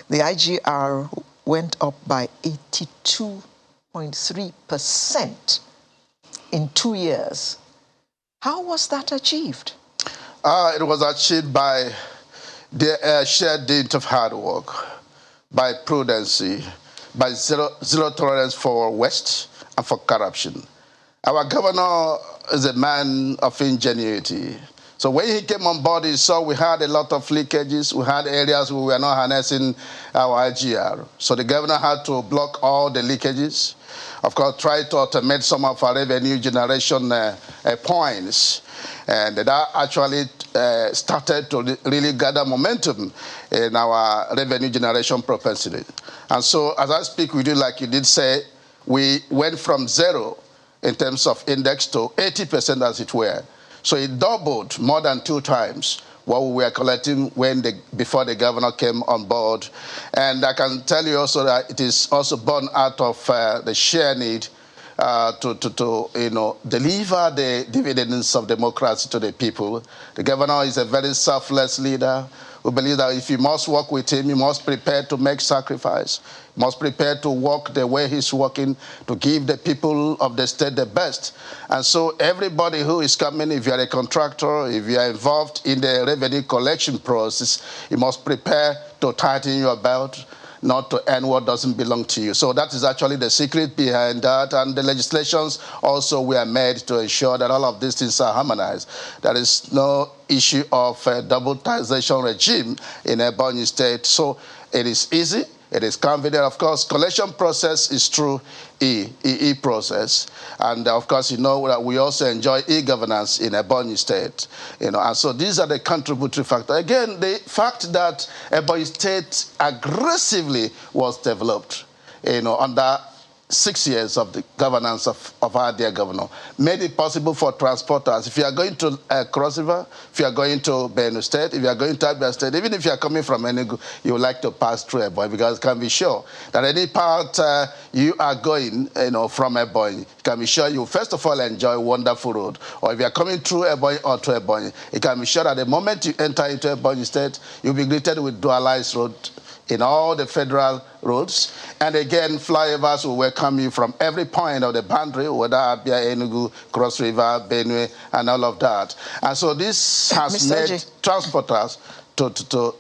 IGR went up by 82.3% in 2 years. How was that achieved? It was achieved by the shared dint of hard work, by prudency, by zero tolerance for waste and for corruption. Our governor is a man of ingenuity. So when he came on board, he saw we had a lot of leakages. We had areas where we were not harnessing our IGR. So the governor had to block all the leakages. Of course, try to automate some of our revenue generation points. And that actually started to really gather momentum in our revenue generation propensity. And so as I speak with you, like you did say, we went from 0 in terms of index to 80% as it were. So it doubled more than 2 times what we were collecting before the governor came on board. And I can tell you also that it is also born out of the sheer need to deliver the dividends of democracy to the people. The governor is a very selfless leader. We believe that if you must work with him, you must prepare to make sacrifice. You must prepare to work the way he's working, to give the people of the state the best. And so everybody who is coming, if you are a contractor, if you are involved in the revenue collection process, you must prepare to tighten your belt, not to earn what doesn't belong to you. So that is actually the secret behind that. And the legislations also were made to ensure that all of these things are harmonized. There is no issue of a double taxation regime in Ebonyi State. So it is easy. It is convenient. Of course, collection process is through e-process. And of course, you know that we also enjoy e-governance in Ebonyi State. And so these are the contributory factors. Again, the fact that Ebonyi State aggressively was developed, under 6 years of the governance of our dear governor, made it possible for transporters. If you are going to Cross River, if you are going to Benue State, if you are going to Abia State, even if you are coming from Enugu, you would like to pass through Ebonyi, because you can be sure that any part you are going, from Ebonyi, you can be sure you first of all enjoy a wonderful road. Or if you are coming through Ebonyi or to Ebonyi, you can be sure that the moment you enter into Ebonyi State, you'll be greeted with dualized road in all the federal roads. And again, flyovers will welcome you from every point of the boundary, whether Abia, Enugu, Cross River, Benue, and all of that. And so this has made transporters to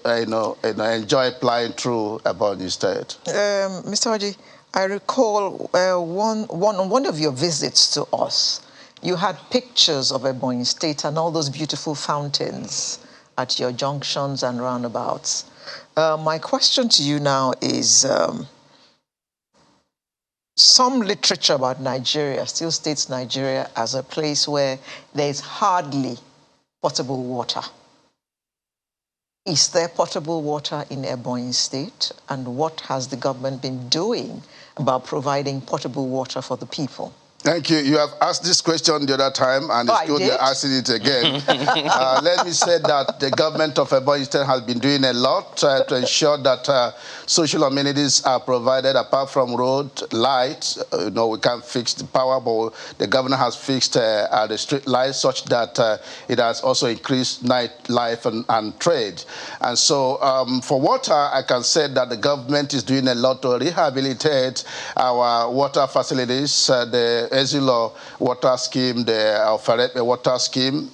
enjoy flying through Ebonyi State. Mr. Haji, I recall on one of your visits to us, you had pictures of Ebonyi State and all those beautiful fountains at your junctions and roundabouts. My question to you now is, some literature about Nigeria still states Nigeria as a place where there is hardly potable water. Is there potable water in Ebonyi State? And what has the government been doing about providing potable water for the people? Thank you. You have asked this question the other time, and it's good you're asking it again. Let me say that the government of Ebonyi State has been doing a lot to ensure that social amenities are provided apart from road, light. We can't fix the power, but the governor has fixed the street lights such that it has also increased nightlife and trade. And so for water, I can say that the government is doing a lot to rehabilitate our water facilities. The Ezilo water scheme, the Alfarepe water scheme,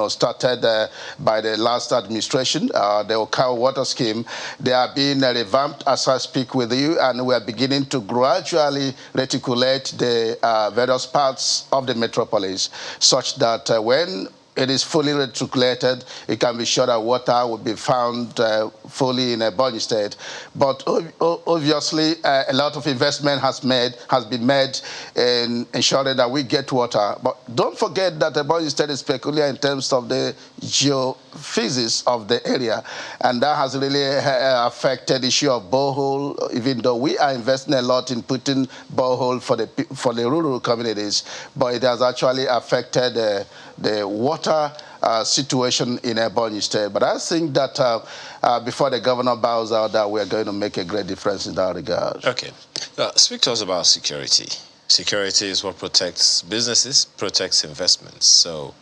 started by the last administration, the Okao water scheme. They are being revamped as I speak with you, and we are beginning to gradually reticulate the various parts of the metropolis, such that when it is fully reticulated, it can be sure that water will be found fully in Ebonyi State. But obviously, a lot of investment has been made in ensuring that we get water. But don't forget that Ebonyi State is peculiar in terms of the geophysics of the area, and that has really affected the issue of borehole. Even though we are investing a lot in putting borehole for the rural communities, but it has actually affected the water situation in Ebonyi State. But I think that before the governor bows out, that we are going to make a great difference in that regard. Okay. Speak to us about security. Security is what protects businesses, protects investments. So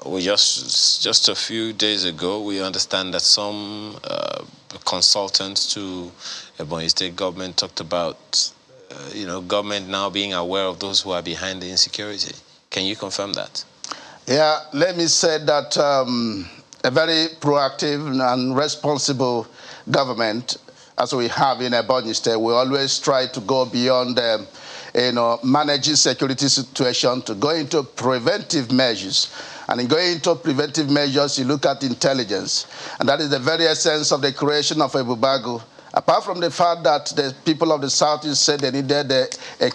we just a few days ago, we understand that some consultants to Ebonyi State government talked about, government now being aware of those who are behind the insecurity. Can you confirm that? Yeah, let me say that a very proactive and responsible government, as we have in Ebonyi State, we always try to go beyond managing security situation to go into preventive measures. And in going into preventive measures, you look at intelligence. And that is the very essence of the creation of Ebubagu. Apart from the fact that the people of the Southeast said they needed a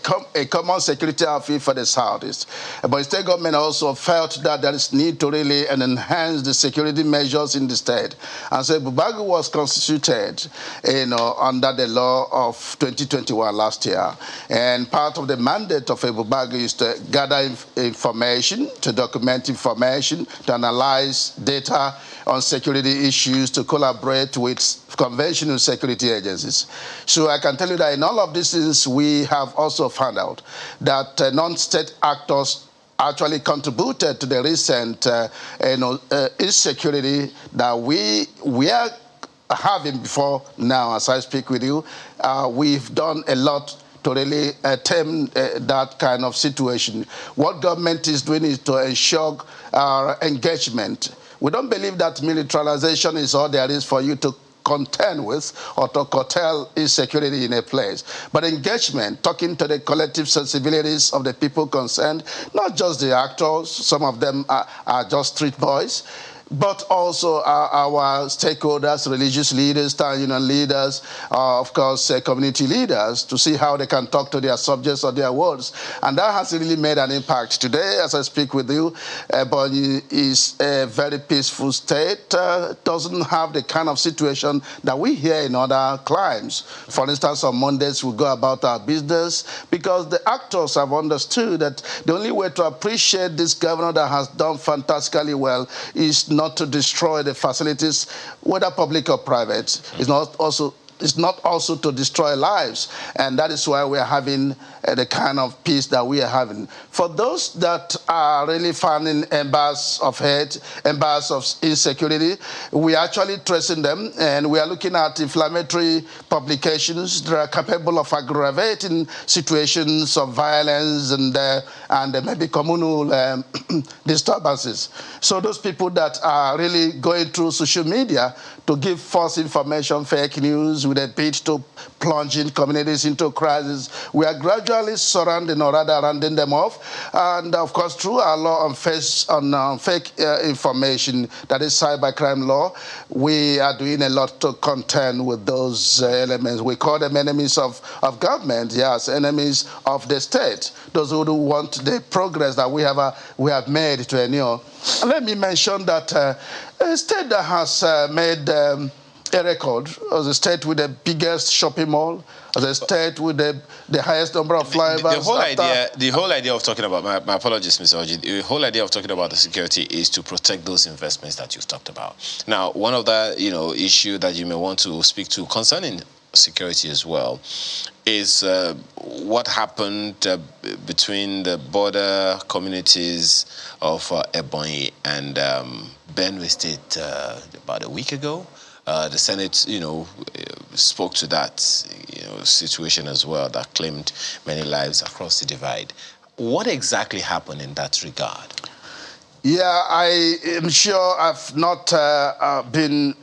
common security outfit for the Southeast. But the state government also felt that there is need to really enhance the security measures in the state. And so Ebubagu was constituted under the law of 2021 last year. And part of the mandate of Ebubagu is to gather information, to document information, to analyze data on security issues, to collaborate with conventional security agencies. So I can tell you that in all of these things, we have also found out that non-state actors actually contributed to the recent insecurity that we are having before now. As I speak with you, we've done a lot to really tame that kind of situation. What government is doing is to ensure our engagement. We don't believe that militarization is all there is for you to contend with or to curtail insecurity in a place. But engagement, talking to the collective sensibilities of the people concerned, not just the actors, some of them are just street boys, but also our stakeholders, religious leaders, town union leaders, of course, community leaders, to see how they can talk to their subjects or their words. And that has really made an impact. Today, as I speak with you, Ebonyi is a very peaceful state, doesn't have the kind of situation that we hear in other climes. For instance, on Mondays, we go about our business because the actors have understood that the only way to appreciate this governor that has done fantastically well is not to destroy the facilities, whether public or private. It's not also to destroy lives. And that is why we are having the kind of peace that we are having. For those that are really finding embers of hate, embers of insecurity, we are actually tracing them, and we are looking at inflammatory publications that are capable of aggravating situations of violence and maybe communal disturbances. So those people that are really going through social media to give false information, fake news, with a bid to plunging communities into crisis, we are gradually surrounding or rather rounding them off. And of course, through our law on fake information, that is cybercrime law, we are doing a lot to contend with those elements. We call them enemies of government, yes, enemies of the state, those who do want the progress that we have made to endure. And let me mention that a state that has made a record as a state with the biggest shopping mall, as a state with the highest number of flyovers. The whole idea of talking about, my apologies, Mr. Oji, the whole idea of talking about the security is to protect those investments that you've talked about. Now, one of the issue that you may want to speak to concerning security as well is what happened between the border communities of Ebonyi and Benue State about a week ago. The Senate, spoke to that, situation as well that claimed many lives across the divide. What exactly happened in that regard? Yeah, I am sure I've not been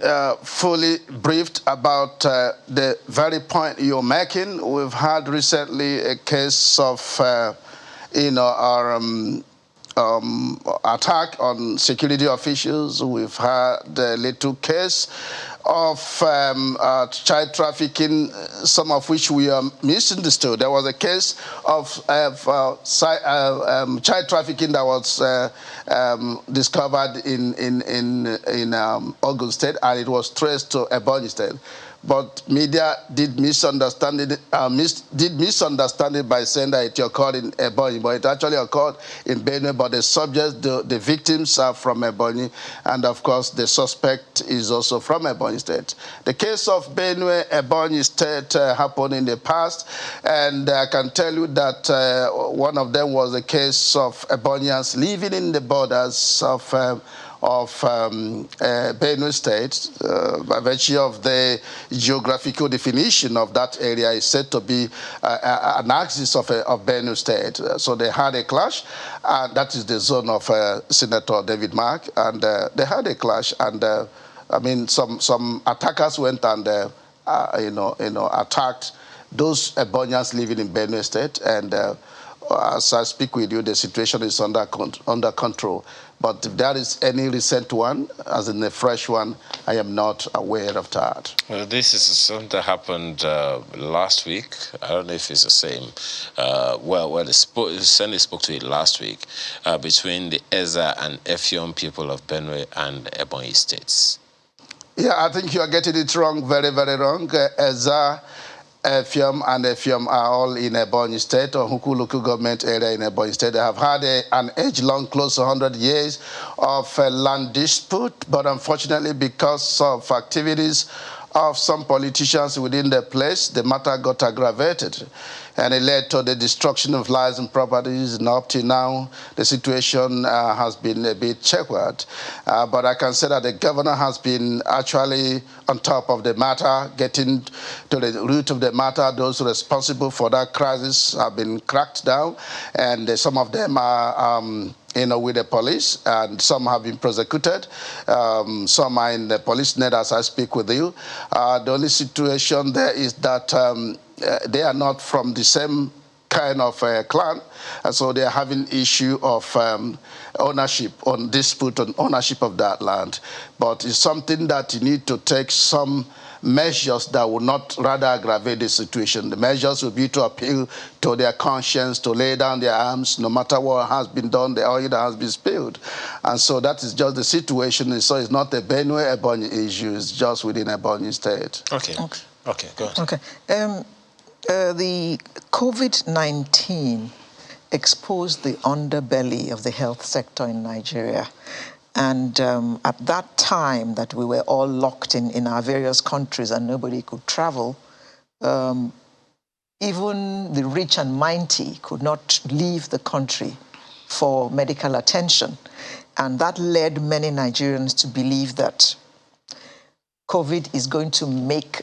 fully briefed about the very point you're making. We've had recently a case of, our attack on security officials. We've had a little case of child trafficking, some of which we misunderstood. There was a case of child trafficking that was discovered in Ogun State, and it was traced to Ebonyi State. But media did misunderstand it by saying that it occurred in Ebonyi, but it actually occurred in Benue. But the subjects, the victims are from Ebonyi, and of course the suspect is also from Ebonyi State. The case of Benue, Ebonyi State happened in the past, and I can tell you that one of them was a case of Ebonians living in the borders of Benue State, by virtue of the geographical definition of that area, is said to be an axis of Benue State. So they had a clash, and that is the zone of Senator David Mark, and they had a clash, and some attackers went and attacked those Ebonians living in Benue State, and as I speak with you, the situation is under control. But if there is any recent one, as in a fresh one, I am not aware of that. Well, this is something that happened last week. I don't know if it's the same. The Senate spoke to it last week between the Eza and Effium people of Benue and Ebonyi states. Yeah, I think you are getting it wrong, very, very wrong. Eza, Effium and Effium are all in Ebonyi State, or Huku local government area in Ebonyi State. They have had an age-long, close to 100 years of land dispute, but unfortunately, because of activities of some politicians within the place, the matter got aggravated, and it led to the destruction of lives and properties. And up to now, the situation has been a bit checkered. But I can say that the governor has been actually on top of the matter, getting to the root of the matter. Those responsible for that crisis have been cracked down, and some of them are with the police, and some have been prosecuted. Some are in the police net as I speak with you. The only situation there is that they are not from the same kind of clan, and so they are having issue of ownership, on dispute on ownership of that land. But it's something that you need to take some measures that will not rather aggravate the situation. The measures will be to appeal to their conscience, to lay down their arms, no matter what has been done, the oil that has been spilled. And so that is just the situation. So it's not a Benue-Ebonyi issue, it's just within Ebonyi State. Okay, go ahead. Okay. The COVID-19 exposed the underbelly of the health sector in Nigeria. And at that time that we were all locked in our various countries and nobody could travel, even the rich and mighty could not leave the country for medical attention. And that led many Nigerians to believe that COVID is going to make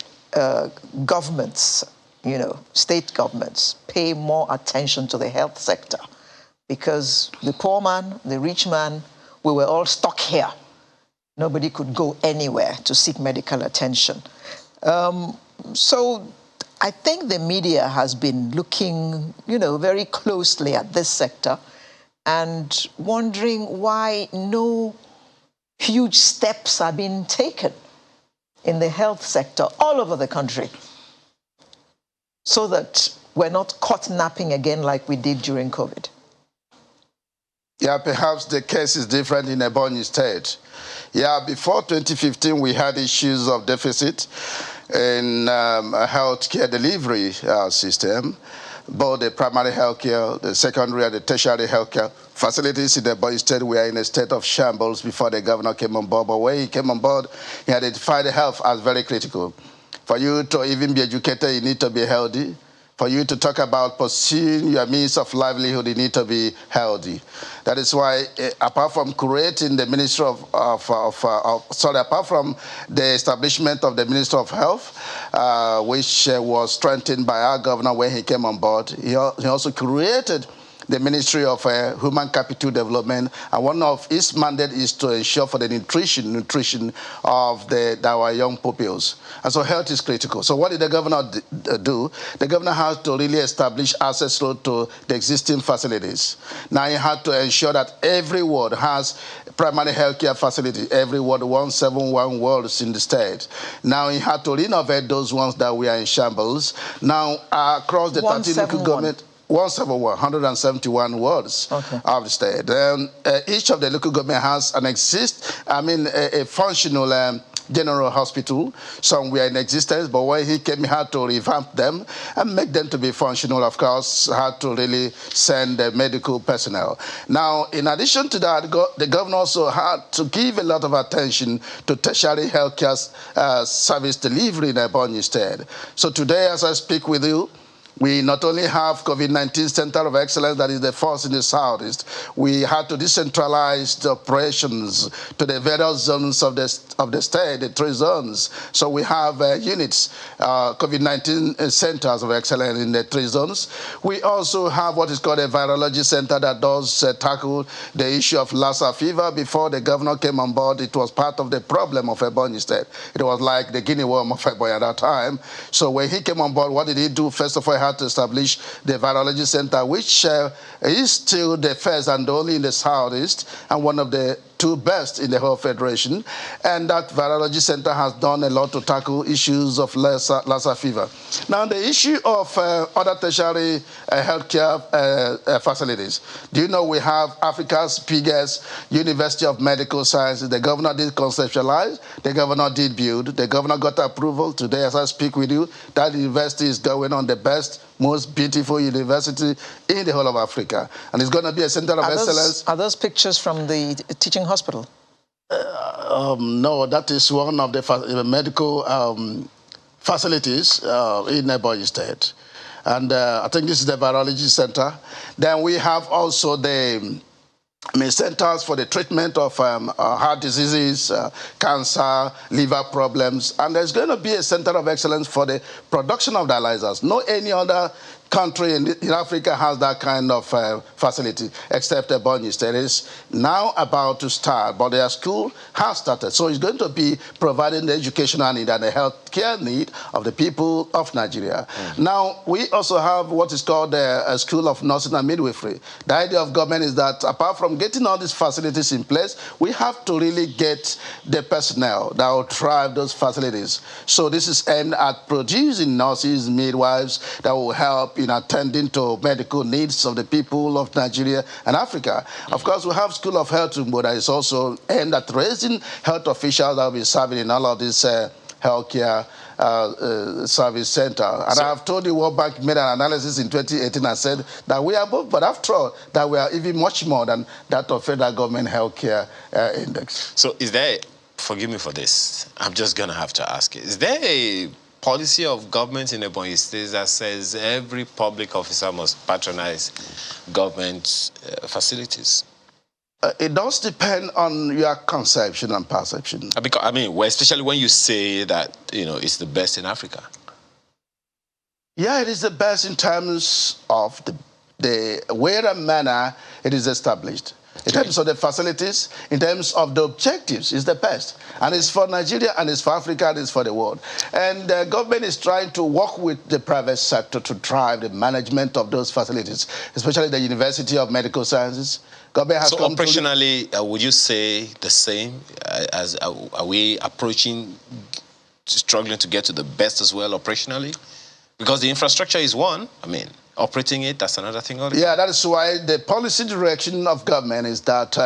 governments, state governments, pay more attention to the health sector, because the poor man, the rich man, we were all stuck here. Nobody could go anywhere to seek medical attention. So I think the media has been looking, very closely at this sector and wondering why no huge steps are being taken in the health sector all over the country, so that we're not caught napping again like we did during COVID. Yeah, perhaps the case is different in Ebonyi State. Yeah, before 2015, we had issues of deficit in a healthcare delivery system. Both the primary healthcare, the secondary and the tertiary healthcare facilities in Ebonyi State were in a state of shambles before the governor came on board. But when he came on board, he identified health as very critical. For you to even be educated, you need to be healthy. For you to talk about pursuing your means of livelihood, you need to be healthy. That is why, apart from creating the Ministry apart from the establishment of the Ministry of Health, which was strengthened by our governor when he came on board, he also created the Ministry of Human Capital Development, and one of its mandate is to ensure for the nutrition of our young pupils. And so health is critical. So what did the governor do? The governor has to really establish access to the existing facilities. Now he had to ensure that every ward has primary healthcare facility, every ward 171 wards in the state. Now he had to renovate those ones that were in shambles. Now across the 13 local government, 171 wards of the state. Each of the local government has a functional general hospital. Some were in existence, but when he came, he had to revamp them and make them to be functional. Of course, had to really send medical personnel. Now, in addition to that, the governor also had to give a lot of attention to tertiary healthcare service delivery in Ebonyi State. So today, as I speak with you, we not only have COVID-19 Center of Excellence that is the first in the Southeast, we had to decentralize the operations to the various zones of the state, the 3 zones. So we have units, COVID-19 centers of excellence in the 3 zones. We also have what is called a virology center that does tackle the issue of Lassa fever. Before the governor came on board, it was part of the problem of Ebonyi State. It was like the guinea worm of Ebonyi at that time. So when he came on board, what did he do? First of all, he had to establish the virology center, which is still the first and only in the Southeast and one of the 2 best in the whole federation. And that virology center has done a lot to tackle issues of Lassa fever. Now, the issue of other tertiary healthcare facilities. Do you know we have Africa's biggest University of Medical Sciences? The governor did conceptualize, the governor did build, the governor got approval. Today, as I speak with you, that university is going on the best, most beautiful university in the whole of Africa. And it's going to be a center of excellence. Are those pictures from the teaching hospital? No, that is one of the medical facilities in Ebonyi State. And I think this is the virology center. Then we have also the centers for the treatment of heart diseases, cancer, liver problems. And there's going to be a center of excellence for the production of dialyzers. No any other country in Africa has that kind of facility, except Ebonyi State. Is now about to start, but their school has started. So it's going to be providing the educational need and the health care need of the people of Nigeria. Now, we also have what is called a School of Nursing and Midwifery. The idea of government is that apart from getting all these facilities in place, we have to really get the personnel that will drive those facilities. So this is aimed at producing nurses, midwives that will help in attending to medical needs of the people of Nigeria and Africa. Of course, we have School of Health, but that is also aimed at raising health officials that will be serving in all of these healthcare service center. And I have told you World Bank made an analysis in 2018 and said that we are above, but after all, that we are even much more than that of federal government healthcare index. So is there, forgive me for this, I'm just going to have to ask it, is there a policy of government in Ebonyi State that says every public officer must patronize government facilities? It does depend on your conception and perception. Because, I mean, especially when you say that, it's the best in Africa. Yeah, it is the best in terms of the way and manner it is established. In terms of the facilities, in terms of the objectives, it's the best. And it's for Nigeria, and it's for Africa, and it's for the world. And the government is trying to work with the private sector to drive the management of those facilities, especially the University of Medical Sciences. Government has so operationally, would you say the same? Are we approaching, struggling to get to the best as well operationally? Because the infrastructure is one. I mean, operating it? That's another thing. Yeah, that is why the policy direction of government is that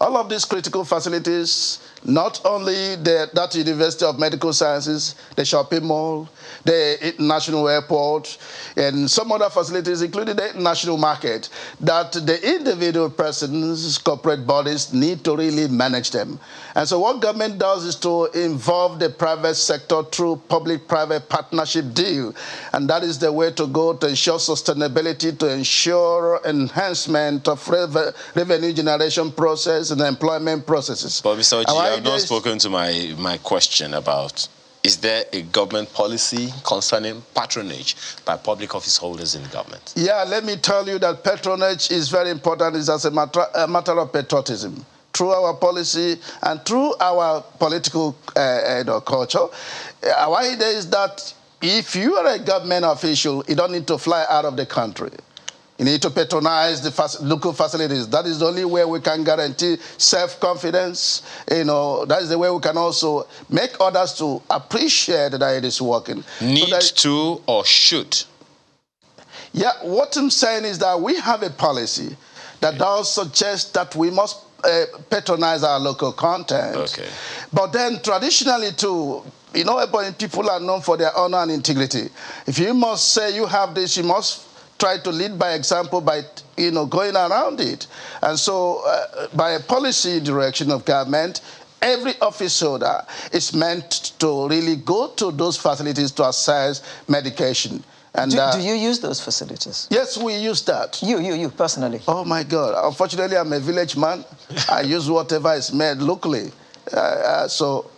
all of these critical facilities, not only that University of Medical Sciences, the shopping mall, the international airport, and some other facilities, including the international market, that the individual persons, corporate bodies need to really manage them. And so what government does is to involve the private sector through public-private partnership deal. And that is the way to go to ensure sustainability, to ensure enhancement of revenue generation process and employment processes. But Mr. Oji, I have not spoken to my question about, is there a government policy concerning patronage by public office holders in the government? Yeah, let me tell you that patronage is very important. It's as a matter of patriotism. Through our policy and through our political culture, our idea is that if you are a government official, you don't need to fly out of the country. You need to patronize the local facilities. That is the only way we can guarantee self-confidence. That is the way we can also make others to appreciate that it is working. Need to or should? Yeah, what I'm saying is that we have a policy that does suggest that we must patronize our local content. Okay. But then traditionally too, Ebonyi people are known for their honor and integrity. If you must say you have this, you must try to lead by example by, going around it. And so by a policy direction of government, every office holder is meant to really go to those facilities to access medication. And, do you use those facilities? Yes, we use that. You personally? Oh, my God. Unfortunately, I'm a village man. I use whatever is made locally. So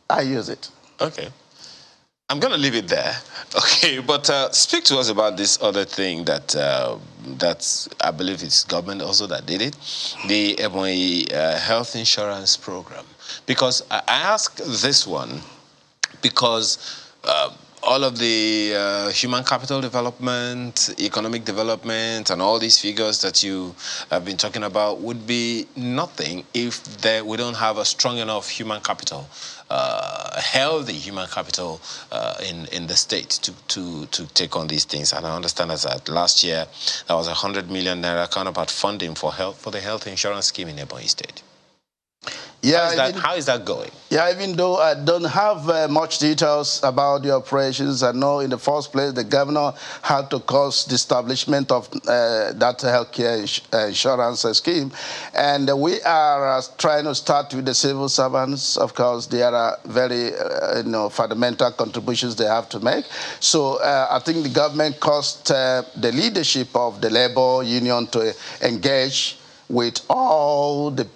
I use it. Okay. I'm going to leave it there. Okay, but speak to us about this other thing that I believe it's government also that did it, the Ebonyi health insurance program. Because I ask this one because all of the human capital development, economic development, and all these figures that you have been talking about would be nothing if we don't have a strong enough human capital, healthy human capital in the state to take on these things. And I understand that last year there was 100 million naira counterpart funding for the health insurance scheme in Ebonyi State. Yeah, how is that going? Yeah, even though I don't have much details about the operations, I know in the first place the governor had to cause the establishment of that healthcare insurance scheme. And we are trying to start with the civil servants. Of course, there are very fundamental contributions they have to make. So I think the government caused the leadership of the labor union to engage with all the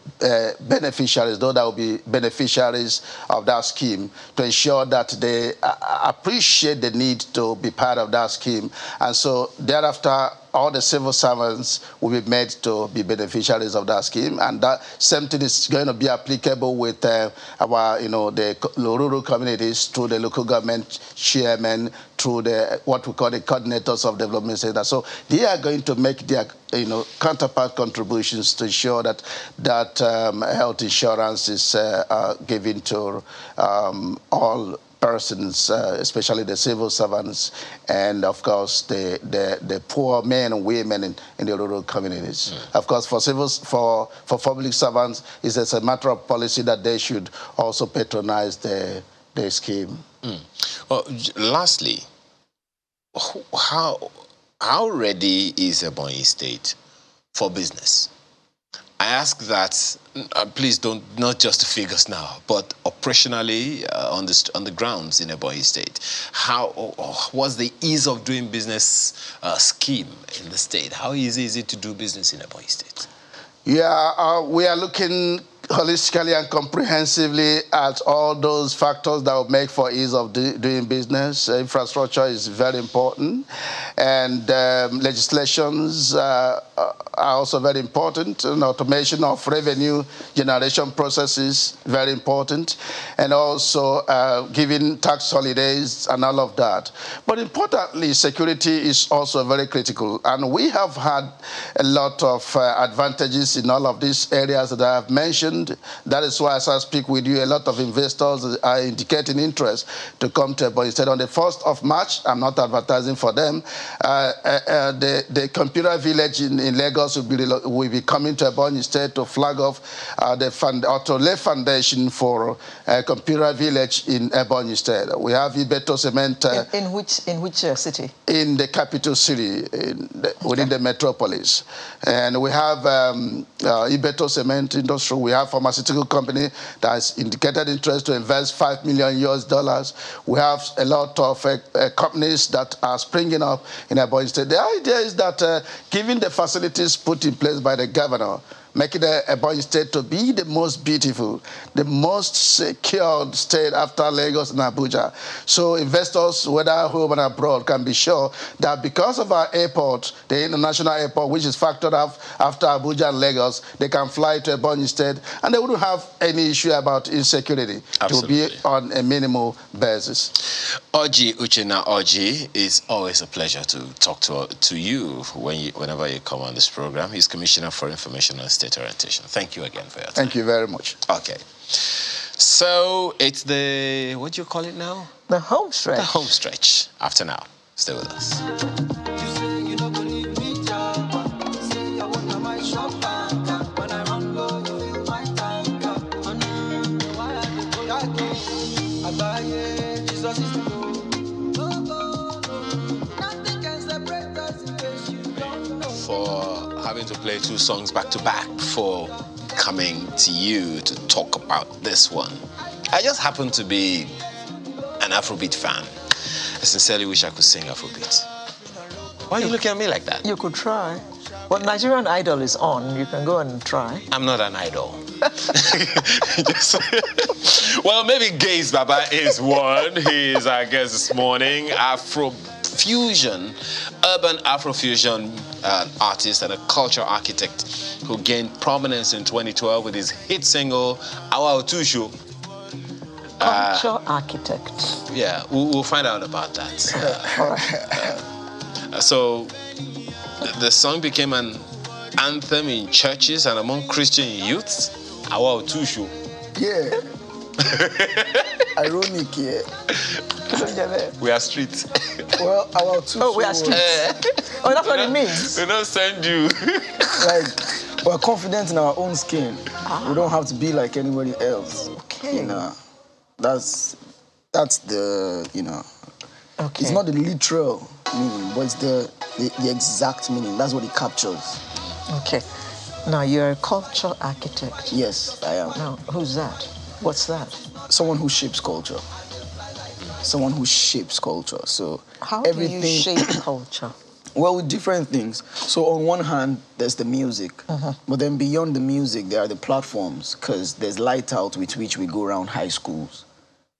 beneficiaries, though that will be beneficiaries of that scheme, to ensure that they appreciate the need to be part of that scheme. And so thereafter, all the civil servants will be made to be beneficiaries of that scheme, and that same thing is going to be applicable with the rural communities through the local government chairmen, through what we call the coordinators of development centers. So they are going to make their counterpart contributions to ensure that health insurance is given to all persons, especially the civil servants, and of course the poor men and women in the rural communities. Of course, for public servants, it's as a matter of policy that they should also patronize the scheme. Well, lastly, how ready is Ebonyi State for business? I ask that, please not just the figures now, but operationally on the grounds in Ebonyi State. What's the ease of doing business scheme in the state? How easy is it to do business in Ebonyi State? Yeah, we are looking holistically and comprehensively at all those factors that will make for ease of doing business. Infrastructure is very important, and legislations are also very important, and automation of revenue generation processes very important, and also giving tax holidays and all of that. But importantly, security is also very critical, and we have had a lot of advantages in all of these areas that I have mentioned. fund. That is why, as I speak with you, a lot of investors are indicating interest to come to Ebonyi State. On the 1st of March, I'm not advertising for them, the computer village in Lagos will be coming to Ebonyi State to flag off to lay foundation for a computer village in Ebonyi State. We have Ibeto Cement. In which city? In the capital city, within the metropolis. And we have Ibeto Cement Industry. We have pharmaceutical company that has indicated interest to invest $5 million US. We have a lot of companies that are springing up in Ebonyi State. The idea is that given the facilities put in place by the governor, making Ebonyi State to be the most beautiful, the most secured state after Lagos and Abuja. So investors, whether home and abroad, can be sure that because of our airport, the international airport, which is factored up after Abuja and Lagos, they can fly to Ebonyi State and they wouldn't have any issue about insecurity. Absolutely. To be on a minimal basis. Oji Uchenna Oji, it's always a pleasure to talk to you whenever you come on this program. He's Commissioner for Information and State Orientation. Thank you again for your time. Thank you very much. Okay. So it's the, what do you call it now? The home stretch. The home stretch. After now. Stay with us. For having to play two songs back to back before coming to you to talk about this one. I just happen to be an Afrobeat fan. I sincerely wish I could sing Afrobeat. Why are you looking at me like that? You could try. Well, Nigerian Idol is on. You can go and try. I'm not an idol. Well, maybe Gaze Baba is one. He is our guest this morning. Afrofusion, urban Afrofusion artist and a culture architect who gained prominence in 2012 with his hit single, Awa Otusho. Culture architect. Yeah, we'll find out about that. All right. So the song became an anthem in churches and among Christian youths. Awa Otusho. Yeah. Ironic, yeah. We are street. Well, our Otusho. Oh, we are street. Oh, that's what it means. We don't send you. Like, we're confident in our own skin. We don't have to be like anybody else. Okay. You know, that's the, you know. Okay. It's not the literal meaning, but it's the exact meaning. That's what it captures. Okay. Now, you're a culture architect. Yes, I am. Now, who's that? What's that? Someone who shapes culture. Someone who shapes culture. So How everything, do you shape culture? Well, with different things. So on one hand, there's the music. But then beyond the music, there are the platforms, because there's Light Out, with which we go around high schools,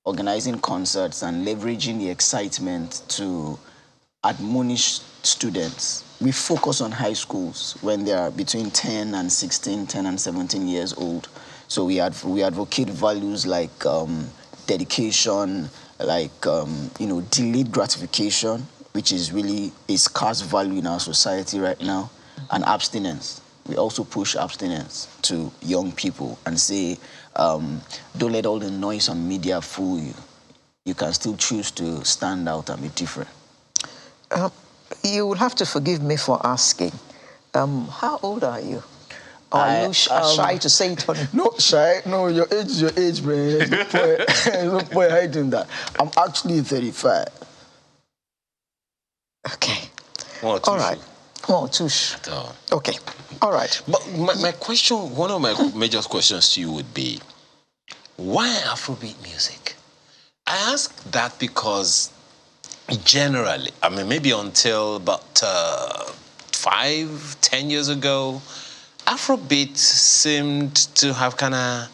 organizing concerts and leveraging the excitement to admonish students. We focus on high schools when they are between 10 and 16, 10 and 17 years old. So we advocate values like dedication, like, you know, delayed gratification, which is really a scarce value in our society right now, and abstinence. We also push abstinence to young people and say, don't let all the noise on media fool you. You can still choose to stand out and be different. You will have to forgive me for asking. How old are you? Or are you shy to say it? No, shy. No, your age is your age, man. There's no point hiding that. I'm actually 35. Okay. Well, all right. Oh, tush. Okay. All right. But my question, one of my major questions to you would be, why Afrobeat music? I ask that because generally, I mean, maybe until about 5-10 years ago, Afrobeat seemed to have kind of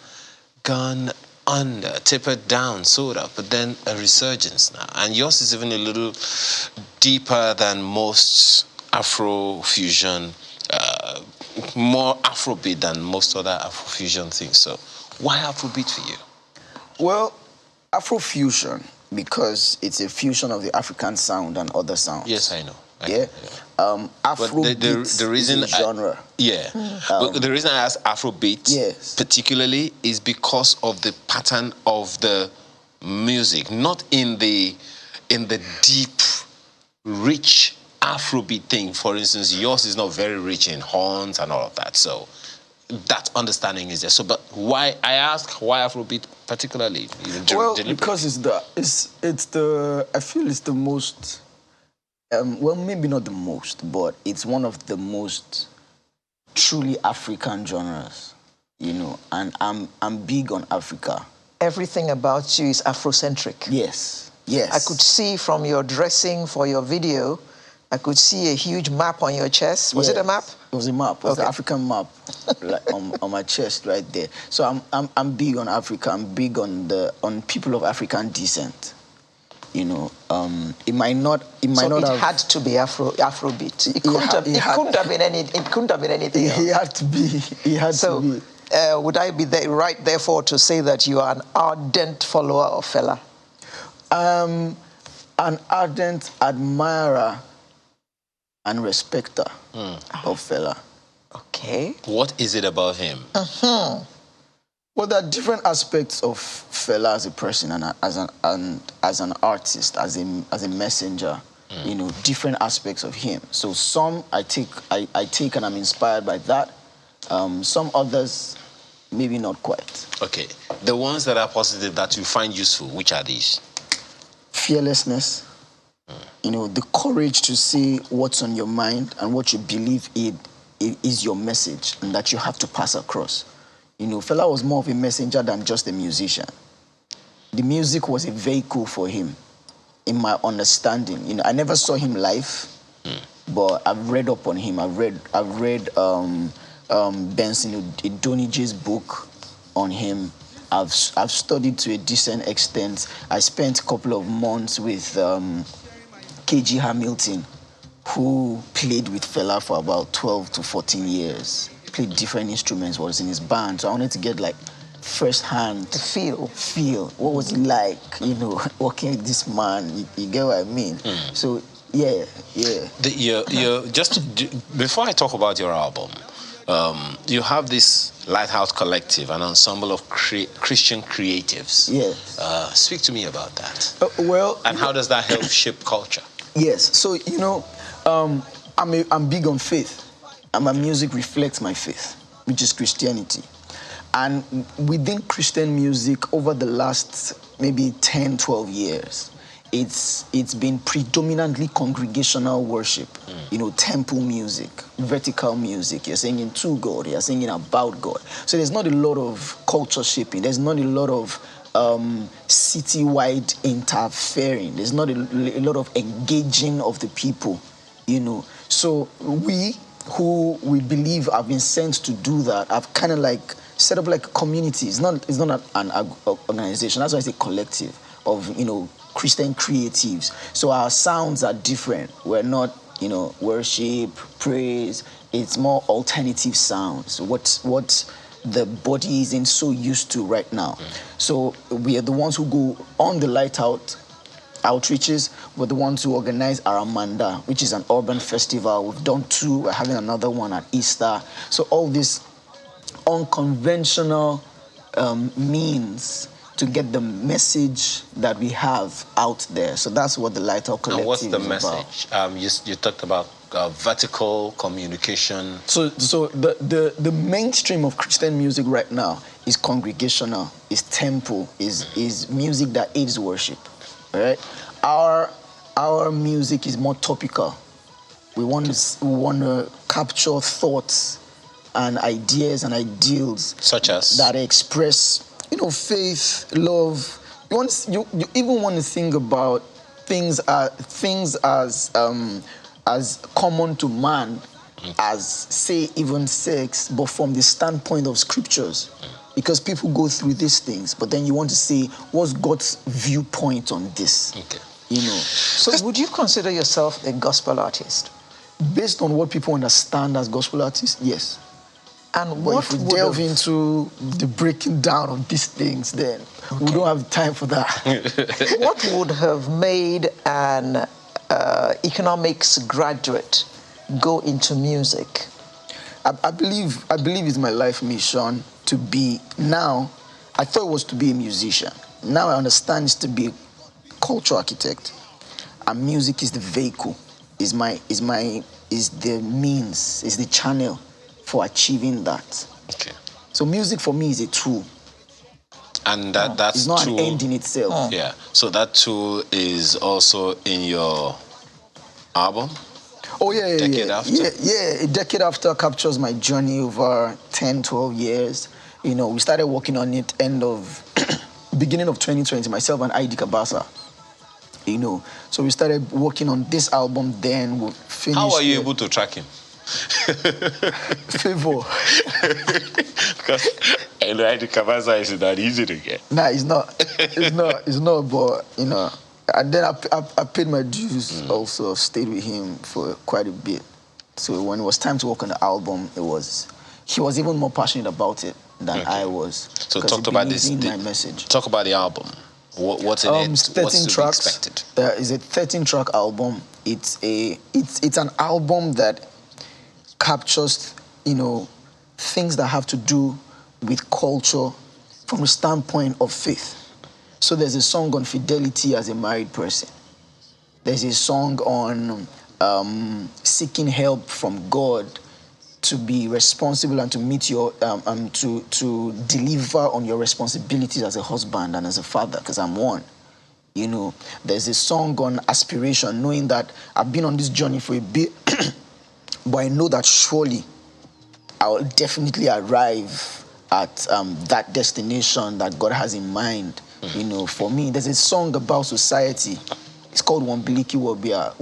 gone under, tapered down, sort of, but then a resurgence now. And yours is even a little deeper than most Afrofusion, more Afrobeat than most other Afrofusion things. So why Afrobeat for you? Well, Afrofusion, because it's a fusion of the African sound and other sounds. Yes, I know. Yeah. Afrobeat the reason is a genre. But the reason I ask Afrobeat particularly is because of the pattern of the music, not in the deep, rich Afrobeat thing. For instance, yours is not very rich in horns and all of that. So that understanding is there. So, but why I ask why Afrobeat particularly? Well, because I feel it's the most. Well, maybe not the most, but it's one of the most truly African genres, you know. And I'm big on Africa. Everything about you is Afrocentric. Yes, yes. I could see from your dressing for your video, I could see a huge map on your chest. Was it a map? It was a map. It was the African map, like on my chest right there. So I'm big on Africa. I'm big on people of African descent. You know, it might not have had to be Afrobeat. It couldn't have been anything else. It had to be. It had to be. Would I be right, therefore, to say that you are an ardent follower of Fela? An ardent admirer and respecter of Fela. Okay. What is it about him? Well, there are different aspects of Fela as a person and as an artist, as a messenger. You know, different aspects of him. So some I take and I'm inspired by that. Some others, maybe not quite. Okay. The ones that are positive that you find useful, which are these? Fearlessness. You know, the courage to say what's on your mind and what you believe it is your message and that you have to pass across. You know, Fela was more of a messenger than just a musician. The music was a vehicle for him, in my understanding. You know, I never saw him live, but I've read up on him. I've read Benson Idonije's book on him. I've studied to a decent extent. I spent a couple of months with K.G. Hamilton, who played with Fela for about 12 to 14 years. Played different instruments, was in his band. So I wanted to get like first-hand feel. What was it like, you know, working with this man? You get what I mean? So yeah. Just before I talk about your album, you have this Lighthouse Collective, an ensemble of Christian creatives. Yes. Speak to me about that. And how does that help shape culture? Yes. So you know, I'm big on faith. And my music reflects my faith, which is Christianity. And within Christian music, over the last maybe 10, 12 years, it's been predominantly congregational worship, you know, temple music, vertical music. You're singing to God, you're singing about God. So there's not a lot of culture shaping. There's not a lot of citywide interfering. There's not a lot of engaging of the people, you know. So we who we believe have been sent to do that, have kind of like set up like a community. It's not an organization. That's why it's a collective of, you know, Christian creatives. So our sounds are different. We're not, you know, worship, praise. It's more alternative sounds. What the body isn't so used to right now. So we are the ones who go on the outreaches. We're the ones who organize Aramanda, which is an urban festival. We've done 2. We're having another one at Easter. So all these unconventional means to get the message that we have out there. So that's what the Lighthouse Collective is about. And what's the message? You talked about vertical communication. So the mainstream of Christian music right now is congregational, is temple, is music that aids worship. All right? Our music is more topical. We want to capture thoughts and ideas and ideals, such as that express, you know, faith, love. You even want to think about things as common to man, as say even sex, but from the standpoint of scriptures, because people go through these things. But then you want to see what's God's viewpoint on this. Okay. You know. So would you consider yourself a gospel artist? Based on what people understand as gospel artists, yes. And but if we delve into the breaking down of these things, then we don't have time for that. What would have made an economics graduate go into music? I believe it's my life mission to be now. I thought it was to be a musician. Now I understand it's to be a cultural architect. And music is the vehicle, is the means, is the channel for achieving that. Okay. So music for me is a tool. And that's it's not tool, an end in itself. Yeah. So that tool is also in your album? Oh, yeah. A decade after captures my journey over 10, 12 years. You know, we started working on it beginning of 2020, myself and ID Kabasa. You know, so we started working on this album then. We finished. How are you able to track him? Favor. Because ID Kabasa is not easy to get. Nah, it's not. It's not, but, you know. And then I paid my dues also, stayed with him for quite a bit. So when it was time to work on the album, he was even more passionate about it than I was. So talk about this. My message. Talk about the album. What's in it? It's 13 What's tracks. To be expected? There is a 13-track album. It's an album that captures, you know, things that have to do with culture from the standpoint of faith. So there's a song on fidelity as a married person. There's a song on seeking help from God to be responsible and to meet your to deliver on your responsibilities as a husband and as a father, because I'm one. You know, there's a song on aspiration, knowing that I've been on this journey for a bit, but I know that surely I will definitely arrive at that destination that God has in mind. You know, for me, there's a song about society. It's called Wambiliki Wabia,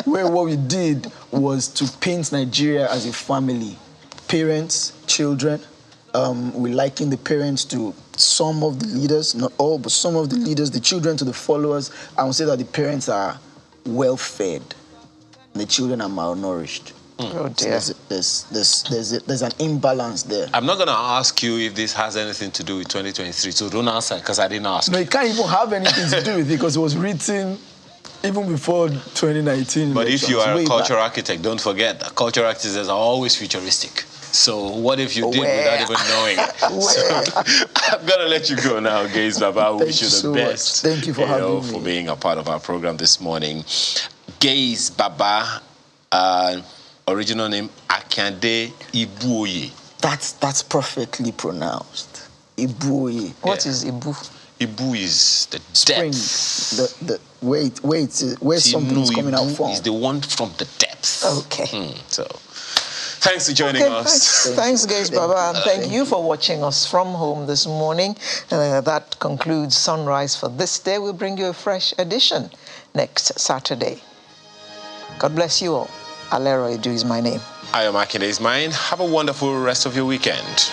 where what we did was to paint Nigeria as a family. Parents, children. We liken the parents to some of the leaders, not all, but some of the leaders, the children to the followers. I would say that the parents are well-fed, the children are malnourished. Oh dear. So there's an imbalance there. I'm not going to ask you if this has anything to do with 2023, so don't answer because I didn't ask. No, it can't even have anything to do with it because it was written even before 2019. But if you are a cultural architect, don't forget that cultural architects are always futuristic. So what if you did without even knowing? So I'm going to let you go now, Gaze Baba. We wish you the best. Thank you for having me. For being a part of our program this morning. Gaze Baba, original name Akande Ebonyi. That's perfectly pronounced. Ebonyi. What is Ibu? Ibu is the Spring, depth. the where something is coming out from. Is the one from the depths. Okay. So, thanks for joining us. Thanks, Gaze Baba, and thank you for watching us from home this morning. That concludes Sunrise for this day. We'll bring you a fresh edition next Saturday. God bless you all. Alero Edu is my name. I am Akinde is mine. Have a wonderful rest of your weekend.